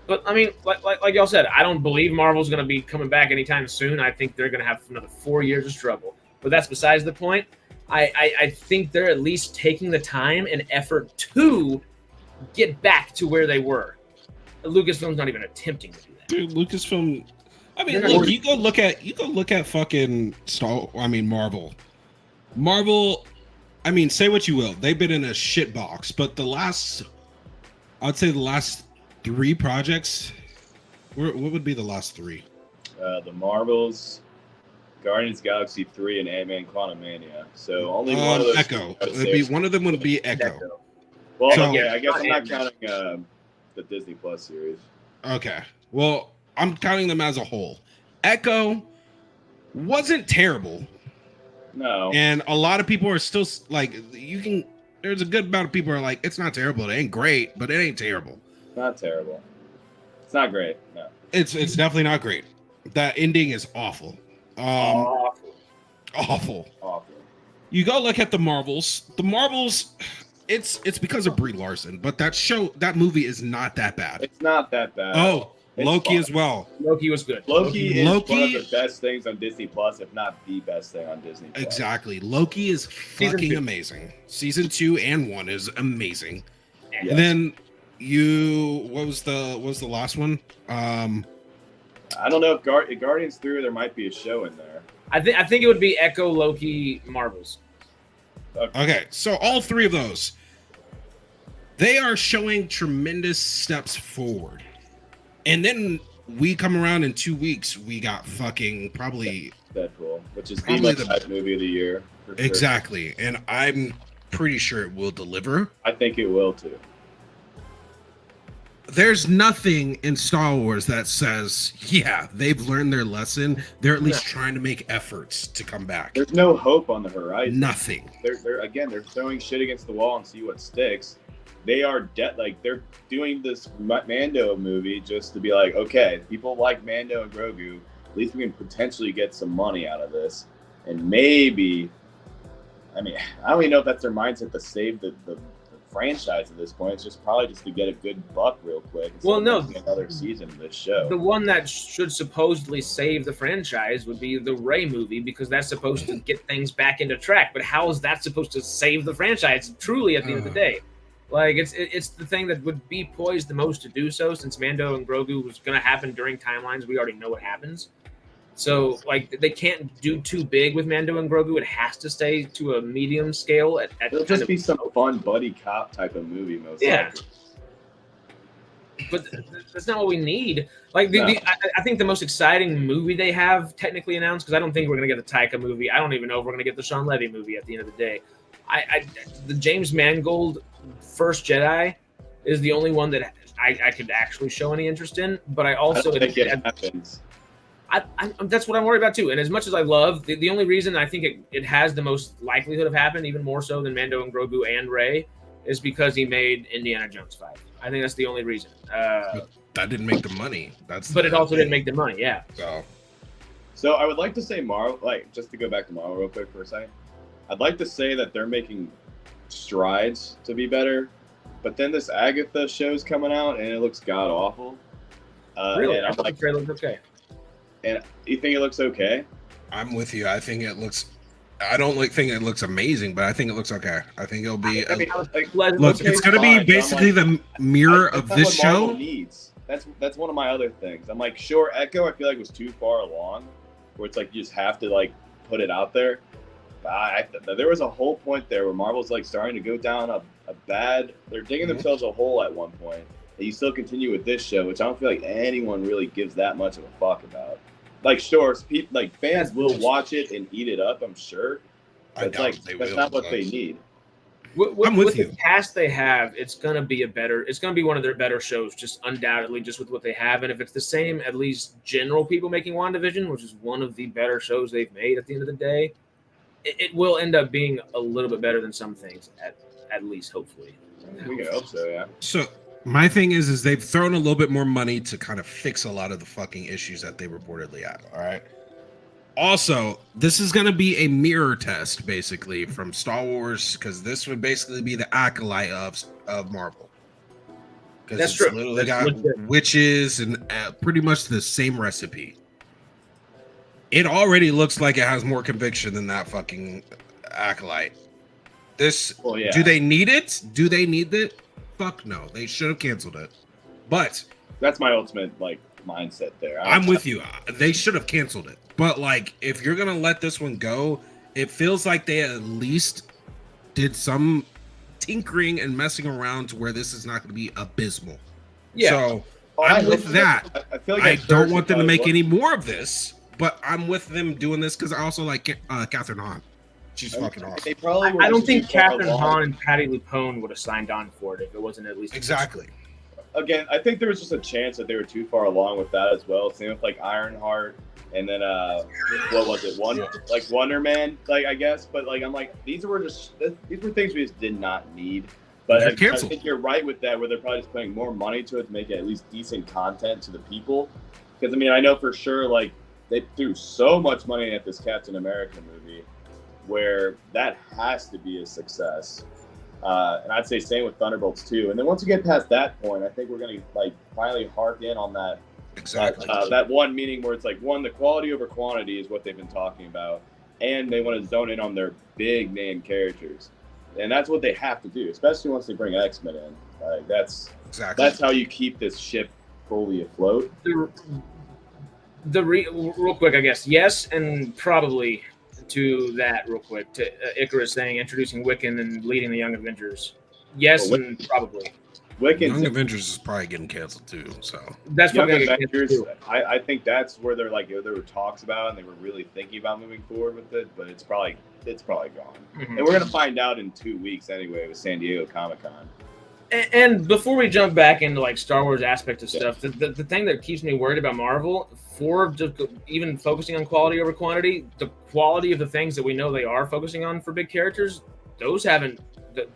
But I mean, like y'all said, I don't believe Marvel's going to be coming back anytime soon. I think they're going to have another 4 years of struggle. But that's besides the point. I think they're at least taking the time and effort to get back to where they were. Lucasfilm's not even attempting to do that. Dude, Lucasfilm. I mean, look, you go look at fucking Marvel. Marvel, I mean, say what you will, they've been in a shit box, but I'd say the last 3 projects, what would be the last 3? The Marvels, Guardians of the Galaxy 3, and Ant-Man Quantumania. So only one of those. Echo. One of them would be Echo. Well, So- okay, I guess I'm not counting the Disney Plus series. Okay. Well, I'm counting them as a whole. Echo wasn't terrible. No. And a lot of people are still like, there's a good amount of people are like, it's not terrible. It ain't great, but it ain't terrible. Not terrible. It's not great. No. It's definitely not great. That ending is awful. Awful. You go look at the Marvels. The Marvels, it's because of Brie Larson, but that movie is not that bad. It's not that bad. Oh, It's Loki fun. as well. Loki was good. Loki is one of the best things on Disney Plus, if not the best thing on Disney Plus. Exactly. Loki is fucking amazing. Season 2 and 1 is amazing. Yes. And then what was the last one? I don't know if Guardians 3, there might be a show in there. I think it would be Echo, Loki, Marvels. Okay, so all 3 of those, they are showing tremendous steps forward. And then we come around in 2 weeks, we got fucking probably Deadpool, which is probably the best movie of the year. For sure. Exactly. And I'm pretty sure it will deliver. I think it will too. There's nothing in Star Wars that says, yeah, they've learned their lesson. They're at least trying to make efforts to come back. There's no hope on the horizon. Nothing. They're throwing shit against the wall and see what sticks. They are they're doing this Mando movie just to be like, okay, people like Mando and Grogu. At least we can potentially get some money out of this, and maybe, I mean, I don't even know if that's their mindset to save the franchise at this point. It's just probably just to get a good buck real quick. Well, no, another season of this show. The one that should supposedly save the franchise would be the Rey movie, because that's supposed to get things back into track. But how is that supposed to save the franchise? Truly, at the end of the day, like it's the thing that would be poised the most to do so, since Mando and Grogu was going to happen during timelines we already know what happens. So, like, they can't do too big with Mando and Grogu. It has to stay to a medium scale. It'll just be some fun buddy cop type of movie, most likely. But that's not what we need. Like, I think the most exciting movie they have technically announced, because I don't think we're going to get the Taika movie. I don't even know if we're going to get the Sean Levy movie at the end of the day. The James Mangold First Jedi is the only one that I could actually show any interest in. But I also think it happens. That's what I'm worried about too. And as much as I love, the only reason I think it has the most likelihood of happening, even more so than Mando and Grogu and Rey, is because he made Indiana Jones 5. I think that's the only reason. But that didn't make the money. But it also didn't make the money. Yeah. So I would like to say Marvel, like, just to go back to Marvel real quick for a second. I'd like to say that they're making strides to be better, but then this Agatha show's coming out and it looks god awful. Really? And I I'm thought the trailer looked okay. And you think it looks okay? I'm with you. I think it looks. I don't think it looks amazing, but I think it looks okay. I think it'll be. Look, it's going to be basically the mirror of this show. Needs. That's one of my other things. I'm like, sure, Echo, I feel like was too far along, where it's like you just have to like put it out there. But there was a whole point there where Marvel's like starting to go down a bad. They're digging themselves a hole at one point. And you still continue with this show, which I don't feel like anyone really gives that much of a fuck about. Like, sure, people, like, fans will watch it and eat it up, I'm sure. But it's like, that's not what they need. With the cast they have, it's gonna be one of their better shows, just undoubtedly, just with what they have. And if it's the same, at least general people making WandaVision, which is one of the better shows they've made at the end of the day, it will end up being a little bit better than some things, at least, hopefully. We can hope so, yeah. So my thing is they've thrown a little bit more money to kind of fix a lot of the fucking issues that they reportedly have. All right. Also, this is going to be a mirror test, basically, from Star Wars, because this would basically be the Acolyte of Marvel. Because That's it's true. literally That's got legit. witches and pretty much the same recipe. It already looks like it has more conviction than that fucking Acolyte. This, Well, yeah. do they need it? Do they need it? Fuck no. They should have canceled it. But That's my ultimate like mindset there. I'm with you. They should have canceled it. But like, if you're gonna let this one go, it feels like they at least did some tinkering and messing around to where this is not going to be abysmal. Yeah. So Oh, I'm I with hope- that. I feel like I at don't first want it them to probably make was- any more of this, but I'm with them doing this because I also like Catherine Hahn. She's fucking awesome. They probably were I don't just think too far Catherine along. Hahn and Patty LuPone would have signed on for it if it wasn't at least Exactly. Again, I think there was just a chance that they were too far along with that as well. Same with like Ironheart, and then what was it? Wonder Man, like I guess. But like I'm like these were things we just did not need. But They're I canceled. think you're right with that, where they're probably just putting more money to it to make it at least decent content to the people. Because I mean, I know for sure like they threw so much money at this Captain America movie, where that has to be a success. And I'd say same with Thunderbolts too. And then once you get past that point, I think we're gonna like finally hark in on that. Exactly. That one meaning where it's like one, the quality over quantity is what they've been talking about, and they want to zone in on their big name characters, and that's what they have to do, especially once they bring X-Men in. Like that's how you keep this ship fully afloat. Real quick, I guess yes, and probably to that real quick to Icarus saying introducing Wiccan and leading the Young Avengers. Yes, Well, and probably. Young Avengers is probably getting canceled too. So That's Young probably Avengers. I think that's where they're like there were talks about, and they were really thinking about moving forward with it, but it's probably gone. Mhm. And we're gonna find out in 2 weeks anyway with San Diego Comic-Con. And before we jump back into like Star Wars aspect of stuff, the thing that keeps me worried about Marvel, for just even focusing on quality over quantity, the quality of the things that we know they are focusing on for big characters, those haven't.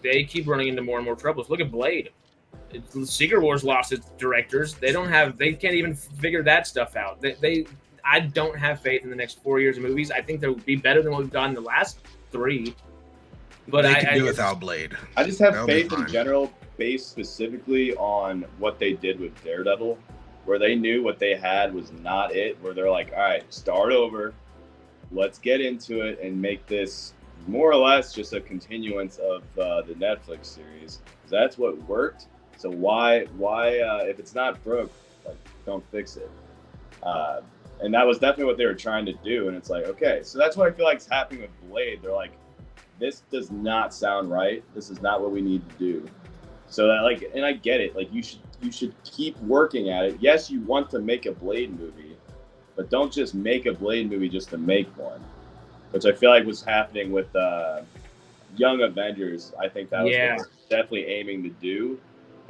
They keep running into more and more troubles. Look at Blade. Secret Wars lost its directors. They can't even figure that stuff out. I don't have faith in the next 4 years of movies. I think they'll be better than what we've done in the last 3. But they can do without Blade. I just have That'll be faith in fine. general, based specifically on what they did with Daredevil, where they knew what they had was not it. Where they're like, all right, start over. Let's get into it and make this more or less just a continuance of the Netflix series. That's what worked. So why if it's not broke, like don't fix it. And that was definitely what they were trying to do. And it's like, okay, so that's what I feel like is happening with Blade. They're like, this does not sound right. This is not what we need to do. So that like, and I get it. Like you should keep working at it. Yes, you want to make a Blade movie, but don't just make a Blade movie just to make one. Which I feel like was happening with Young Avengers. I think that was what they're definitely aiming to do.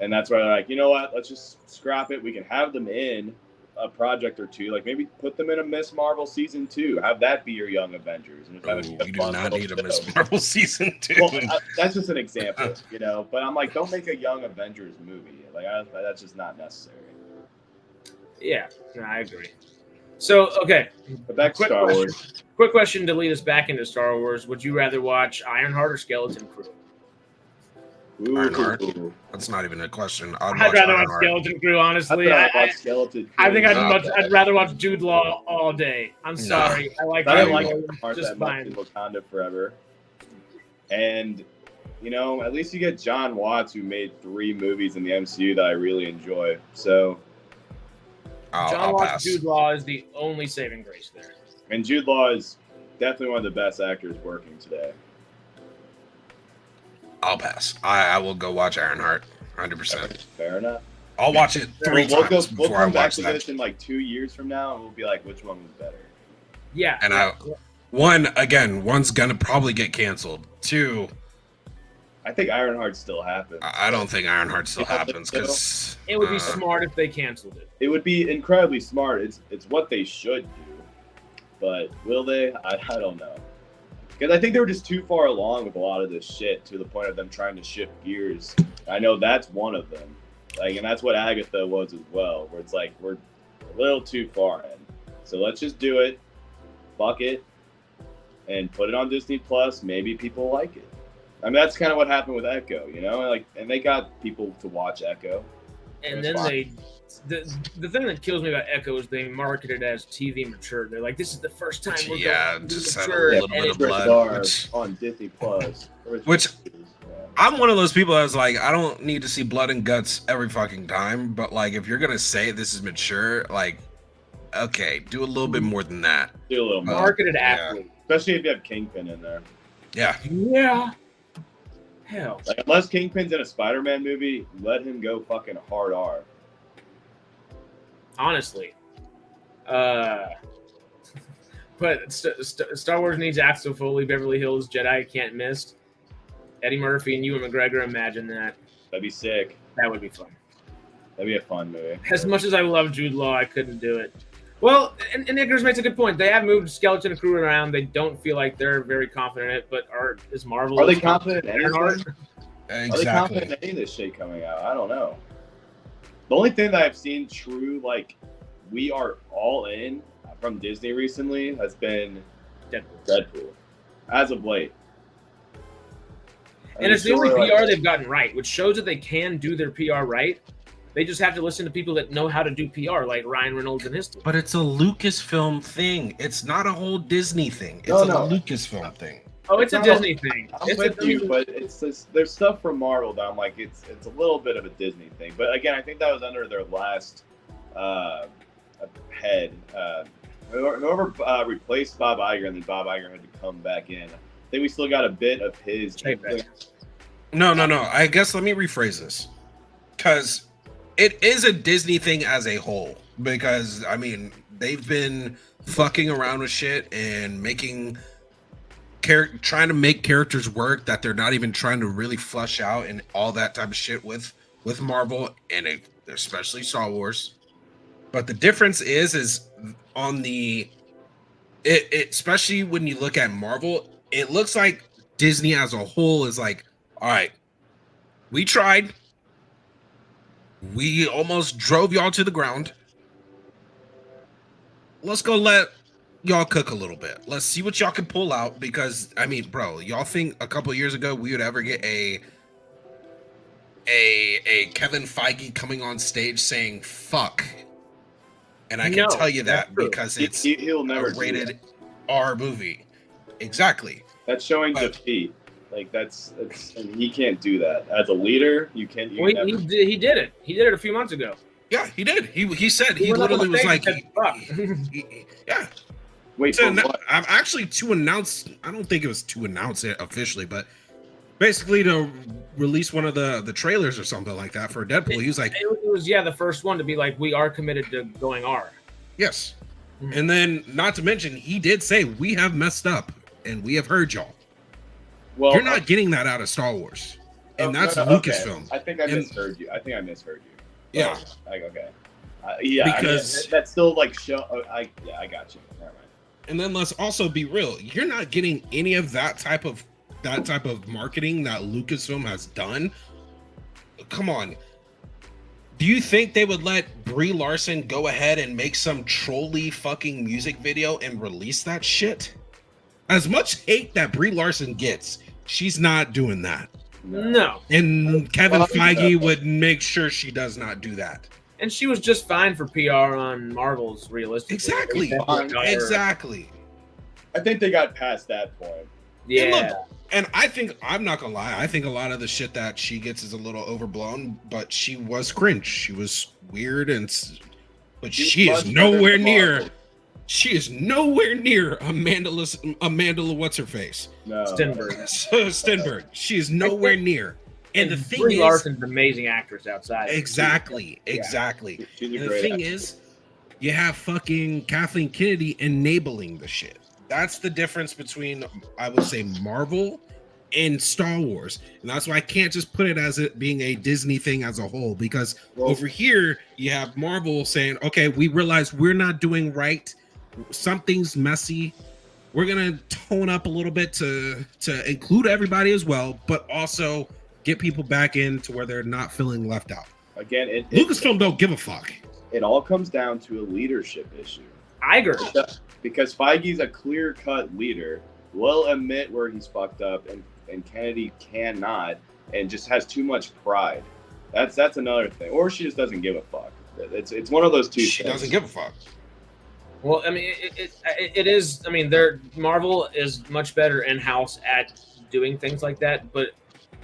And that's why they're like, you know what? Let's just scrap it. We can have them in a project or two. Like maybe put them in a Miss Marvel season 2. Have that be your Young Avengers. And we do not need a Miss Marvel season 2. Well, that's just an example, you know. But I'm like, don't make a Young Avengers movie. Like that's just not necessary. Yeah, no, I agree. So okay, but back to Star Wars. Quick question to lead us back into Star Wars: would you rather watch Ironheart or Skeleton Crew? Ironheart. That's not even a question. I'd rather watch Skeleton Crew, honestly. I think I'd rather watch Jude Law all day. I'm sorry. I like Ironheart just that fine. much in Wakanda forever. And you know, at least you get John Watts, who made 3 movies in the MCU that I really enjoy. So John Watts, Jude Law is the only saving grace there. And Jude Law is definitely one of the best actors working today. I'll pass. I will go watch Ironheart, 100%. Fair enough. I'll watch it 3 times We'll before I come back watch to that. this in like 2 years from now, and we'll be like, which one was better? Yeah. And one's gonna probably get canceled. 2, I think Ironheart still happens. I don't think Ironheart still happens because it would be smart if they canceled it. It would be incredibly smart. It's what they should do, but will they? I don't know. Because I think they were just too far along with a lot of this shit to the point of them trying to shift gears. I know that's one of them. Like, and that's what Agatha was as well, where it's like we're a little too far in. So let's just do it. fuck it, and put it on Disney Plus. Maybe people like it. I mean, that's kind of what happened with Echo, you know, like, and they got people to watch Echo. And then the thing that kills me about Echo is they market it as TV mature. They're like, this is the first time we're going to just TV have a mature. little bit of blood. On Disney Plus. Which I'm one of those people that's like, I don't need to see blood and guts every fucking time, but like, if you're gonna say this is mature, like, okay, do a little bit more than that. Do a little more. Marketed athlete. Especially if you have Kingpin in there. Yeah. Yeah. Hell. Like, unless Kingpin's in a Spider-Man movie, let him go fucking hard R. Honestly. But Star Wars needs Axel Foley, Beverly Hills Jedi can't miss. Eddie Murphy and Ewan McGregor, imagine that. That'd be sick. That would be fun. That'd be a fun movie. As much as I love Jude Law, I couldn't do it. Well, and Nickers makes a good point. They have moved Skeleton Crew around. They don't feel like they're very confident in it, but is Marvel... Are they confident in anything? Exactly. Are they confident in any of this shit coming out? I don't know. The only thing that I've seen true, like, we are all in from Disney recently has been Deadpool. As of late. And it's the only PR they've gotten right, which shows that they can do their PR right. They just have to listen to people that know how to do PR, like Ryan Reynolds and his team. But it's a Lucasfilm thing. It's not a whole Disney thing. It's a Lucasfilm thing. Oh, it's a Disney thing. I'm with you, but it's just, there's stuff from Marvel that I'm like, it's a little bit of a Disney thing. But again, I think that was under their last head. Whoever replaced Bob Iger, and then Bob Iger had to come back in. I think we still got a bit of his. No. I guess let me rephrase this, because it is a Disney thing as a whole. Because I mean, they've been fucking around with shit and trying to make characters work that they're not even trying to really flush out and all that type of shit with Marvel and especially Star Wars. But the difference is on the especially when you look at Marvel, it looks like Disney as a whole is like, all right, we tried. We almost drove y'all to the ground. Let's go let y'all cook a little bit. Let's see what y'all can pull out, because I mean, bro, y'all think a couple of years ago we would ever get a Kevin Feige coming on stage saying fuck? And I can tell you that because he'll never rated R movie. Exactly. That's showing defeat. Like that's and he can't do that as a leader. You can't. He did it. He did it a few months ago. Yeah, he did. He said he literally was like, yeah. Wait, I'm actually to announce. I don't think it was to announce it officially, but basically to release one of the trailers or something like that for Deadpool. He was like, it was the first one to be like, we are committed to going R. Yes, and then not to mention he did say we have messed up and we have heard y'all. Well, you're not getting that out of Star Wars, and that's Lucasfilm. Okay. I think I misheard you. Yeah. Okay. Because I mean, that's still like show. I got you. All right. And then let's also be real. You're not getting any of that type of marketing that Lucasfilm has done. Come on. Do you think they would let Brie Larson go ahead and make some trolley fucking music video and release that shit? As much hate that Brie Larson gets, she's not doing that. No. And Kevin Feige would make sure she does not do that. And she was just fine for PR on Marvel's realistically. Exactly. I think they got past that point. Yeah. And I think, I'm not gonna lie, I think a lot of the shit that she gets is a little overblown, but she was cringe. She was weird, but she is nowhere near. She is nowhere near Amanda. What's her face? No. Stenberg. She is nowhere near. And the thing Brie is, Larson's an amazing actress outside. Exactly. She's And the great thing actress. is, you have fucking Kathleen Kennedy enabling the shit. That's the difference between, I would say, Marvel and Star Wars. And that's why I can't just put it as it being a Disney thing as a whole, because over here you have Marvel saying, okay, we realize we're not doing right. Something's messy. We're gonna tone up a little bit to include everybody as well, but also get people back in to where they're not feeling left out. Again, Lucasfilm don't give a fuck. It all comes down to a leadership issue. Iger. Because Feige's a clear-cut leader, will admit where he's fucked up, and Kennedy cannot, and just has too much pride. That's another thing. Or she just doesn't give a fuck. It's one of those two. She doesn't give a fuck. Well, I mean, it is. I mean, Marvel is much better in house at doing things like that, but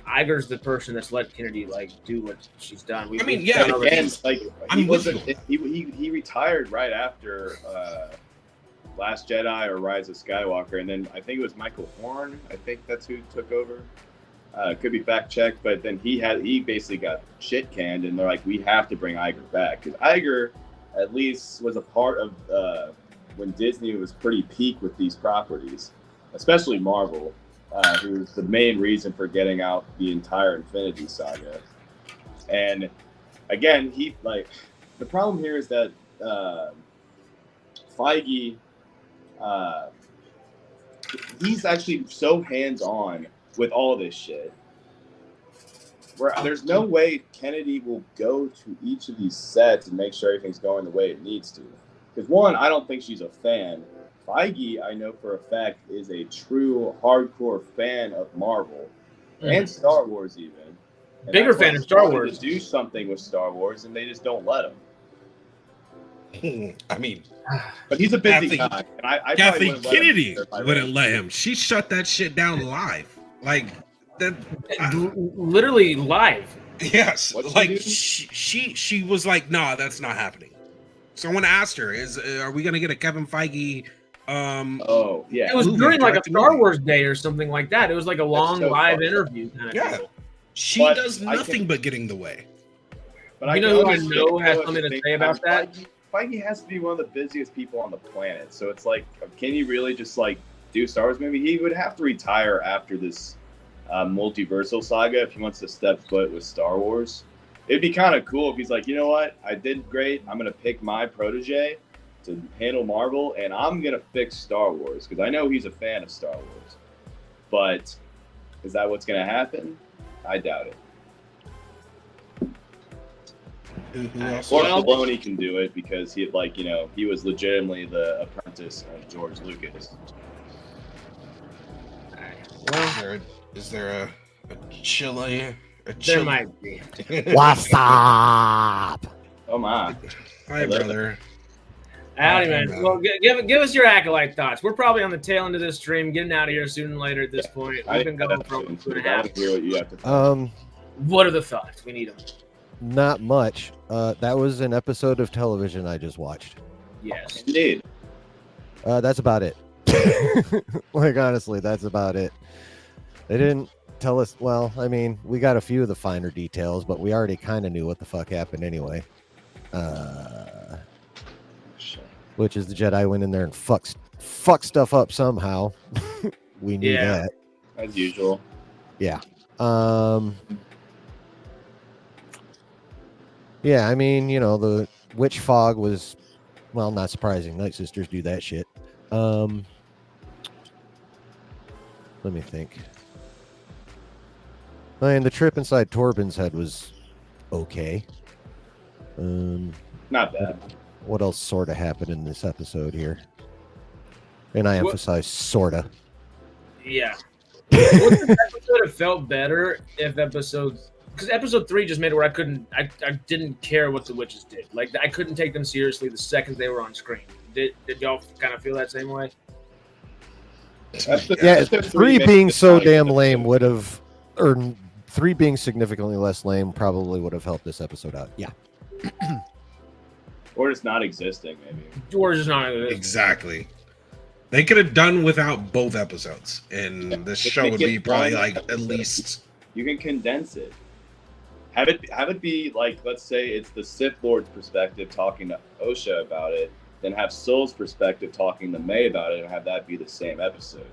Iger's the person that's let Kennedy like do what she's done. And like he retired right after Last Jedi or Rise of Skywalker, and then I think it was Michael Horn. I think that's who took over. Could be fact checked, but then he basically got shit canned, and they're like, we have to bring Iger back because Iger at least was a part of when Disney was pretty peak with these properties, especially Marvel, who's the main reason for getting out the entire Infinity Saga. And again, the problem here is that Feige, he's actually so hands-on with all this shit, where there's no way Kennedy will go to each of these sets and make sure everything's going the way it needs to. Because one, I don't think she's a fan. Feige, I know for a fact, is a true hardcore fan of Marvel and Star Wars even. And bigger fan of Star Wars. To do something with Star Wars, and they just don't let him. I mean, but he's a busy guy. And I Kathleen Kennedy wouldn't let him. She shut that shit down live. Like that, literally live. Yes, like she was like, "Nah, that's not happening." Someone asked her, "Are we gonna get a Kevin Feige?" Oh yeah, it was during like a Star Wars day or something like that. It was like a long live interview kind of deal. She does nothing but get in the way. But you know who I know has something to say about that? Feige has to be one of the busiest people on the planet. So it's like, can he really just like do Star Wars movie? He would have to retire after this multiversal saga if he wants to step foot with Star Wars. It'd be kind of cool if he's like, you know what, I did great. I'm gonna pick my protege to handle Marvel, and I'm gonna fix Star Wars because I know he's a fan of Star Wars. But is that what's gonna happen? I doubt it. Or Filoni can do it because he was legitimately the apprentice of George Lucas. Well, is there a chili? There might be. What's up? Oh my! Hi, brother. Howdy, man. Well, give us your Acolyte thoughts. We're probably on the tail end of this stream, getting out of here sooner or later at this point. We've been going for 2.5. Hear what you have to What are the thoughts? We need them. Not much. That was an episode of television I just watched. Yes. Indeed. That's about it. Like, honestly, that's about it. They didn't tell us. Well, I mean, we got a few of the finer details, but we already kind of knew what the fuck happened anyway. Which is the Jedi went in there and fuck stuff up somehow. We knew that. As usual. Yeah. Yeah, I mean, the witch fog was, well, not surprising. Night Sisters do that shit. Let me think. I mean, the trip inside Torben's head was okay. Not bad. What else sort of happened in this episode here? And I emphasize sorta. Yeah. Would this episode have felt better if because episode 3 just made it where I didn't care what the witches did. Like, I couldn't take them seriously the second they were on screen. Did y'all kind of feel that same way? Yeah, 3 being so damn lame would have, or 3 being significantly less lame probably would have helped this episode out. Yeah. Or just not existing, maybe. Or just not existing. Exactly. They could have done without both episodes, and this show would be probably like at least. You can condense it. Have it be like, let's say it's the Sith Lord's perspective talking to Osha about it, then have Soul's perspective talking to May about it, and have that be the same episode.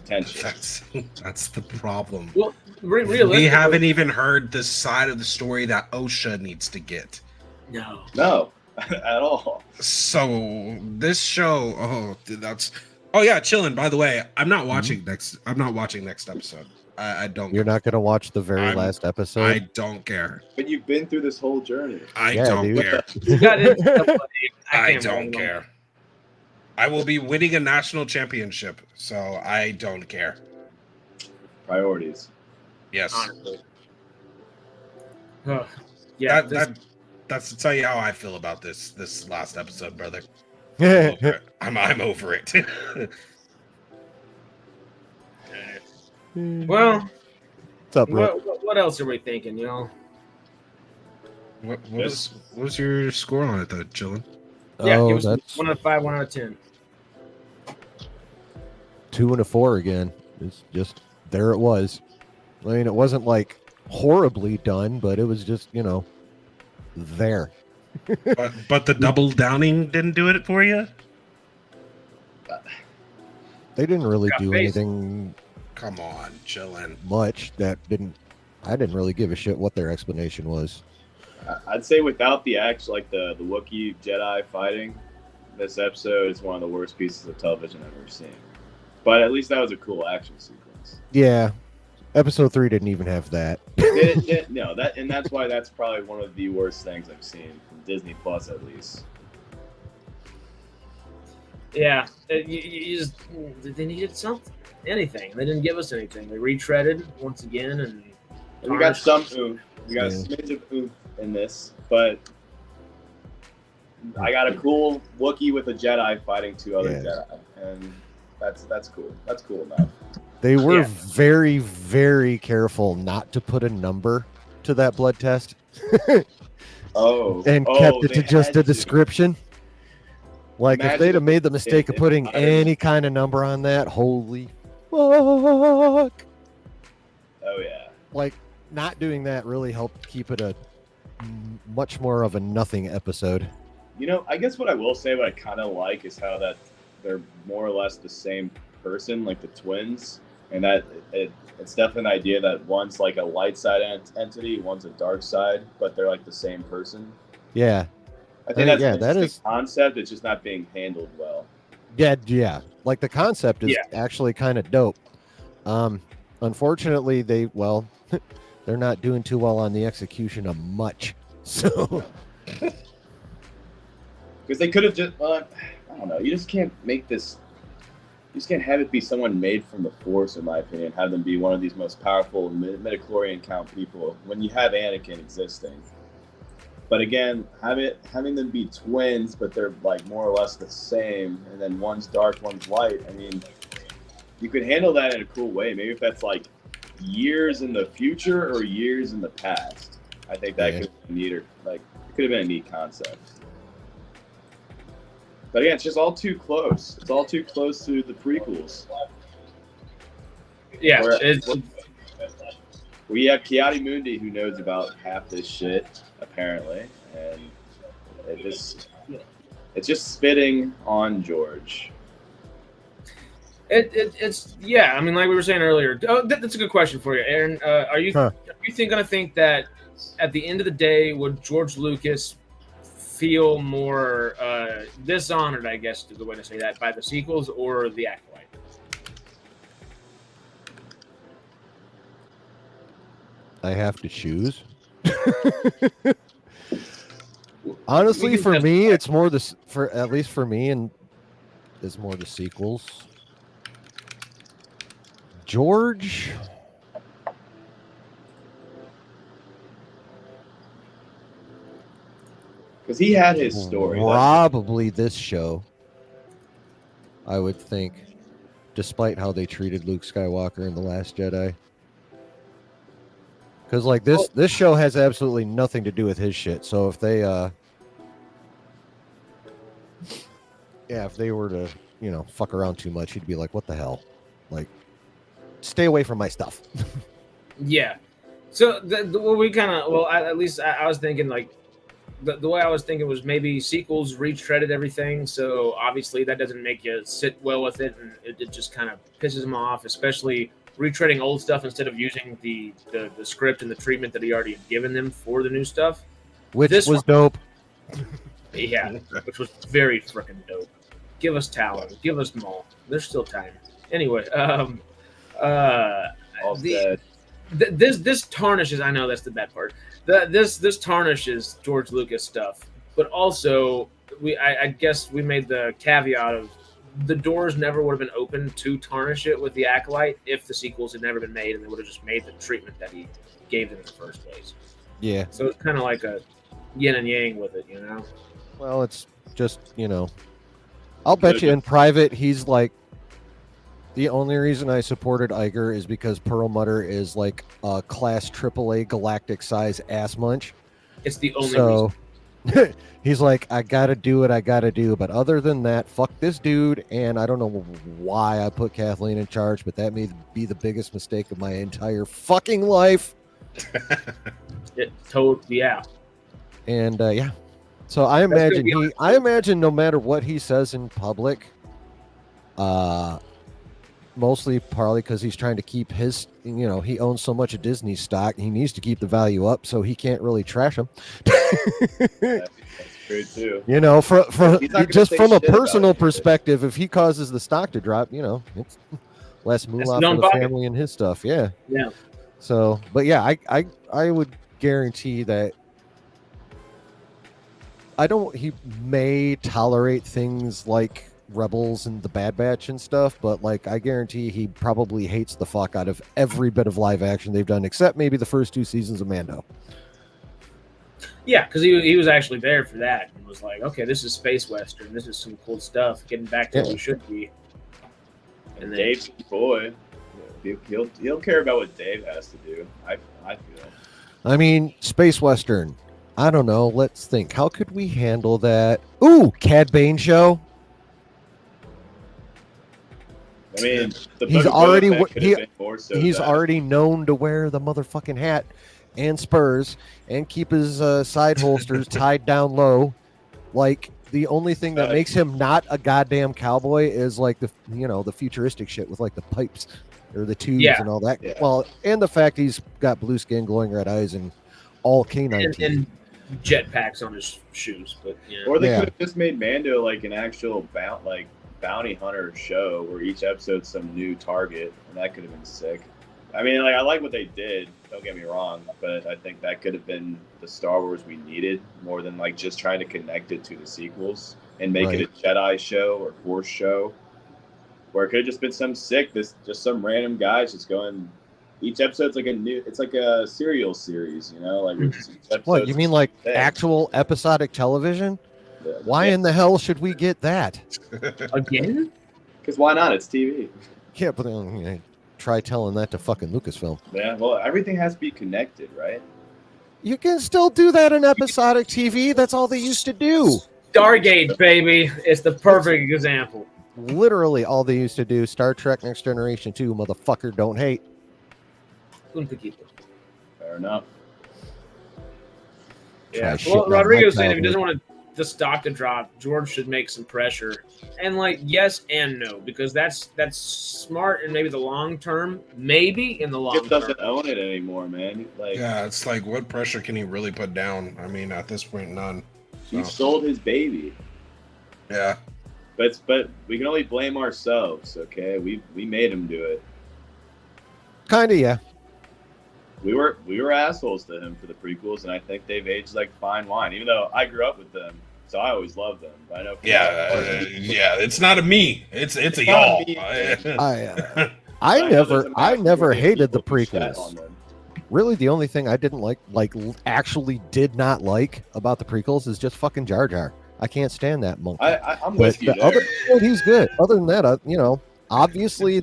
Potentially. That's the problem. Well, we haven't even heard the side of the story that Osha needs to get. No. At all. So this show, oh yeah, chilling. By the way, I'm not watching next episode. I don't. You're not gonna watch the very last episode. I don't care. But you've been through this whole journey. I don't care. You got into stuff like, I don't care. I will be winning a national championship, so I don't care. Priorities. Yes. Honestly. Yeah, That's to tell you how I feel about this last episode, brother. I'm over it. I'm over it. well, What's up, Rick? what else are we thinking, What was your score on it though, Chillin? Yeah, Oh, give us that's 1 out of 5, 1 out of 10. 2 and a 4 again. It's just there. It was. I mean, it wasn't like horribly done, but it was just there. but the double downing didn't do it for you. They didn't really Got do face. anything Come on, Chillin. much that didn't. I didn't really give a shit what their explanation was. I'd say without the actual, like the Wookiee Jedi fighting, this episode is one of the worst pieces of television I've ever seen. But at least that was a cool action sequence. Yeah, episode 3 didn't even have that. No, that's why that's probably one of the worst things I've seen from Disney Plus, at least. Yeah, you just they needed something, anything. They didn't give us anything. They retreaded once again, and We got some oomph. We got a smidge of oomph in this, but I got a cool Wookiee with a Jedi fighting 2 other Jedi, and that's cool. That's cool enough. They were very, very careful not to put a number to that blood test. And kept it to just a description. Like, if they'd have made the mistake of putting any kind of number on that, holy fuck. Oh, yeah. Like, not doing that really helped keep it a much more of a nothing episode. I guess what I will say, what I kind of like, is how that they're more or less the same person, like the twins, and that it's definitely an idea that one's like a light side entity, one's a dark side, but they're like the same person. Yeah. I think that's that an is concept. It's just not being handled well. Yeah. Like, the concept is actually kind of dope. Unfortunately, they're not doing too well on the execution of much. So, because they could have just, I don't know. You just can't make this. You just can't have it be someone made from the Force, in my opinion. Have them be one of these most powerful midichlorian count people when you have Anakin existing. But again, having them be twins, but they're like more or less the same, and then one's dark, one's light. I mean, you could handle that in a cool way. Maybe if that's like years in the future or years in the past. I think that could have been neater. Like, it could have been a neat concept. But again, it's just all too close. It's all too close to the prequels. Yeah, we have Kiadi Mundi, who knows about half this shit, apparently, and it's just spitting on George. It's I mean, like we were saying earlier. Oh, that's a good question for you, Aaron. Are you gonna think that at the end of the day, would George Lucas feel more dishonored, I guess is the way to say that, by the sequels or the Acolyte? I have to choose. Honestly, for me, it's more at least for me, and it's more the sequels. George, because he had his story. Probably this show, I would think, despite how they treated Luke Skywalker in The Last Jedi. Because like this show has absolutely nothing to do with his shit. So if they if they were to fuck around too much, he'd be like, what the hell, like, stay away from my stuff. Yeah. So at least I was thinking, like, the way I was thinking was maybe sequels retreaded everything, so obviously that doesn't make you sit well with it, and it just kind of pisses them off, especially retreading old stuff instead of using the script and the treatment that he already had given them for the new stuff. Which was dope. Yeah, which was very freaking dope. Give us Talon. Give us Maul. There's still time. Anyway, this tarnishes. I know that's the bad part. This tarnishes George Lucas stuff, but also I guess we made the caveat of the doors never would have been open to tarnish it with the Acolyte if the sequels had never been made, and they would have just made the treatment that he gave them in the first place. Yeah. So it's kind of like a yin and yang with it, you know? Well, it's just, I'll bet you in private he's like, the only reason I supported Iger is because Perlmutter is like a class AAA galactic size ass munch. It's the only reason. He's like, I gotta do what I gotta do, but other than that, fuck this dude. And I don't know why I put Kathleen in charge, but that may be the biggest mistake of my entire fucking life. Yeah. And yeah, so I imagine no matter what he says in public, mostly partly because he's trying to keep his, he owns so much of Disney stock, he needs to keep the value up, so he can't really trash him. That's true too. From a personal perspective, if he causes the stock to drop, it's less moolah for the family and his stuff. Yeah. Yeah. So, but yeah, I would guarantee that he may tolerate things like Rebels and the Bad Batch and stuff, but like I guarantee he probably hates the fuck out of every bit of live action they've done, except maybe the first 2 seasons of Mando. Yeah, because he was actually there for that and was like, okay, this is space western, this is some cool stuff, getting back to what we should be. And Dave's boy, he'll care about what Dave has to do. I feel. I mean, space western. I don't know. Let's think. How could we handle that? Ooh, Cad Bane show. I mean, he's already known to wear the motherfucking hat and spurs and keep his side holsters tied down low. Like the only thing that makes him not a goddamn cowboy is like the futuristic shit with like the pipes or the tubes and all that. Yeah. Well, and the fact he's got blue skin, glowing red eyes, and all canine teeth. And jetpacks on his shoes, but or they could have just made Mando like an actual bounty hunter show where each episode's some new target, and that could have been sick. I mean, like I like what they did, don't get me wrong, but I think that could have been the Star Wars we needed more than like just trying to connect it to the sequels and make it a Jedi show or Force show, where it could have just been some some random guys just going. Each episode's like it's like a serial series, like what you mean, like actual episodic television? Yeah. Why in the hell should we get that again? Because why not? It's TV. Yeah, but try telling that to fucking Lucasfilm. Yeah, well, everything has to be connected, right? You can still do that in episodic TV. That's all they used to do. Stargate, baby. It's the perfect example. Literally all they used to do. Star Trek Next Generation 2, motherfucker, don't hate. Fair enough. Yeah, well, Rodrigo's saying if he doesn't want the stock to drop, George should make some pressure. And like, yes and no, because that's smart and maybe the long term, maybe in the long term. He doesn't own it anymore, man. Yeah, it's like, what pressure can he really put down? I mean, at this point, none. So. He sold his baby. Yeah. But we can only blame ourselves, okay? We made him do it. Kinda, yeah. We were assholes to him for the prequels, and I think they've aged like fine wine. Even though I grew up with them, so I always loved them. But I know. It's not a me. It's a y'all. I never hated the prequels. Really, the only thing I didn't like actually did not like about the prequels is just fucking Jar Jar. I can't stand that monkey. I'm with you there. He's good. Other than that, obviously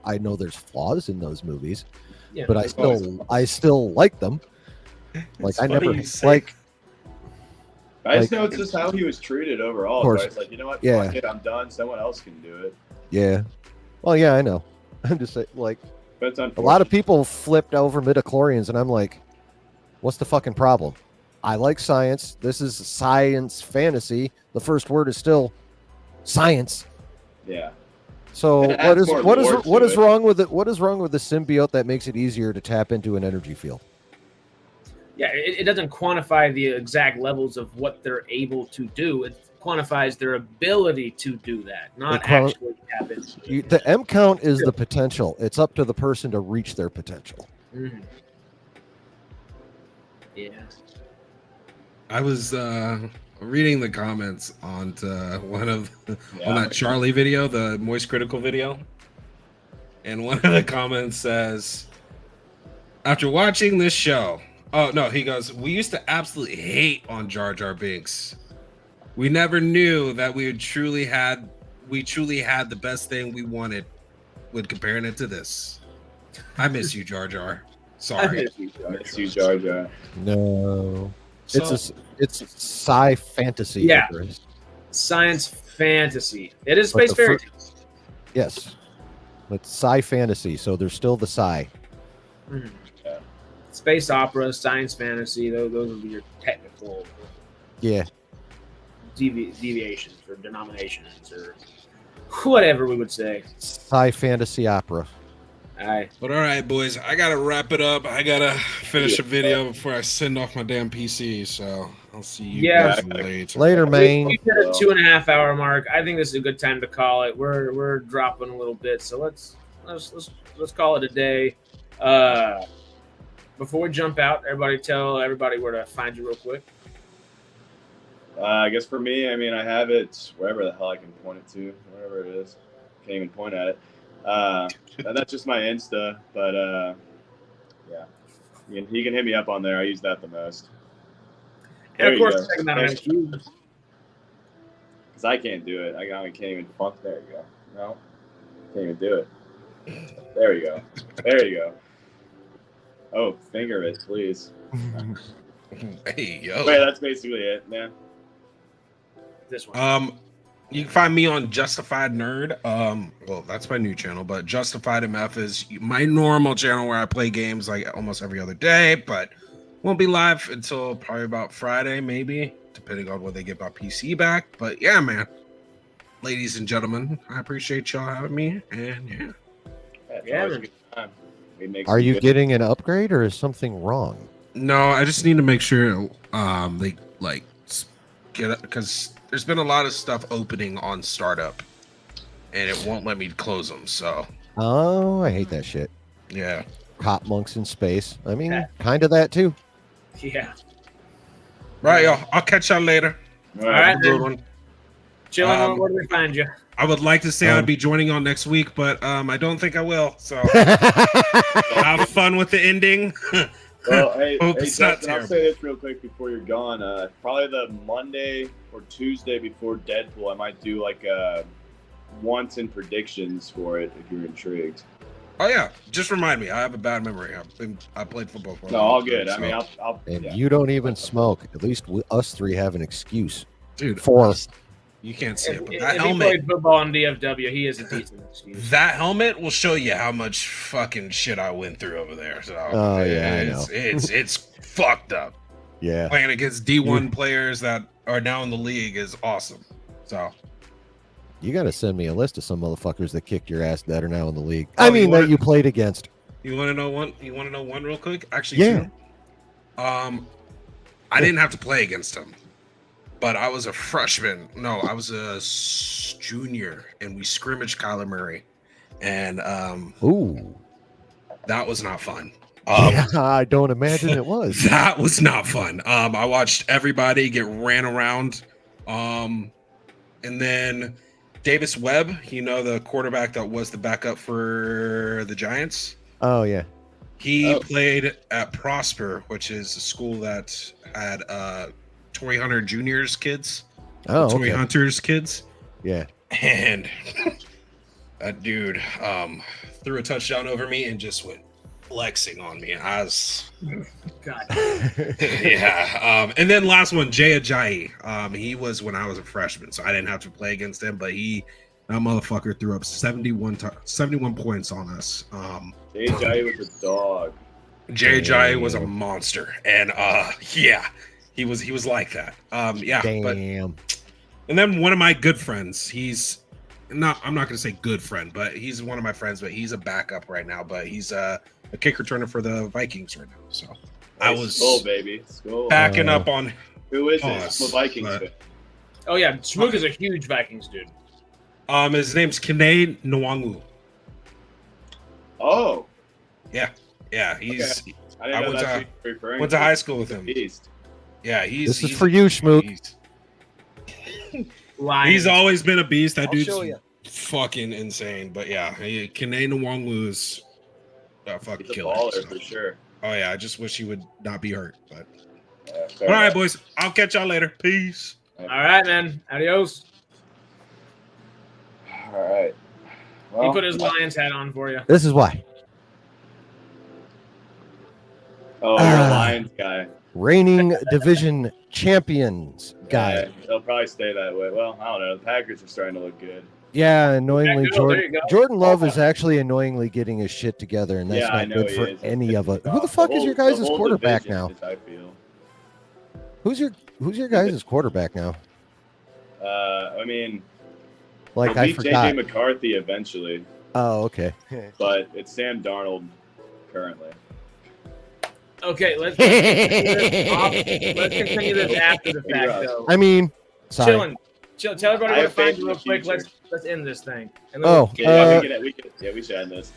I know there's flaws in those movies. Yeah, but I still like them. Like I never like. I just know it's just how he was treated overall. Right? It's like, you know what? Yeah. Fuck it, I'm done. Someone else can do it. Yeah. Well, yeah, I know. I'm just saying, like, but a lot of people flipped over midichlorians, and I'm like, what's the fucking problem? I like science. This is science fantasy. The first word is still science. Yeah. So what is wrong with it? What is wrong with the symbiote that makes it easier to tap into an energy field? Yeah, it doesn't quantify the exact levels of what they're able to do. It quantifies their ability to do that, not actually tap into it. The M count is the potential. It's up to the person to reach their potential. Mm-hmm. Yeah. I was reading the comments on one of Yeah. on that Charlie video, the Moist Critical video, and one of the comments says, "After watching this show, oh no," he goes, "We used to absolutely hate on Jar Jar Binks. We never knew that we truly had the best thing we wanted when comparing it to this. I miss you, Jar Jar. Sorry." Miss you, Jar Jar. No. So- It's sci fantasy. Yeah. Icarus. Science fantasy. It is But space the fairy fir- tales. Yes. But sci fantasy, so there's still the sci. Mhm. Yeah. Space opera, science fantasy. Those would be your technical Yeah. deviations or denominations or whatever we would say. Sci fantasy opera. But all right, boys, I gotta wrap it up. I gotta finish a video before I send off my damn PC. So I'll see you Yeah. guys later. Later, man. We hit a 2.5 hour mark. I think this is a good time to call it. We're dropping a little bit, so let's call it a day. Before we jump out, everybody tell everybody where to find you real quick. I guess for me, I mean, I have it wherever the hell I can point it to, wherever it is. Can't even point at it. And that's just my Insta, but yeah, you can hit me up on there. I use that the most. And of you course, go. check them out on MCubed. Because I can't do it. I can't even fuck. There you go. No, can't even do it. There you go. There you go. Oh, finger it, please. Hey, yo. Wait, that's basically it, man. This one. You can find me on Justified Nerd. Well, that's my new channel, but Justified MF is my normal channel where I play games like almost every other day, but won't be live until probably about Friday, maybe, depending on when they get my PC back. But yeah, man, ladies and gentlemen, I appreciate y'all having me, and yeah. It's Yeah, always a man. good time. We make Are some you good- getting an upgrade or is something wrong? No, I just need to make sure they like get it, because there's been a lot of stuff opening on startup, and it won't let me close them. So Oh, I hate that shit. yeah. Cop monks in space. I mean, kind of that too. Yeah. Right, y'all. I'll catch y'all later. All All right. right, Have a good man. one. Chillin', where do we find you? I would like to say I'd be joining y'all next week, but I don't think I will. So have fun with the ending. Well, hey, Hope hey it's not Justin, I'll terrible. say this real quick before you're gone. Probably the Monday or Tuesday before Deadpool, I might do like wants and predictions for it if you're intrigued. Oh yeah, just remind me. I have a bad memory. I played football for a No, long all time, good. I so- mean, I'll And yeah. you don't even smoke. At least us three have an excuse. dude. For You can't see it, but If that he helmet. played football in DFW, he is a decent excuse. That helmet will show you how much fucking shit I went through over there. So Oh, yeah, I know. it's fucked up. yeah. Playing against D1 players that are now in the league is awesome. So You got to send me a list of some motherfuckers that kicked your ass that are now in the league. Oh, I you mean, wanna- that you played against. you want to know one? You want to know one real quick? Actually, Yeah. two. I didn't have to play against him, but I was a freshman. No, I was a junior, and we scrimmaged Kyler Murray, and Ooh. that was not fun. Yeah, I don't imagine it was. That was not fun. I watched everybody get ran around. And then Davis Webb, you know, the quarterback that was the backup for the Giants. Oh, yeah. He played at Prosper, which is a school that had Toy Hunter Junior's kids. Oh, Toy okay. Hunter's kids. Yeah. And that dude threw a touchdown over me and just went flexing on me. I was God. yeah. And then last one, Jay Ajayi. He was when I was a freshman, so I didn't have to play against him, but that motherfucker threw up 71 points on us. Jay Ajayi was a dog. Jay Ajayi was a monster, and yeah, he was like that. Yeah, but Damn. and then one of my good friends, I'm not gonna say good friend, but he's one of my friends, but he's a backup right now, but he's a kick returner for the Vikings right now. So I was Skull, baby. Skull. backing up on Who is Pause, this? I'm a Vikings but- fan. Oh yeah, Smook is a huge Vikings dude. his name's Kene Nwangu. Oh, Yeah, he's I didn't I know went that's to- who you're referring went to high school with him. Beast. Yeah, he's This is he's- for you, Schmook. He's always been a beast. That I'll dude's show ya. fucking insane. But yeah, Kanane Nwangwu's fucking He's a killer. baller So. for sure. Oh yeah, I just wish he would not be hurt. But Fair all right, enough. boys, I'll catch y'all later. Peace. All right, man. Adios. All right. He Well, put his Lions hat on for you. This is why. oh, you're a Lions guy. Reigning division champions guy. Yeah, they'll probably stay that way. Well, I don't know. The Packers are starting to look good. Yeah, annoyingly, There you go. Jordan Love is actually annoyingly getting his shit together, and that's Yeah, I not know good he for is. any of us. Who the The fuck is whole- your guys' the whole quarterback division now? is, I feel. Who's your guys' quarterback now? I mean, Like it'll I be forgot. JJ McCarthy eventually, Oh, okay. but it's Sam Darnold currently. Okay, let's continue this after the fact, though. I mean, sorry. Chilling. Chill. Tell everybody I where to have find faith you in real the quick. future. Let's end this thing. And Oh, We should end this.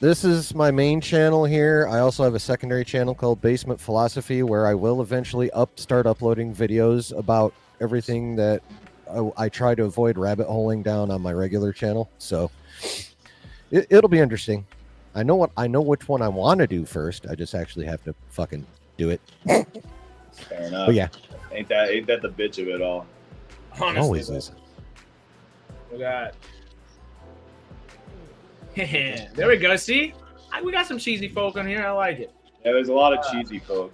This is my main channel here. I also have a secondary channel called Basement Philosophy, where I will eventually start uploading videos about everything that I try to avoid rabbit holing down on my regular channel. So it'll be interesting. I know which one I want to do first. I just actually have to fucking do it. Fair enough. But yeah, Ain't that the bitch of it all? honestly, always though. is. We got. There we go. See, we got some cheesy folk on here. I like it. Yeah, there's a lot of cheesy folk.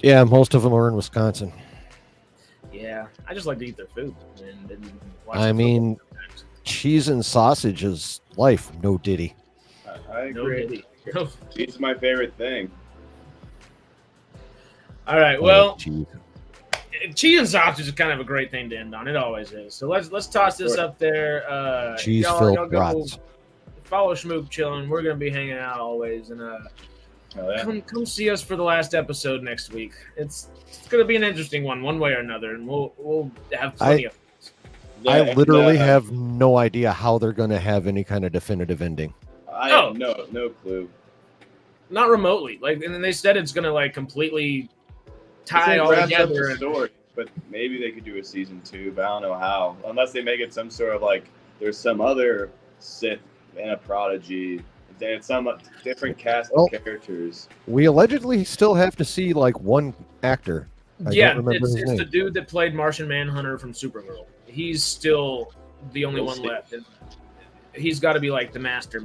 Yeah, most of them are in Wisconsin. Yeah, I just like to eat their food. And watch I the mean, football sometimes. cheese and sausage is life. No ditty. I No agree. ditty. Cheese is my favorite thing. All right. I Well, like cheese. cheese and sausage is kind of a great thing to end on. It always is. So let's toss this up there. Cheese-filled y'all go brats. follow Schmoop Chillin'. We're gonna be hanging out always, and Oh, yeah. come see us for the last episode next week. It's gonna be an interesting one way or another, and we'll have plenty of. Yeah, I and, literally have no idea how they're going to have any kind of definitive ending. I Oh. have no clue. Not remotely. Like, and then they said it's gonna like completely tie It all wraps up together. the story, but maybe they could do a season 2, but I don't know how. Unless they make it some sort of like there's some other Sith and a prodigy. Then it's some different cast Well, of characters. We allegedly still have to see like one actor. I Yeah, don't remember it's his the name. dude that played Martian Manhunter from Supergirl. He's still the only We'll one see. left. And he's got to be like the master,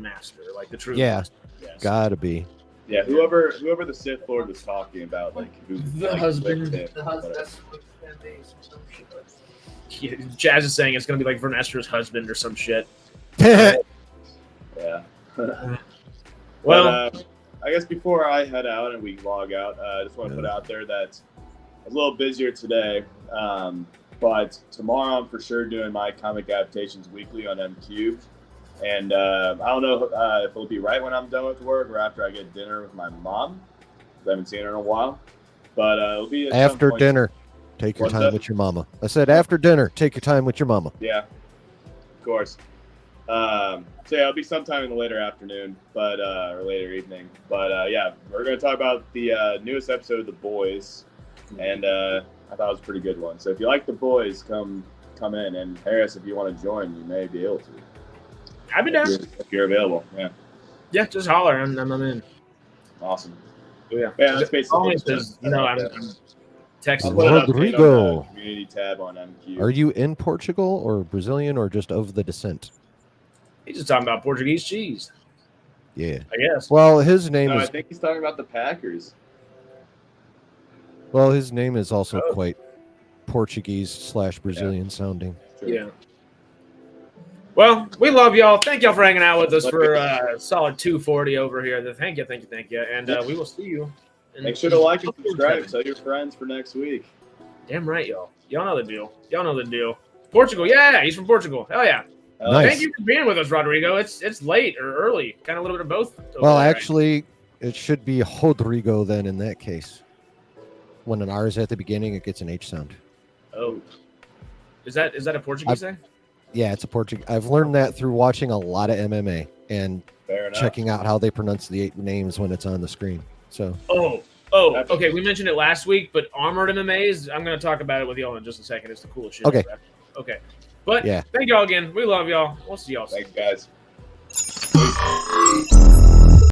like the true. Yeah. master, yes. Gotta be. Yeah, whoever the Sith Lord was talking about, like who The like, husband. with him, The husband. whatever. Yeah, Jazz is saying it's gonna be like Vernestra's husband or some shit. Yeah. Well, But, I guess before I head out and we log out, I just want to put out there that I was a little busier today, but tomorrow I'm for sure doing my comic adaptations weekly on MCubed. And I don't know if it'll be right when I'm done with work or after I get dinner with my mom. 'Cause I haven't seen her in a while. But it'll be at some After point. dinner, take your What's time that? with your mama. I said after dinner, take your time with your mama. Yeah, of course. So yeah, it'll be sometime in the later afternoon, but or later evening. But yeah, we're gonna talk about the newest episode of The Boys, and I thought it was a pretty good one. So if you like The Boys, come in, and Harris, if you want to join, you may be able to. I've been down. If you're available, yeah, Yeah, just holler. I'm in. awesome. Yeah, Yeah, that's basically Only it. because I'm I'll texting. put it up Rodrigo. on the community tab on MQ. Are you in Portugal or Brazilian or just of the descent? He's just talking about Portuguese cheese, Yeah. I guess. Well, his name No, I is think he's talking about the Packers. also Oh. quite Portuguese / Brazilian sounding. Yeah. Well, we love y'all. Thank y'all for hanging out with us for solid 240 over here. Thank you. And we will see you. in- Make sure to like and subscribe. Tell your friends for next week. Damn right, y'all. Y'all know the deal. Portugal. Yeah, he's from Portugal. Hell yeah. Nice. Thank you for being with us, Rodrigo. It's late or early. Kind of a little bit of both. over Well, there, right? actually, it should be Rodrigo then in that case. When an R is at the beginning, it gets an H sound. Oh. Is that a Portuguese thing? Yeah, it's a Portuguese. I've learned that through watching a lot of MMA and Fair enough. checking out how they pronounce the 8 names when it's on the screen. So, Oh, okay. We mentioned it last week, but Armored MMAs, I'm going to talk about it with y'all in just a second. It's the coolest shit Okay. ever. Okay. But Yeah. thank y'all again. We love y'all. We'll see y'all soon. Thanks, guys.